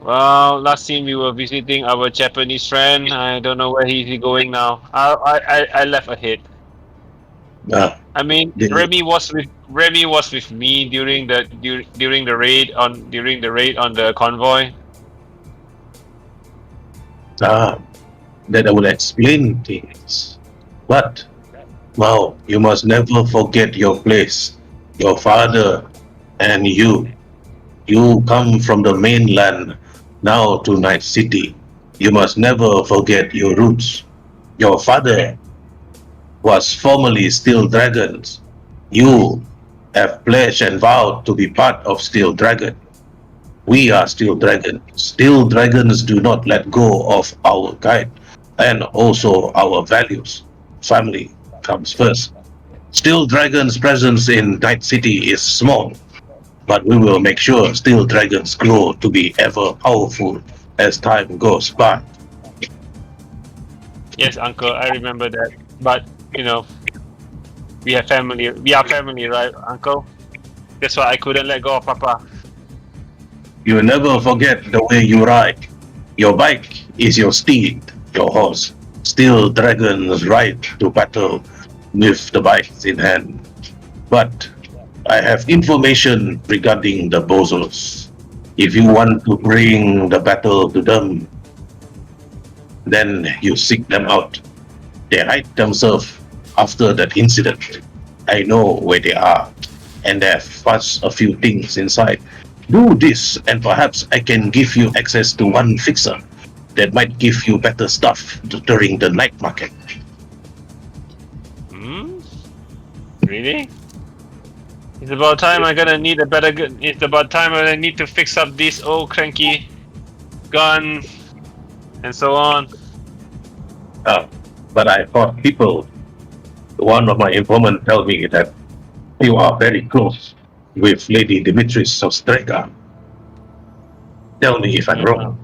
Well, last time we were visiting our Japanese friend. I don't know where he's going now. I left ahead. I mean, Remy was with me during the raid on the convoy. That will explain things. But, Mao, you must never forget your place, your father, and you. You come from the mainland now to Night City. You must never forget your roots. Your father was formerly Steel Dragons. You have pledged and vowed to be part of Steel Dragon. We are Steel Dragons. Steel Dragons do not let go of our guide and also our values. Family comes first. Steel Dragon's presence in Night City is small, but we will make sure Steel Dragons grow to be ever powerful as time goes by. Yes, Uncle, I remember that. But we are family, right, Uncle? That's why I couldn't let go of Papa. You will never forget the way you ride. Your bike is your steed, your horse. Steel Dragons ride to battle with the bikes in hand. But I have information regarding the bozos. If you want to bring the battle to them, then you seek them out. They hide themselves after that incident. I know where they are, and they have fudged a few things inside. Do this, and perhaps I can give you access to one fixer that might give you better stuff during the night market. Really? It's about time I'm gonna need a better gun. It's about time I need to fix up this old cranky gun and so on. But I thought one of my informants told me that you are very close with Lady Dimitris of STREGA. Tell me if I'm wrong.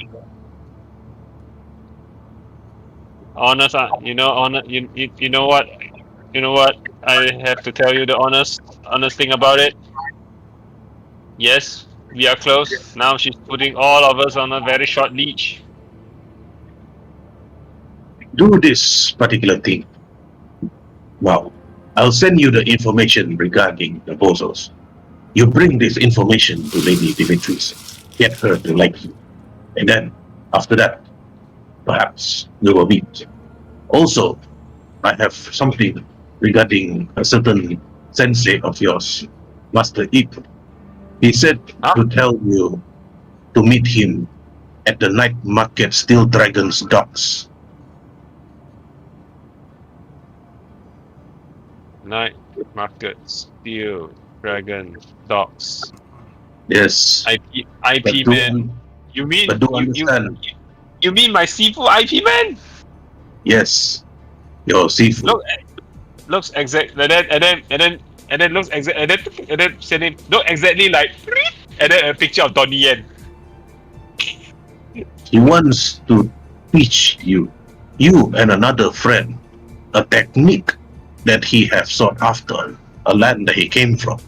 Honest, you know, you know what? You know what? I have to tell you the honest thing about it. Yes, we are close. Now she's putting all of us on a very short leash. Do this particular thing. Well, I'll send you the information regarding the proposals. You bring this information to Lady Dimitris. Get her to like you. And then, after that, perhaps we will meet. Also, I have something regarding a certain sensei of yours, Master Ip. He said to tell you to meet him at the night market Steel Dragon's docks. Night market, steel, dragon, docks. Yes. IP man. You mean but do understand. You mean my seafood IP man? Yes. Your seafood. Looks exact and then looks exact and then sending look exactly like and then a picture of Donnie Yen. He wants to teach you and another friend, a technique that he has sought after, a land that he came from,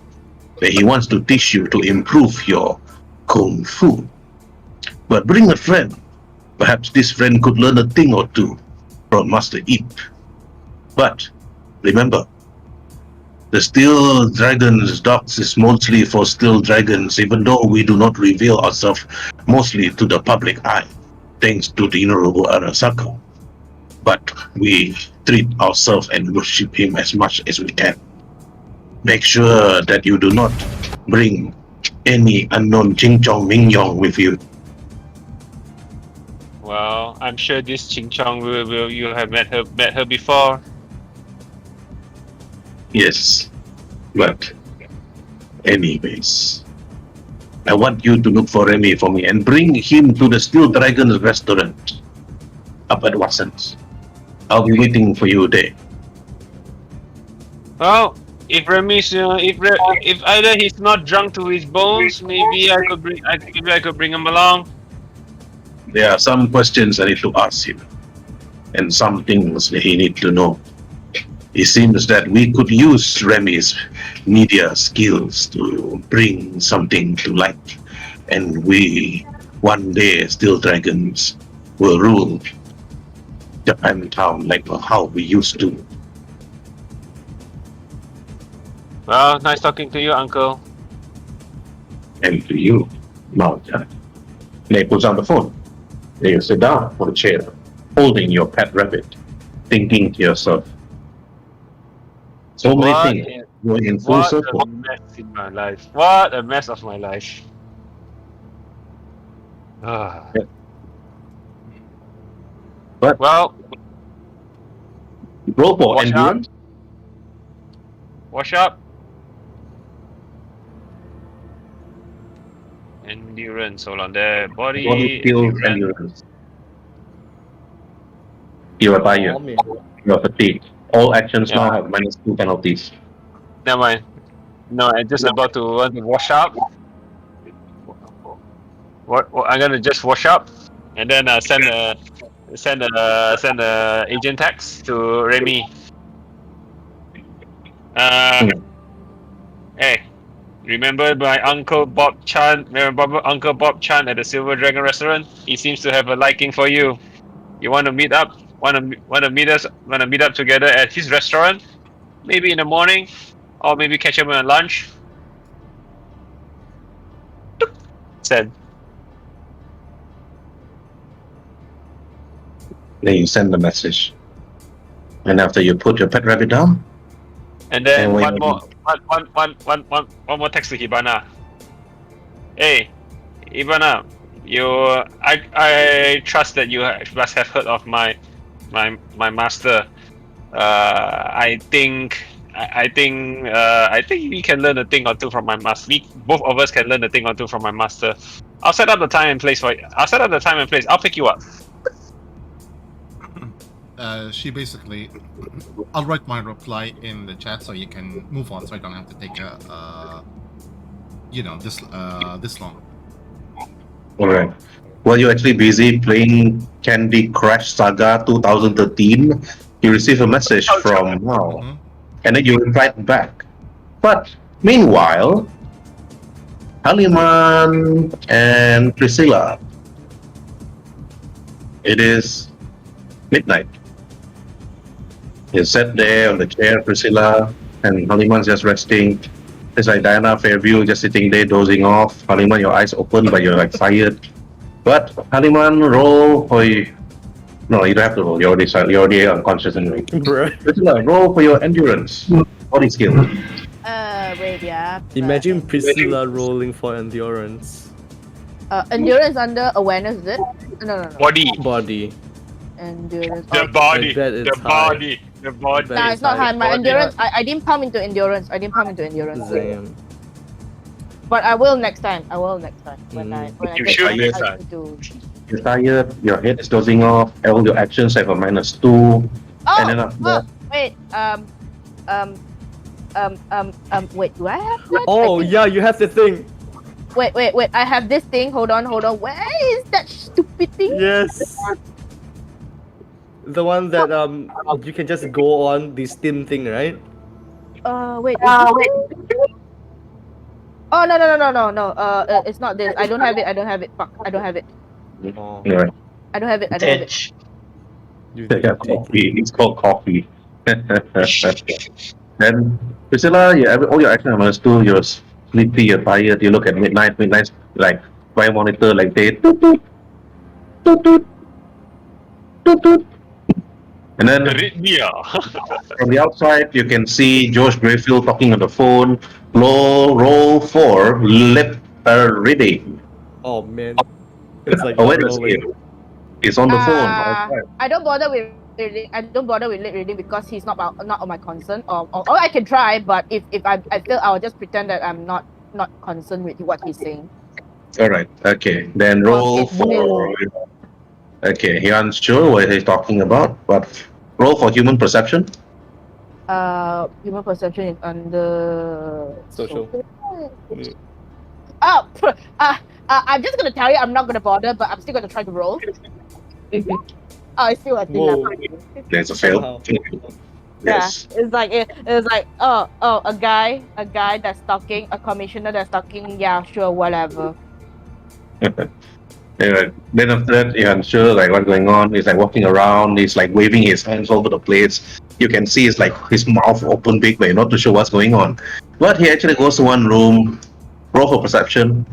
that he wants to teach you to improve your kung fu. But bring a friend. Perhaps this friend could learn a thing or two from Master Ip. But remember, the Steel Dragon's docks is mostly for Steel Dragons, even though we do not reveal ourselves mostly to the public eye, thanks to the Honorable Arasaka. But we treat ourselves and worship him as much as we can. Make sure that you do not bring any unknown Ching Chong Ming Yong with you. Well, I'm sure this Ching Chong will you have met her before. Yes, but anyways, I want you to look for Remy for me and bring him to the Steel Dragon's restaurant up at Watson's. I'll be waiting for you there. Well, if Remy's if either he's not drunk to his bones, maybe I could bring him along. There are some questions I need to ask him, and some things that he needs to know. It seems that we could use Remy's media skills to bring something to light, and we one day Steel Dragons will rule Japantown like how we used to. Well, nice talking to you, Uncle. And to you, Malta. They puts on the phone. Then you sit down on the chair, holding your pet rabbit, thinking to yourself, so many things going in full What circle. a mess in my life. What a mess of my life. Ah. But Well, roll for Watch out. endurance. wash up. Endurance, hold on there. Body, Body skills, endurance. You are tired. You are fatigued. All actions now have -2 penalties. Never mind. No, I'm just about to want to wash up. What? I'm gonna just wash up, and then send a agent text to Remy. Hey, remember my Uncle Bob Chan? Remember Uncle Bob Chan at the Silver Dragon restaurant? He seems to have a liking for you. You want to meet up? Want to meet us? Want to meet up together at his restaurant? Maybe in the morning, or maybe catch him on lunch. Said. Then you send the message. And after you put your pet rabbit down, And then And when one you- more text to Hibana. Hey, Hibana, I trust that you must have heard of my master. I think I think we can learn a thing or two from my master. Both of us can learn a thing or two from my master. I'll set up the time and place for it. I'll set up the time and place. I'll pick you up. She basically, I'll write my reply in the chat so you can move on, so I don't have to take this long. Alright. While you're actually busy playing Candy Crush Saga 2013, you receive a message from Mao, Mhm. and then you reply back. But meanwhile, Haliman and Priscilla, it is midnight. You sat there on the chair, Priscilla, and Haliman's just resting. It's like Diana Fairview just sitting there dozing off. Haliman, your eyes open, but you're like tired. But Haliman, roll for you. No, you don't have to roll. You're already unconscious anyway. Bruh. Priscilla, roll for your endurance. Body skill. Wait, yeah. Imagine Priscilla rolling for endurance. Endurance under awareness, is it? No. Body. Body. Endurance. The body. I bet it's The high. body. The body. Bet Nah, it's not high. My Body. endurance. I didn't pump into endurance. Damn. But I will next time. When I You get should time, next I time. need to. You're tired, your head is dozing off, all your actions have a -2. And then after that, Wait. Wait. Do I have that? Oh I think- yeah, you have the thing. Wait. I have this thing. Hold on. Where is that stupid thing? Yes. The one that you can just go on the Steam thing, right? Wait. Oh no. It's not this. I don't have it. Fuck. I don't have it. Oh, right. I don't have it. Ditch. you Yeah, coffee. It's called coffee. Then Priscilla, all your action are -2. You're sleepy. You're tired. You look at midnight. Midnight's like by monitor like they toot toot toot toot toot toot. And then Arrhythmia. from the outside, you can see Josh Grayfield talking on the phone. Roll for lip reading. Oh man, it's like Awareness rolling. skill. He's on the phone. Ah. outside. I don't bother with reading. I don't bother with lip reading because he's not on my concern. Or I can try, but if I feel, I'll just pretend that I'm not concerned with what he's saying. All right. Okay. Then roll Okay, for. Okay, he unsure what he's talking about, but roll for human perception. Human perception is under Social. Oh, I'm just gonna tell you, I'm not gonna bother, but I'm still gonna try to roll. Oh, it's still a thing. Whoa. There's a fail. Somehow. Yes. Yeah, it's like a guy that's talking, a commissioner that's talking. Yeah, sure, whatever. Anyway, then after that, you're unsure like what's going on. He's like walking around. He's like waving his hands over the place. You can see it's like his mouth open big, but you're not too sure what's going on. But he actually goes to one room. Roll for perception.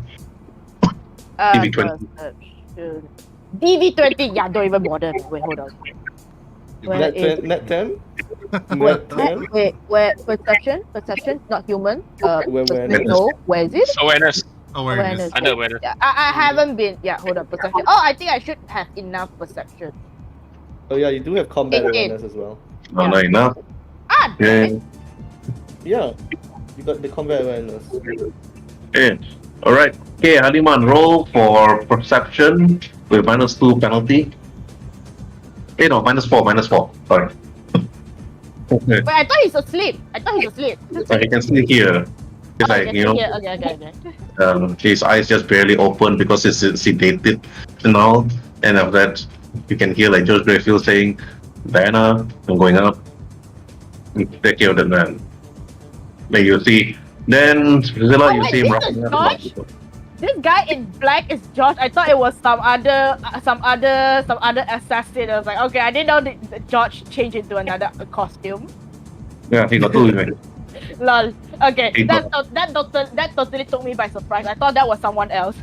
DV20. Perception. DV20. Yeah, don't even bother. Wait, hold on. Where Net is- 10? Net 10? Wait, Net 10? where perception, not human. Where- No, where is it? Awareness. Awareness. Under awareness. Yeah, I haven't been. Yeah, hold on, perception. Oh, I think I should have enough perception. Oh yeah, you do have combat 8. awareness as well. Not enough. Ah, damn Yeah. it. Yeah, you got the combat awareness. Okay. All right. Okay, Haliman, roll for perception with -2 penalty. Okay, no, -4. Sorry. Okay. Wait, I thought he's asleep. So he can still hear. It's Oh, like, yes, you know, yeah, okay. his eyes just barely open because it's sedated and all. And after that, you can hear like George Grayfield saying, Diana, I'm going up. Take care of the man. Then you see, then Zilla, Oh, you wait, see him this roughing is up George? people. This guy in black is Josh. I thought it was some other assassin. I was like, okay, I didn't know that George changed into another costume. Yeah, he got two women. Lol. Okay, He that totally took me by surprise. I thought that was someone else.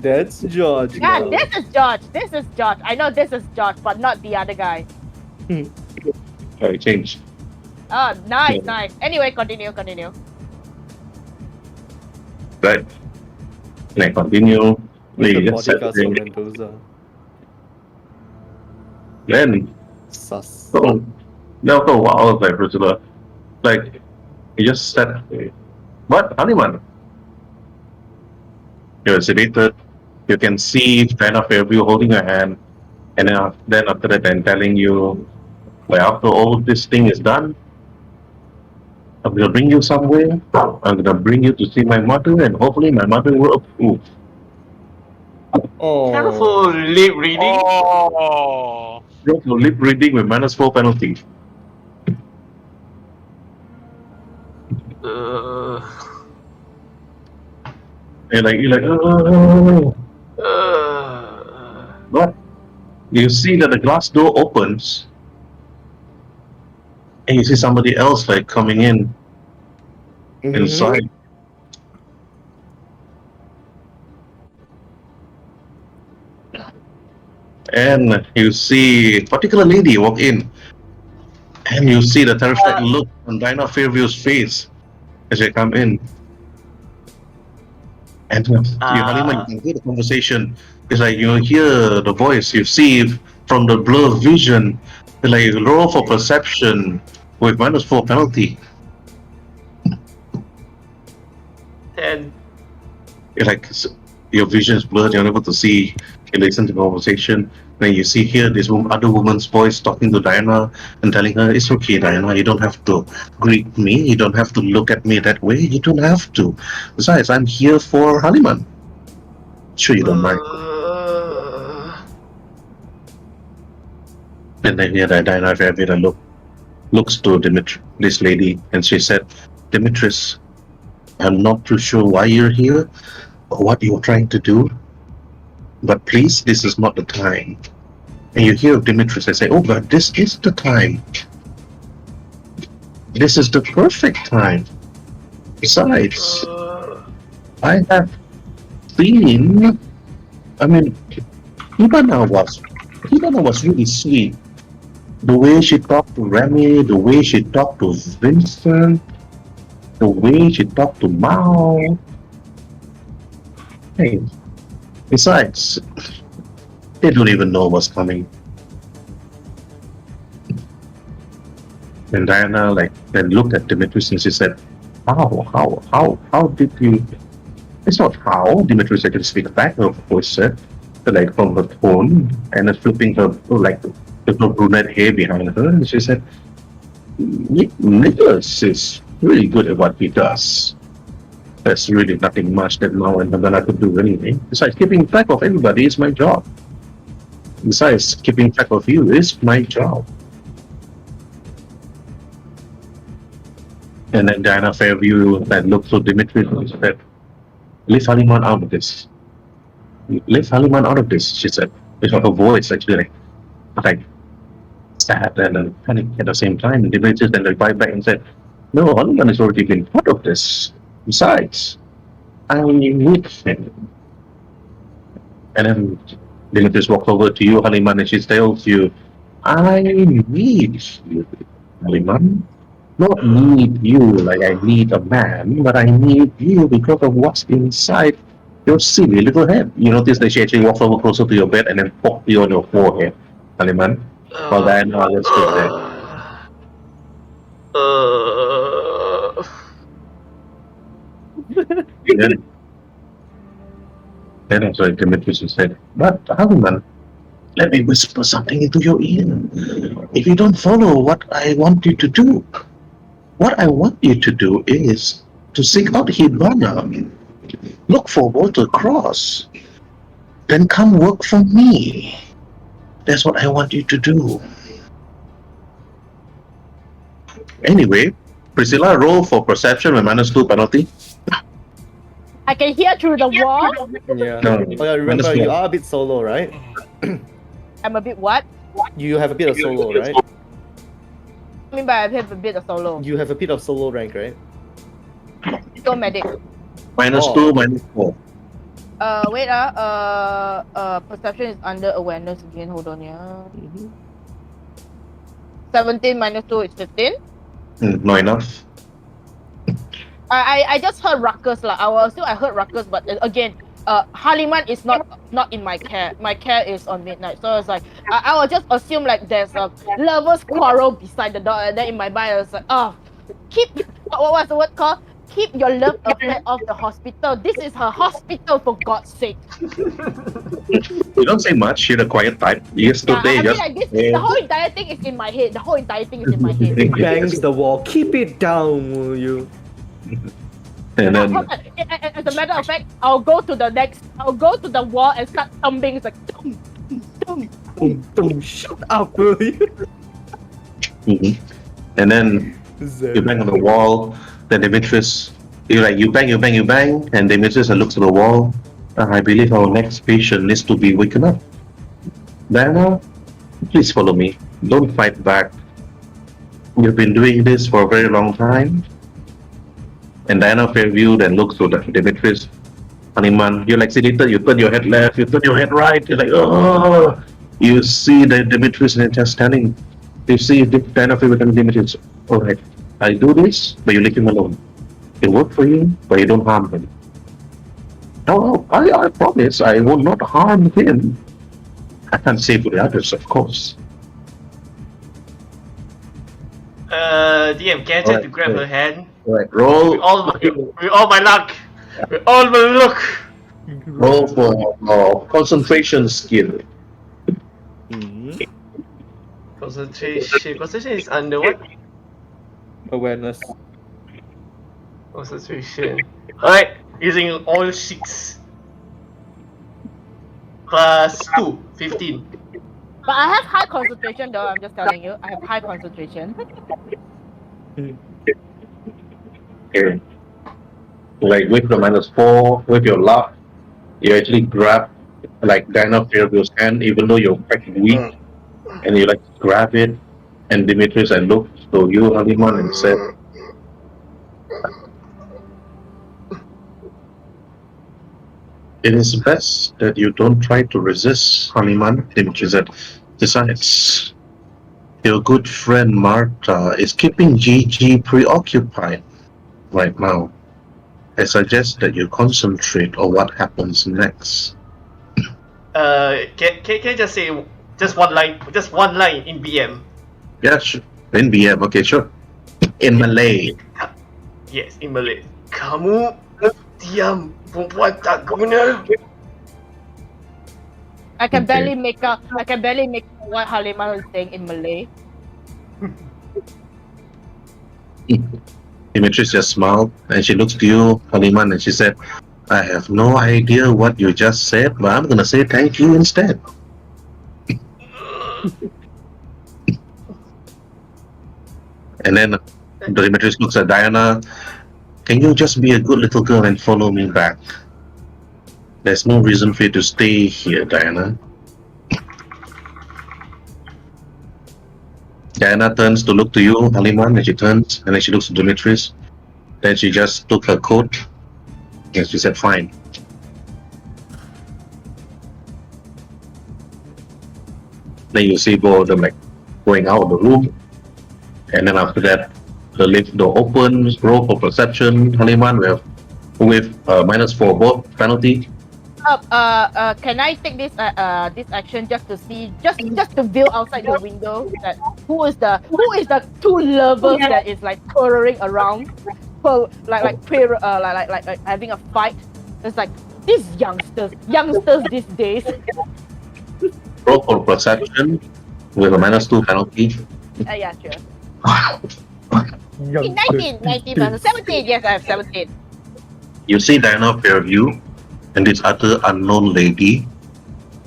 That's George. Yeah, now. this is George. I know this is George, but not the other guy. Oh, he changed. Oh, nice. Yeah. Anyway, continue. Right. Then continue. With the We bodyguards set of thing. Mendoza. Then Sus. so, Now after a while, I was like, Priscilla, like, he just said, what? Honeyman? You're sedated. You can see kind of you holding your hand, and then after that, then telling you, well, after all this thing is done, I'm gonna bring you somewhere. I'm gonna bring you to see my mother, and hopefully my mother will approve. Oh. Careful lip reading. Oh. Drop your lip reading with -4 penalty. You're like, oh. But you see that the glass door opens, and you see somebody else like coming in inside. And you see a particular lady walk in, and you see the terrified look on Dinah Fairview's face as they come in. And you can hear the conversation. It's like you hear the voice, you see from the blurred vision, like roll for perception with -4 penalty. And It's like your vision is blurred, you're unable to see, you listen to the conversation. Then you see here this other woman's voice talking to Diana and telling her, it's okay, Diana, you don't have to greet me, you don't have to look at me that way, you don't have to. Besides, I'm here for honeymoon. Sure, you don't mind. And then here Diana Fairview looks to this lady, and she said, Demetrius, I'm not too sure why you're here or what you're trying to do, but please, this is not the time. And you hear Demetrius say, oh, but this is the time. This is the perfect time. Besides, I have seen, Hibana was really sweet. The way she talked to Remy, the way she talked to Vincent, the way she talked to Mao. Hey, besides, they don't even know what's coming. And Diana then looked at Demetrius and she said, how did you? It's not how. Demetrius actually speak back, her voice said, from her tone, and then flipping her the brunette hair behind her, and she said, Nicholas is really good at what he does. There's really nothing much that now and then I could do anything. Besides, keeping track of everybody is my job. Besides, keeping track of you is my job. And then Diana Fairview then looked to Dimitri and said, leave Haliman out of this. Leave Haliman out of this, she said. It's her voice actually like sad and panic at the same time. And Dimitri then replied back and said, no, Haliman has already been part of this. Besides, I need him. And then Demetrius walks over to you, Haliman, and she tells you, I need you, Haliman. Not need you like I need a man, but I need you because of what's inside your silly little head. You notice that she actually walks over closer to your bed and then poked you on your forehead, Haliman. While Diana was stood there. Then that's why Demetrius said, but Haliman, let me whisper something into your ear. If you don't follow what I want you to do, what I want you to do is to seek out Hibana, look for Walter Cross, then come work for me. That's what I want you to do. Anyway, Priscilla, roll for perception with -2 penalty. I can hear through the wall. Yeah. No, Oh, yeah, remember, -4. you are a bit solo, right? I'm a bit what? You have a bit of solo, right? I mean by I have a bit of solo. You have a bit of solo rank, right? Go medic. -2, -4. Wait, perception is under awareness again. Hold on, yeah. 17 -2 is 15. Not enough. I just heard ruckus lah. I heard ruckus, but again, Haliman is not in my care. My care is on Midnight. So it's like I will just assume like there's a lovers quarrel beside the door, and then in my mind I was like, oh, keep what was the word called? Keep your love affair off the hospital. This is her hospital, for God's sake. You don't say much. You're the quiet type. You just stood there. I mean, Just like this, the whole entire thing is in my head. The whole entire thing is in my head. Bangs the wall. Keep it down, will you? and then As a matter of fact, I'll go to the wall and start thumping. It's like, thump, thump. Don't shut up, will you? and then you bang on the wall. Then Demetrius, you bang, and Demetrius looks at the wall. I believe our next patient needs to be waken up. Diana, please follow me. Don't fight back. You've been doing this for a very long time. And Diana Fairview then looks to Demetrius. Honeyman, you're like sedated, you turn your head left, you turn your head right, you're like, oh! You see the Demetrius and just standing. You see Diana Fairview and Demetrius. Alright, I do this, but you leave him alone. It work for you, but you don't harm him. No, I promise I will not harm him. I can't say for the others, of course. DM, can I try to grab her hand? Alright, roll. With all my luck. With all my luck. Roll for concentration skill. Concentration is under what? Awareness. Concentration. Alright, using all 6. Plus 2, 15. But I have high concentration though, I'm just telling you. I have high concentration. Okay. Like with the -4, with your luck, you actually grab like Diana Fairview's hand, even though you're quite weak, and you like grab it, and Demetrius and looked to you, Haliman, and said, "It is best that you don't try to resist, Haliman." Demetrius said, "Besides, your good friend Martha is keeping Gigi preoccupied right now. I suggest that you concentrate on what happens next." Can I just say just one line in BM? Yeah, sure. In BM, okay, sure. In Malay. Yes, in Malay. Kamu diam, perempuan tak guna. I can Okay. barely make out what Haliman was saying in Malay. Demetrius just smiled and she looks to you, Haliman, and she said, "I have no idea what you just said, but I'm gonna say thank you instead." And then Demetrius looks at Diana. "Can you just be a good little girl and follow me back? There's no reason for you to stay here, Diana." Diana turns to look to you, Haliman, and she turns and then she looks to Demetrius. Then she just took her coat and she said, "Fine." Then you see both of them like going out of the room, and then after that, the lift door opens. Roll for perception, Haliman, with -4 both penalty. Can I take this action just to see, just to view outside the window that who is the two lovers that is like quarreling around, like having a fight? It's like these youngsters these days. Roll for perception with a -2 penalty. Yeah, sure. 19 plus 17. Yes, I have 17. You see Diana Fairview and this other unknown lady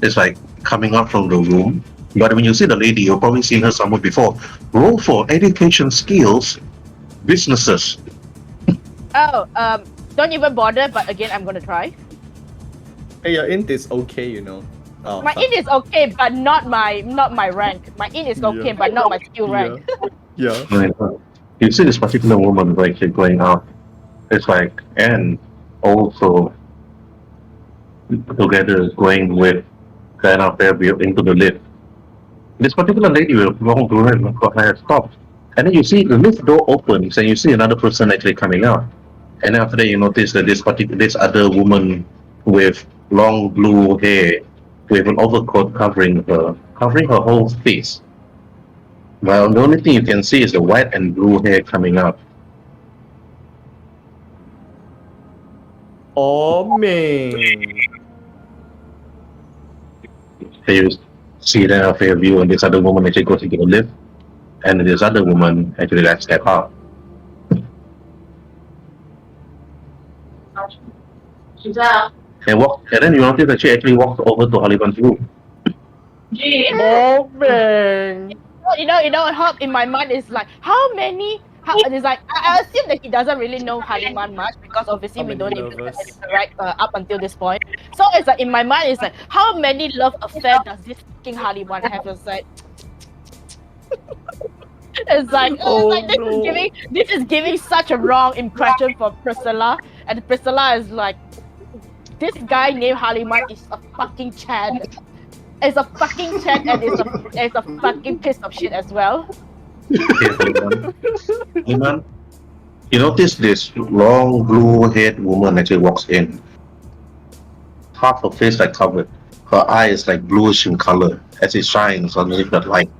is like coming out from the room. But when you see the lady, you've probably seen her somewhere before. Roll for education skills, businesses. Oh, don't even bother. But again, I'm gonna try. Hey, your int is okay, you know. Oh, My int is okay, but not my rank. My int is okay, but not my skill rank. Yeah. Right. You see this particular woman like going out. It's like, and also together going with Diana Fairview into the lift. This particular lady will walk to her and stop. And then you see the lift door opens and you see another person actually coming out. And then after that you notice that this other woman with long blue hair, with an overcoat covering her whole face. Well, the only thing you can see is the white and blue hair coming out. Oh man. So you see that of your view, and this other woman actually goes to get a lift, and this other woman actually like step out. And then you notice that she actually walks over to Haliban's room. Oh man. Herb in my mind is like, it's like, I assume that he doesn't really know Haliman much because obviously we don't even interact up until this point. So it's like, in my mind, it's like, how many love affair does this fucking Haliman have? It's like, this is giving such a wrong impression for Priscilla, and Priscilla is like, this guy named Haliman is a fucking Chad. It's a fucking Chad, and it's a fucking piece of shit as well. Haliman, you notice this long blue-haired woman actually walks in. Half her face like covered. Her eye is like bluish in color as it shines underneath the light.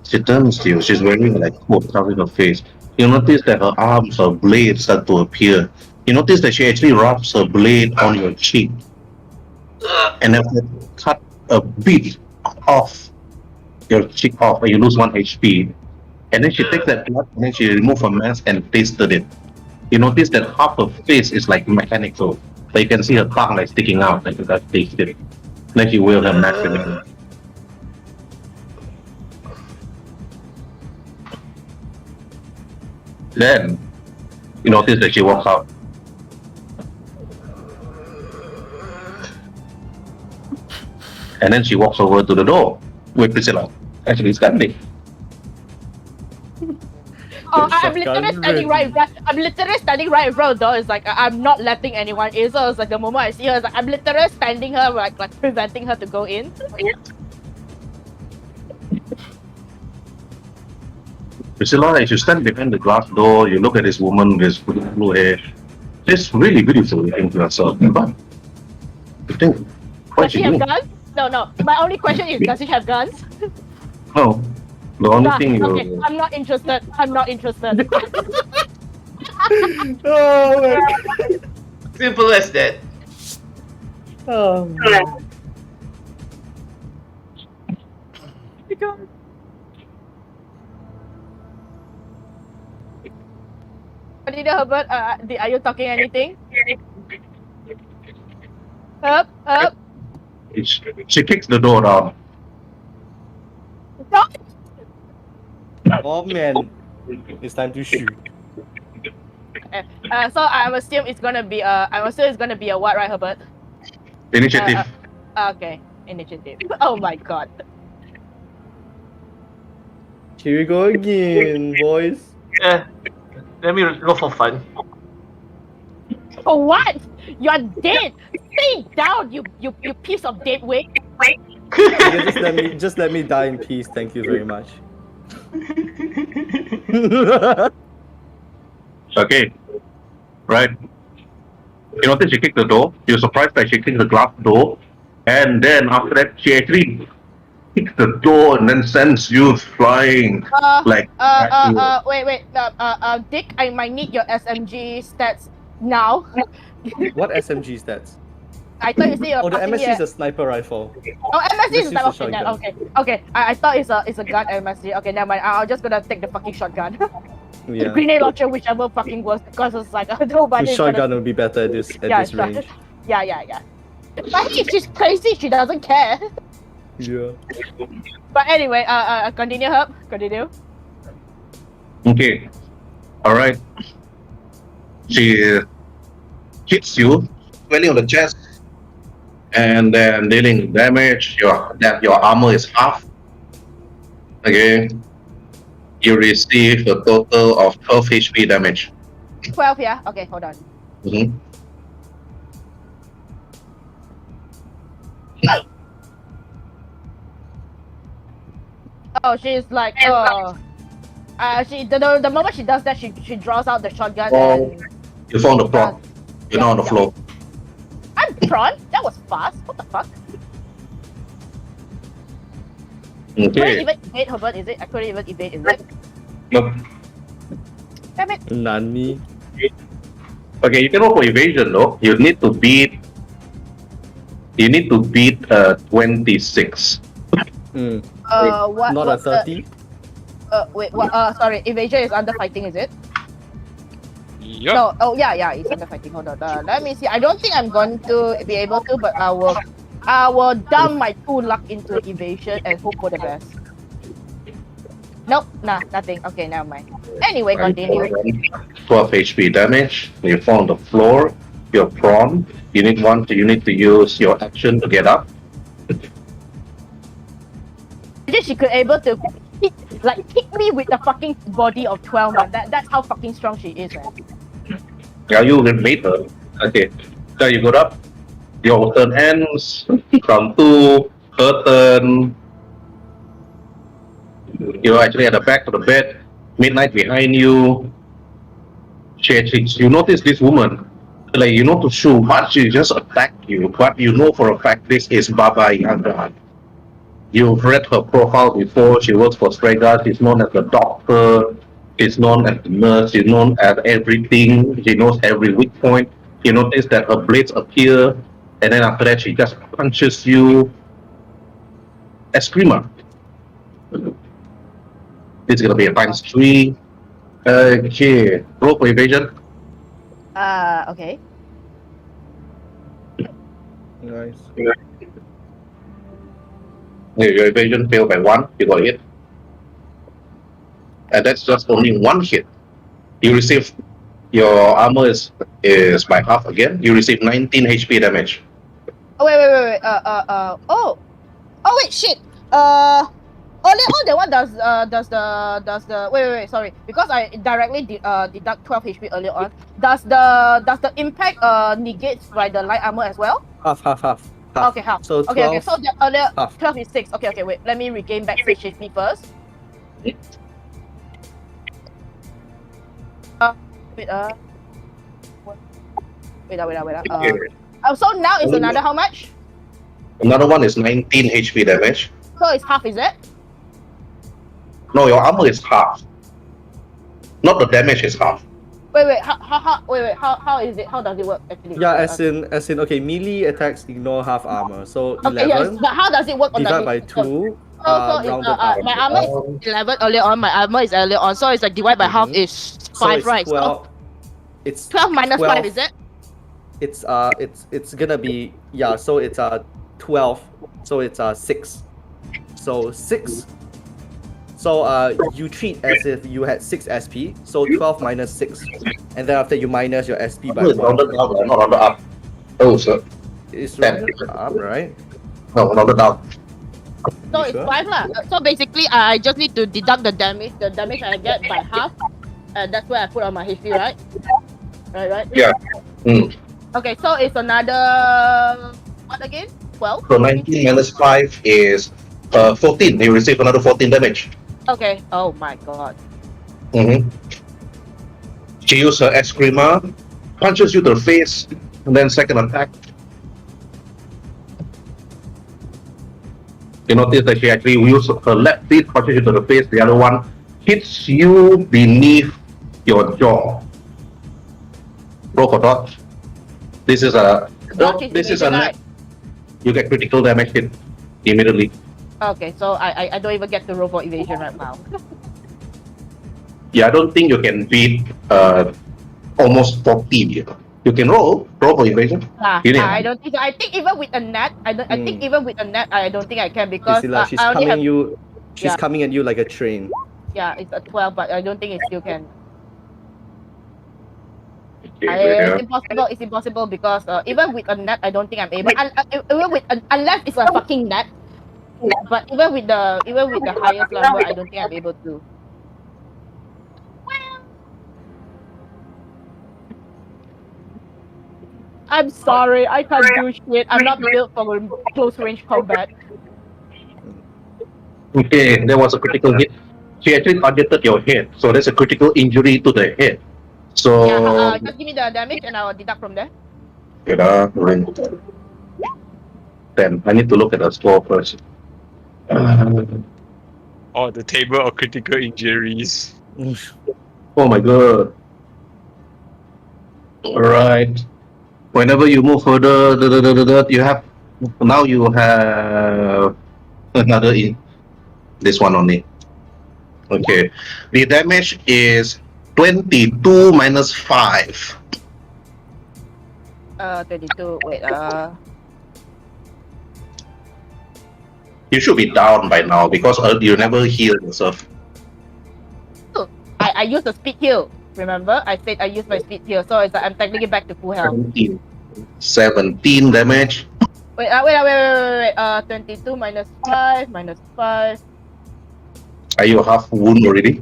She turns to you. She's wearing like coat covering her face. You notice that her arms, her blades start to appear. You notice that she actually rubs her blade on your cheek, and then cut a bit off your cheek off, and you lose 1 HP. And then she takes that blood and then she removes her mask and tasted it. You notice that half her face is like mechanical. But you can see her tongue like sticking out, like that tasted it. Then she wears her mask again. Then you notice that she walks out. And then she walks over to the door with Priscilla actually standing. Oh, I'm literally standing right in front. I'm literally standing right in front of the door. It's like, I'm not letting anyone in. So it's like, the moment I see her, it's like, I'm literally standing her, like preventing her to go in. Priscilla, as you stand behind the glass door, you look at this woman with blue hair. She's really beautiful, you think to yourself. But you think, does she have guns? No. My only question is, does she have guns? No. The only thing okay, I'm not interested. Oh my god. Simple as that. Oh man. Herbert, are you talking anything? Herb? She kicks the door down. No. Oh man. It's time to shoot. So I assume it's gonna be a what, right, Herbert? Initiative. Okay, initiative. Oh my god. Here we go again, boys. Let me roll for fun. For what? You're dead. Stay down, you piece of dead weight. Just let me die in peace. Thank you very much. Okay. Right. You notice she kicked the door. You're surprised that she kicked the glass door. And then after that, she actually kicks the door and then sends you flying. Wait. Dick, I might need your SMG stats now. What SMG stats? I thought you said you're the MSC is a sniper rifle. Oh, MSC is a sniper shotgun. rifle. Okay. I thought it's a gun MSC. Okay, never mind. I'm just gonna take the fucking shotgun. Yeah. The grenade launcher, whichever fucking works, because it's like nobody. The shotgun will be better at this range. Yeah. But hey, she's crazy. She doesn't care. Yeah. But anyway, continue, Herb. Continue. Okay. Alright. She hits you, squarely on the chest, and then dealing damage. Your armor is half. Okay. You receive a total of 12 HP damage. 12, yeah? Okay, hold on. Mm-hmm. Oh, she's like, the moment she does that, she draws out the shotgun and... You found the prop. You're not on the floor. I'm prone? was fast. What the fuck? Couldn't Okay. even evade, Herbert, is it? I couldn't even evade, is it? Nope. Damn it. Nani? Okay, you can roll for evasion though. You need to beat 26. What? Not a what's the- 30? Wait, what? Sorry, evasion is under fighting, is it? Yup. No, oh yeah, it's under fighting. Hold on. Let me see. I don't think I'm going to be able to, but I will dump my 2 luck into evasion and hope for the best. Nope, nothing. Okay, never mind. Anyway, continue. 12 HP damage. You fall on the floor. You're prone. You need to use your action to get up. She could able to kick me with the fucking body of 12, man. That's how fucking strong she is, man. Yeah, you will beat her. Okay. So you got up. Your turn ends. From 2, her turn. You're actually at the back of the bed. Midnight behind you. You notice this woman. Like, you know to shoot, but she just attacked you. But you know for a fact this is Baba Yaga. You've read her profile before. She works for STREGA. She's known as the doctor. She's known as the nurse. She's known as everything. She knows every weak point. You notice that her blades appear, and then after that she just punches you. A screamer. It's gonna be a ×3. Okay. Roll for evasion. Okay. Nice. Your evasion failed by 1. You got hit. And that's just only 1 hit. You receive your armor is by half again. You receive 19 HP damage. Oh wait. Oh wait, shit. Earlier on, that one does the wait, sorry, because I directly deduct 12 HP earlier on. Does the impact negates by the light armor as well? Half. Okay, half. So Okay. 12, So the earlier half. 12 is 6. Okay. Wait, let me regain back 6 HP first. Wait. So now it's another how much? Another one is 19 HP damage. So it's half, is it? No, your armor is half. Not the damage is half. Wait. How is it? How does it work actually? Yeah, as in, okay, melee attacks ignore half armor. So 11 Okay, yes, but how does it work on divided the by hit? 2. So it's, rounded up. my armor is 11 earlier on. My armor is earlier on. So it's like divide by half is 5, So it's right? 12. So It's 12 minus 12. 5, is it? It's gonna be, yeah, so it's 12. So it's 6. So 6. So you treat as if you had 6 SP. So 12 minus 6, and then after you minus your SP by It's 1. rounded down, not rounded up. Oh, sir. It's rounded up, right? No, rounded down. So You it's sure? 5 lah. So basically, I just need to deduct the damage. The damage I get by half. And that's where I put on my HP, right? Right? Yeah. Okay, so it's another... What again? 12? So 19 minus 5 is 14. You receive another 14 damage. Okay. Oh my god. She uses her Screamer, punches you to the face, and then second attack. You notice that she actually uses her left feet, punches you to the face, the other one hits you beneath your jaw. Roll for dodge. This is a... Dodge is this is a evasion, net. You get critical damage hit immediately. Okay, so I don't even get to roll for evasion right now. Yeah, I don't think you can beat almost 14. You can roll for evasion. You need- I don't think so. I think even with a net, I think even with a net, I don't think I can because Priscilla, she's I only coming have she's yeah. coming at you like a train. yeah, it's a 12, but I don't think it still can. Okay, It's impossible because even with a net, I don't think I'm able. Even with unless it's a fucking net, but even with the highest number, I don't think I'm able to. I'm sorry, I can't do shit. I'm not built for close range combat. Okay, there was a critical hit. She actually targeted your head, so there's a critical injury to the head. So Yeah, just give me the damage and I'll deduct from there. Wait, 10. I need to look at the score first. Or the table of critical injuries. Oh my god. Alright. Whenever you move further, you have now you have another this one only. Okay. The damage is 22 minus 5. 22. Wait. You should be down by now because you never heal yourself. I used the speed heal. Remember, I said I used my speed heal, so it's like I'm technically back to full health. 17 damage. Wait. 22 minus 5 minus 5. Are you half wound already?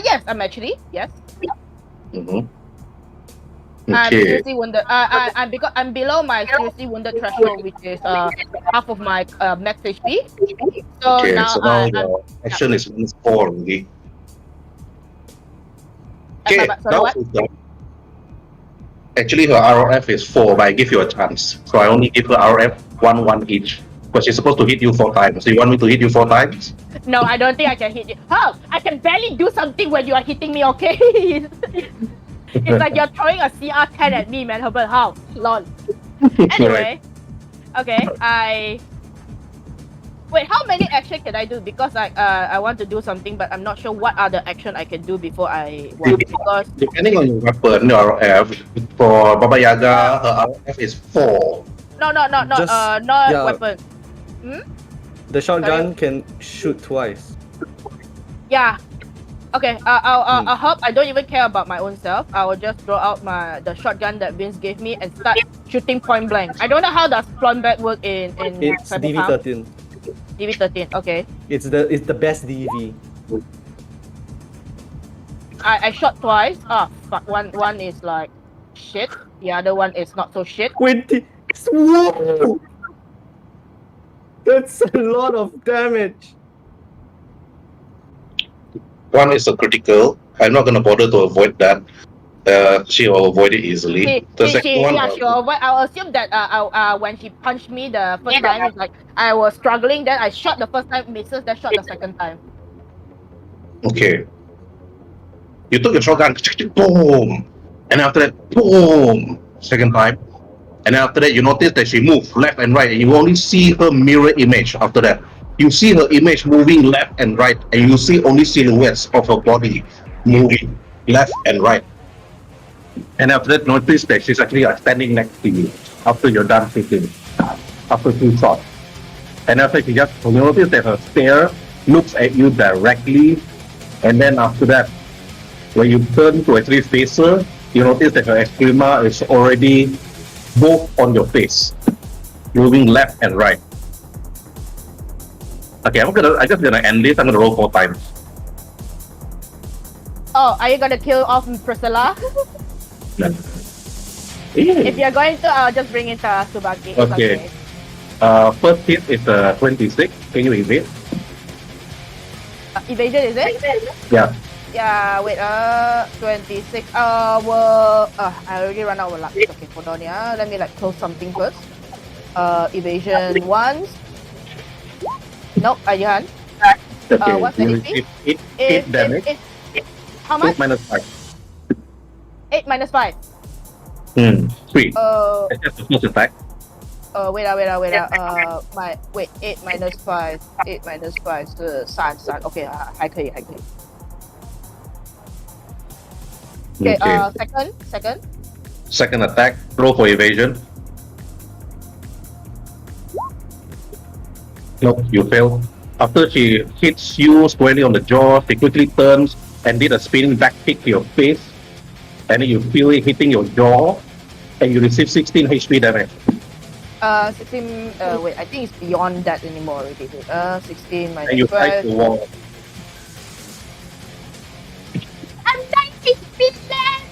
Yes, I'm actually yes. Mm-hmm. I'm Okay. seriously wounded. I'm below my seriously wounded threshold, which is half of my max HP. So Okay, now, so now I'm your action is minus 4 already. Okay, sorry, now what? she's done. Actually, her ROF is 4, but I give you a chance. So I only give her ROF 1 each. Because she's supposed to hit you 4 times. So you want me to hit you 4 times? No, I don't think I can hit you. How? I can barely do something when you are hitting me, okay? It's like you're throwing a CR10 at me, man. Herbert, how? Lol. Anyway. Okay, Wait, how many action can I do? Because I want to do something, but I'm not sure what other action I can do before I want. Because Depending on your weapon, your RF, for Baba Yaga, her RF is 4. no, Just- not yeah. weapon. The shotgun can shoot twice. Yeah. Okay. I hope I don't even care about my own self. I will just throw out the shotgun that Vince gave me and start shooting point blank. I don't know how does point blank work in It's Cyberpunk. DV13. DV13. Okay. It's the best DV. I shot twice. Fuck. One is like shit. The other one is not so shit. 20. Whoa! That's a lot of damage. One is a critical. I'm not going to bother to avoid that. She will avoid it easily. The second one, Sure. I'll assume that when she punched me the first time, it's like I was struggling. Then I shot the first time, misses. Then shot the second time. okay. You took your shotgun, boom, and after that, boom, second time, and after that, you notice that she moved left and right, and you only see her mirror image. After that, you see her image moving left and right, and you see only silhouettes of her body moving left and right. And after that, notice that she's actually standing next to you after you're done shooting, after 2 shots. And after you notice that her stare looks at you directly, and then after that, when you turn to actually face her, you notice that her exclama is already both on your face, moving left and right. Okay, I'm just gonna end this. I'm gonna roll 4 times. Oh, are you gonna kill off Priscilla? If you're going to, I'll just bring in Tsubaki. It's Okay. First hit is 26. Can you evade? Evasion, is it? Yeah. Yeah, wait, 26. I already run out of luck. Okay, hold on, yeah. Let me close something first. Evasion once. Nope, Ayuhan. Okay. What's the you AC? receive 8 damage. How much? 8 minus 5. 8 minus 5. 3. Uh, That's just the first attack. wait, 8 minus 5. 8 minus 5 是3. Okay, 还可以. Okay, second. Second attack. Roll for evasion. Nope, you fail. After she hits you squarely on the jaw, she quickly turns and did a spinning back kick to your face. And then you feel it hitting your jaw, and you receive 16 HP damage. 16. Wait, I think it's beyond that anymore already. 16 minus And you 12. fight the wall. I'm 90%.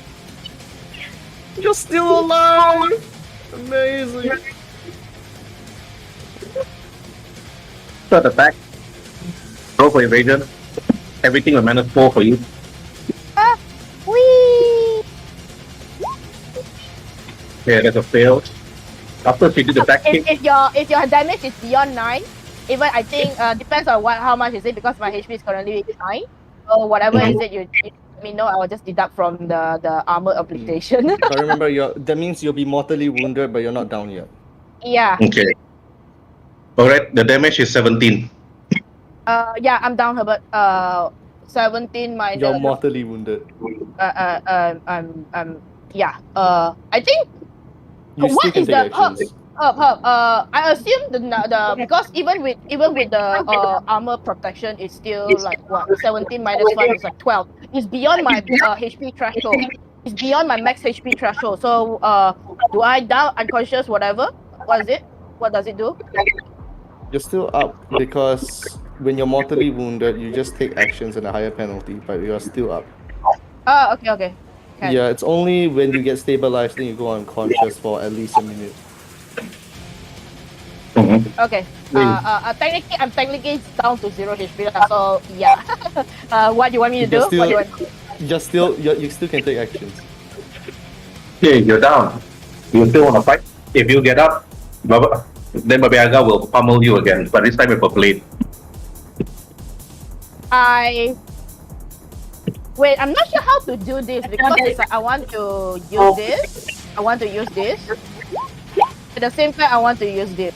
You're still alive! Amazing. Third attack. Roll for evasion. Everything will minus 4 for you. Whee! Okay, that's a fail. After she did the back kick, if your damage is beyond 9, even I think depends on how much is it, because my HP is currently 9. So whatever is it, you let me know. I will just deduct from the armor application. But remember, that means you'll be mortally wounded, but you're not down yet. Yeah. okay. Alright, the damage is 17. Yeah, I'm down, Herbert. 17 minus. You're mortally wounded. Yeah. I think. You still What can is take the actions. I assume the because even with the armor protection, it's still like what 17 minus 5 is like 12. It's beyond my HP threshold. It's beyond my max HP threshold. So do I down unconscious whatever? What is it? What does it do? You're still up because when you're mortally wounded, you just take actions and a higher penalty, but you're still up. Oh, okay. Okay. Yeah, it's only when you get stabilized then you go unconscious for at least a minute. Okay. Technically, I'm technically down to 0 HP. So yeah. What do you want me to do? You still can take actions. Okay, you're down. You still want to fight? If you get up, then Baba Yaga will pummel you again, but this time with a blade. Wait, I'm not sure how to do this because it's like I want to use this. I want to use this. At the same time, I want to use this.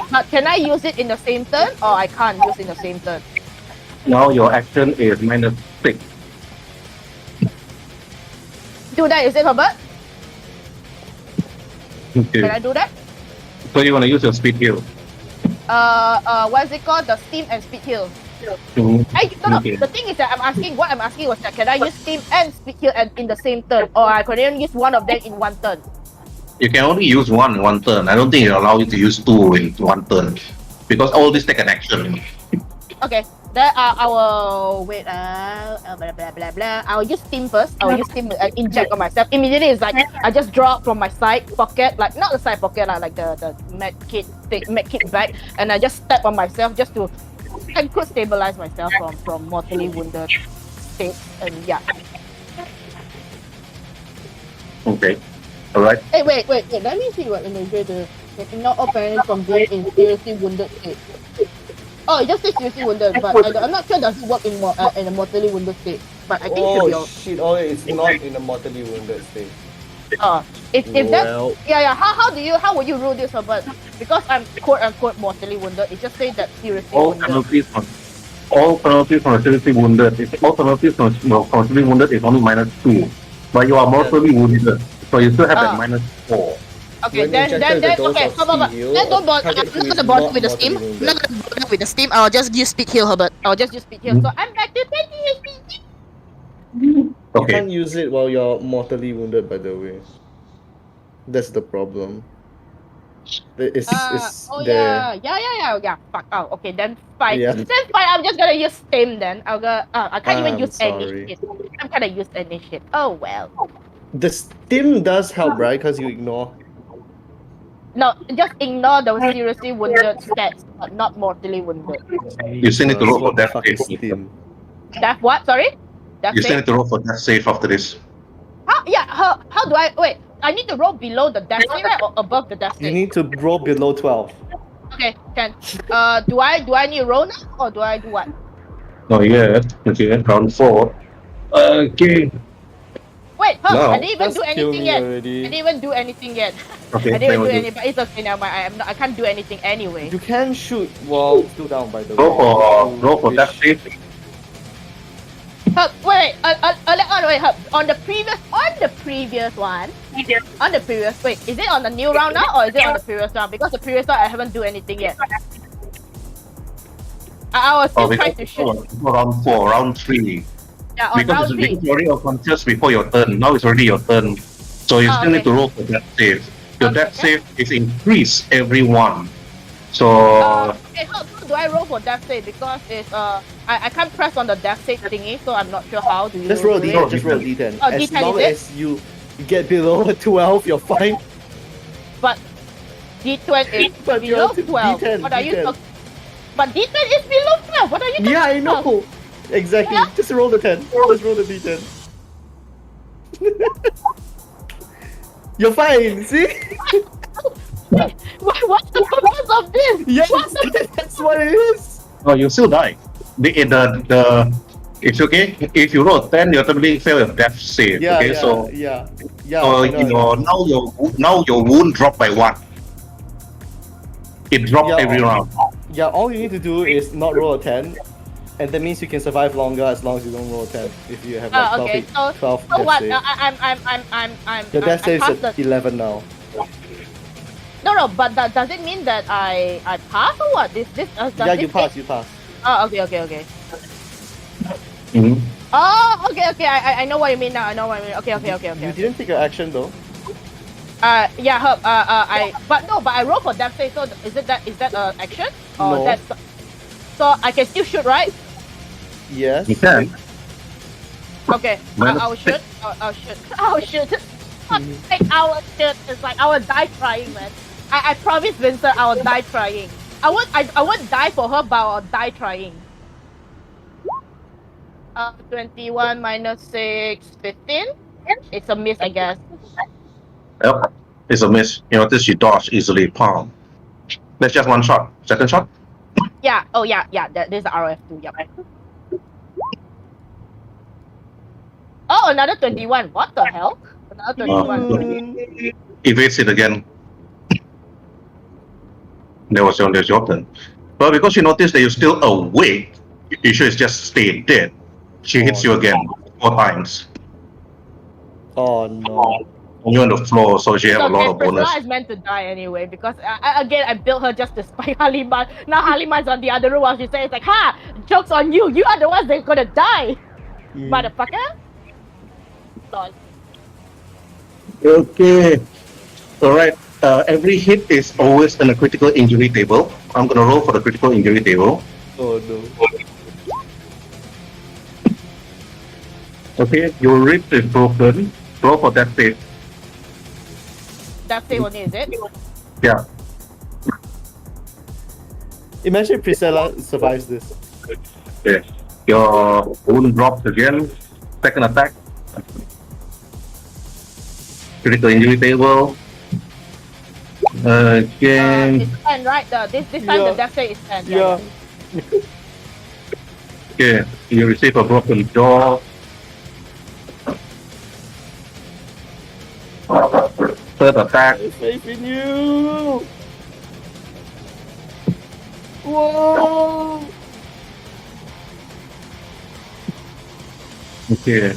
But can I use it in the same turn, or I can't use in the same turn? Now your action is -6. Do that, is it, Herbert? Okay. Can I do that? So you want to use your speed heal. What is it called? The steam and speed heal. Mhm. No. Okay. The thing is that I'm asking was that can I use steam and speed heal in the same turn, or I can only use one of them in one turn? You can only use one in one turn. I don't think it allow you to use 2 in one turn, because all this take an action. Okay. Then I will wait. Blah blah blah blah. I will use steam first. I will use steam inject on myself. Immediately, it's like I just draw from my side pocket, like not the side pocket, like the med kit bag, and I just step on myself just to I could stabilize myself from mortally wounded state. And yeah. Okay. Alright. Hey, wait. Let me see what imagery to not open from being in seriously wounded state. Oh, it just says seriously wounded, but I'm not sure does it work in a mortally wounded state. But I think it should be. Oh shit! Oh, it's not in a mortally wounded state. If that's how would you rule this, Herbert? Because I'm quote unquote mortally wounded, it just says that seriously All wounded. penalties from seriously wounded. All penalties from seriously wounded is only -2, but you are mortally wounded, so you still have that -4. Okay, When then injected with a dose okay, of Herbert, speed heal, then don't bother. target I'm who not is gonna bother not with the steam. mortally I'm wounded. not gonna bother with the steam. I'll just use speed heal, Herbert. I'll just use speed heal. So I'm back to 20 HP. You Okay. can't use it while you're mortally wounded, by the way. That's the problem. It's there. Yeah. Fuck. Oh, okay, then fine. Yeah. Then fine. I'm just gonna use steam then. I'll go. I can't even I'm use any sorry. shit. I'm gonna use any shit. Oh well. The stim does help, right? Because you ignore. No, just ignore the seriously wounded stats, but not mortally wounded. You still need to roll for What the death fuck is save. stim? That what? Sorry. That's You still it. need to roll for death save after this. How do I wait? I need to roll below the death save, right, or above the death You save? need to roll below 12. Okay, can. Do I need to roll now, or do I do what? Oh yeah. Okay. Round 4. Okay. Wait, No, I didn't even Just do kill anything me yet. already. I didn't even do anything yet. Okay. I didn't then do we'll do- any, but it's okay now. I can't do anything anyway. You can shoot while still down, by the way. Roll for death save. Wait. On the previous one. Wait, is it on the new round now, or is it on the previous round? Because the previous round I haven't do anything yet. I was still trying to shoot. Round 4, round 3. Yeah, on Because round it's 3. already unconscious before your turn. Now it's already your turn. So you still need okay. to roll for death save. Your Okay, death save is increased every one. So Okay, how do I roll for death save? Because it's I can't press on the death save thingy, so I'm not sure how do you Just roll do D10. it. Just roll D10. Oh, As D10 long is it? as you get below 12, you're fine. But D12 is But below you're 12. D10, What are you D10. talking? But D10 is below 12. What are you talking Yeah, I about? know. Exactly. Yeah. Just roll the 10. Just roll the D10. You're fine. See? What's the purpose of this? Yes, What's the... that's what it is. Oh, you still die. It's okay. If you roll 10, you automatically fail your death save. Yeah, okay, yeah, so yeah. so I know. now your wound drop by 1. It dropped Yeah, every round. Yeah, all you need to do is not roll a 10, and that means you can survive longer as long as you don't roll a 10. If you have like 12, okay. So 12 so death what? save. I'm. Your death I save's passed at the... 11 now. No, but does it mean that I pass or what? Does Yeah, it you say- pass, you pass. Oh, okay. Mhm. Oh, okay. I know what you mean now. I know what you mean. Okay. You didn't take your action though. Yeah, Herb. But I roll for death save. So is that action? Or No. that's... So I can still shoot, right? Yes. You can. Okay. I'll shoot. I'll shoot. I'll shoot. I will shoot. It's like I will die trying, man. I promise Vincent I will die trying. I won't die for her, but I'll die trying. 21 minus 6, 15. It's a miss, I guess. Yep. It's a miss. You notice she dodged easily. Palm. That's just one shot. Second shot. Yeah. Oh yeah. There's the RF2. Yep. Oh, another 21. What the hell? Another 21. Evades it again. There was your turn. But because you notice that you're still awake, you should just stay dead. She hits you again 4 times. Oh no. You're on the floor, so she have a lot of bonus. Priscilla is meant to die anyway because I built her just to spy Halima. Now Halima's on the other room while she says like, "Ha! Joke's on you. You are the ones that are gonna die, motherfucker." Lol. Okay. Alright. Every hit is always in a critical injury table. I'm gonna roll for the critical injury table. Oh no. Okay, your rib is broken. Roll for that save. That's it only, is it? Yeah. Imagine Priscilla survives this. Okay. Your wound drops again. Second attack. Critical injury table. Again. It's 10, right? This time the death save is 10. Yeah. Okay. You receive a broken jaw. Third attack. I have faith in you. Whoa. Okay.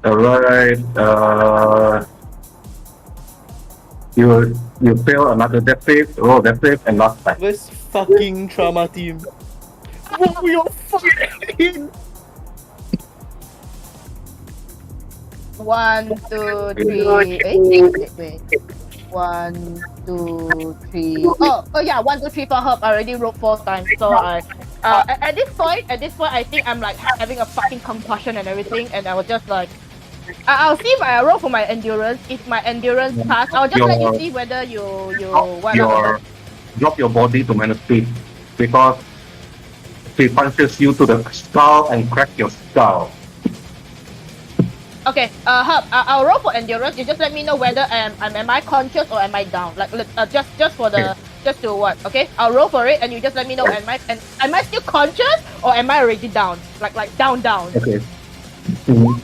Alright. You fail another death save, roll death save, and last attack. This fucking trauma team. Oh, you're fucking. 1, 2, 3. Wait. 1, 2, 3. Oh yeah, 1, 2, 3 for Herb. I already rolled 4 times. So at this point, I think I'm like having a fucking concussion and everything, and I was just like, I'll see if I roll for my endurance. If my endurance pass, I'll just let you see whether you drop your body to -3 because she punches you to the skull and crack your skull. Okay, Herb, I'll roll for endurance. You just let me know whether am I conscious or am I down? Like just for the just to what? Okay, I'll roll for it, and you just let me know am I still conscious or am I already down? Like down. Okay. Mm-hmm.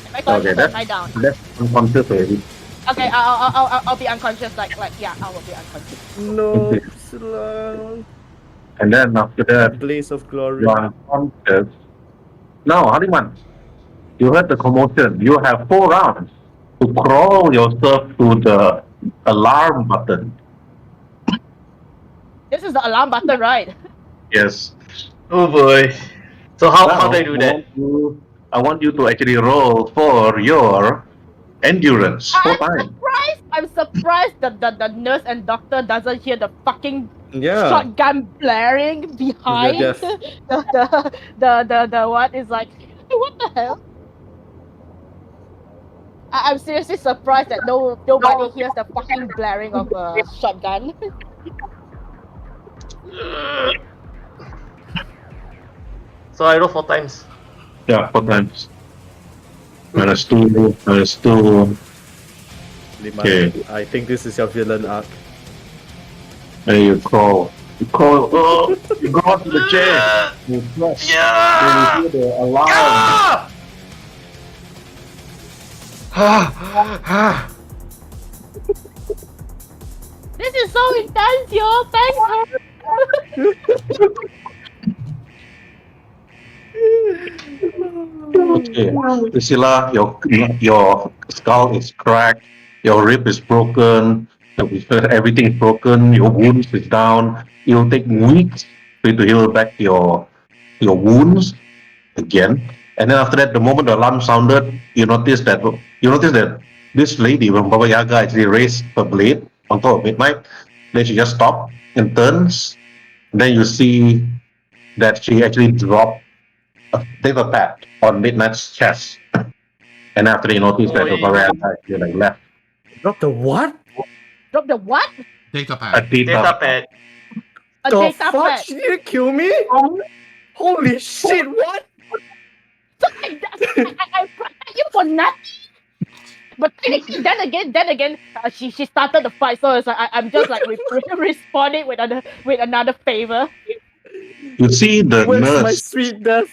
Am I conscious or Okay, am I down? that's unconscious already. Okay, I'll be unconscious. Like yeah, I will be unconscious. No, Okay. Priscilla. And then after that, Blaze of glory. you are unconscious. Now, Hariman, you heard the commotion. You have 4 rounds to crawl yourself to the alarm button. This is the alarm button, right? Yes. Oh boy. So how Now, do I do that? I want you to actually roll for your endurance 4 times. I'm surprised that the nurse and doctor doesn't hear the fucking Yeah. shotgun blaring behind deaf. the what is like what the hell? I'm seriously surprised that nobody hears the fucking blaring of a shotgun. So I roll 4 times. Yeah, 4 times. -2, -2. Okay. I think this is your villain arc. There you crawl. You crawl. Oh, you go onto the chair. You press. Yeah! You hear the alarm. Ah! This is so intense, yo. Thanks, her. Okay, Priscilla, your skull is cracked, your rib is broken, everything is broken, your wounds is down. It'll take weeks for you to heal back your wounds again. And then after that, the moment the alarm sounded, you notice that this lady, when Baba Yaga actually raised her blade on top of midnight, then she just stopped and turns. Then you see that she actually dropped a paper pad on Midnight's chest. And after you notice that the Oi. Baba Yaga actually like left Drop the what? Drop the what? Data a pad. data Data pad. A The data fuck? pad. She didn't kill me? Holy shit! What? So I protect you for nothing. But then again, she started the fight, so it's like I'm just like responding with another favor. You see the Where's my nurse. sweet death?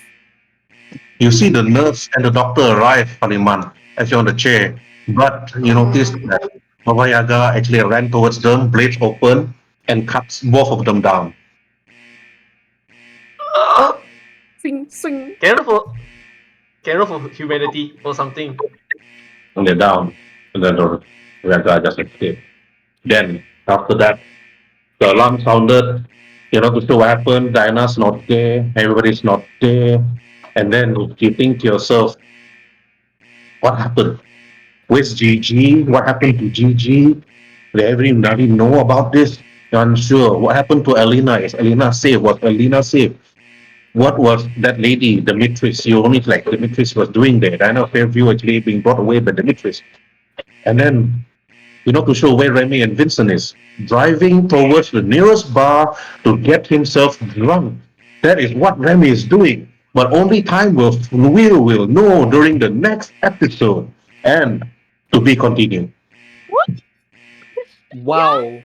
You see the nurse and the doctor arrive, Haliman, actually on the chair. But you notice that Baba Yaga actually ran towards them, blades open, and cuts both of them down. Sing, sing. Can I roll for humanity or something? And they're down. And then the Yaga just escaped. Then, after that, the alarm sounded. You know, to see what happened. Diana's not there. Everybody's not there. And then you think to yourself, what happened? Where's Gigi? What happened to Gigi? Did everybody know about this? You're unsure. What happened to Elena? Is Elena safe? Was Elena safe? What was that lady, Demetrius? You only like Demetrius was doing there. Diana Fairview actually being brought away by Demetrius. And then, you know, to show where Remy and Vincent is, driving towards the nearest bar to get himself drunk. That is what Remy is doing. But only time will know during the next episode. And to be continued. Wow.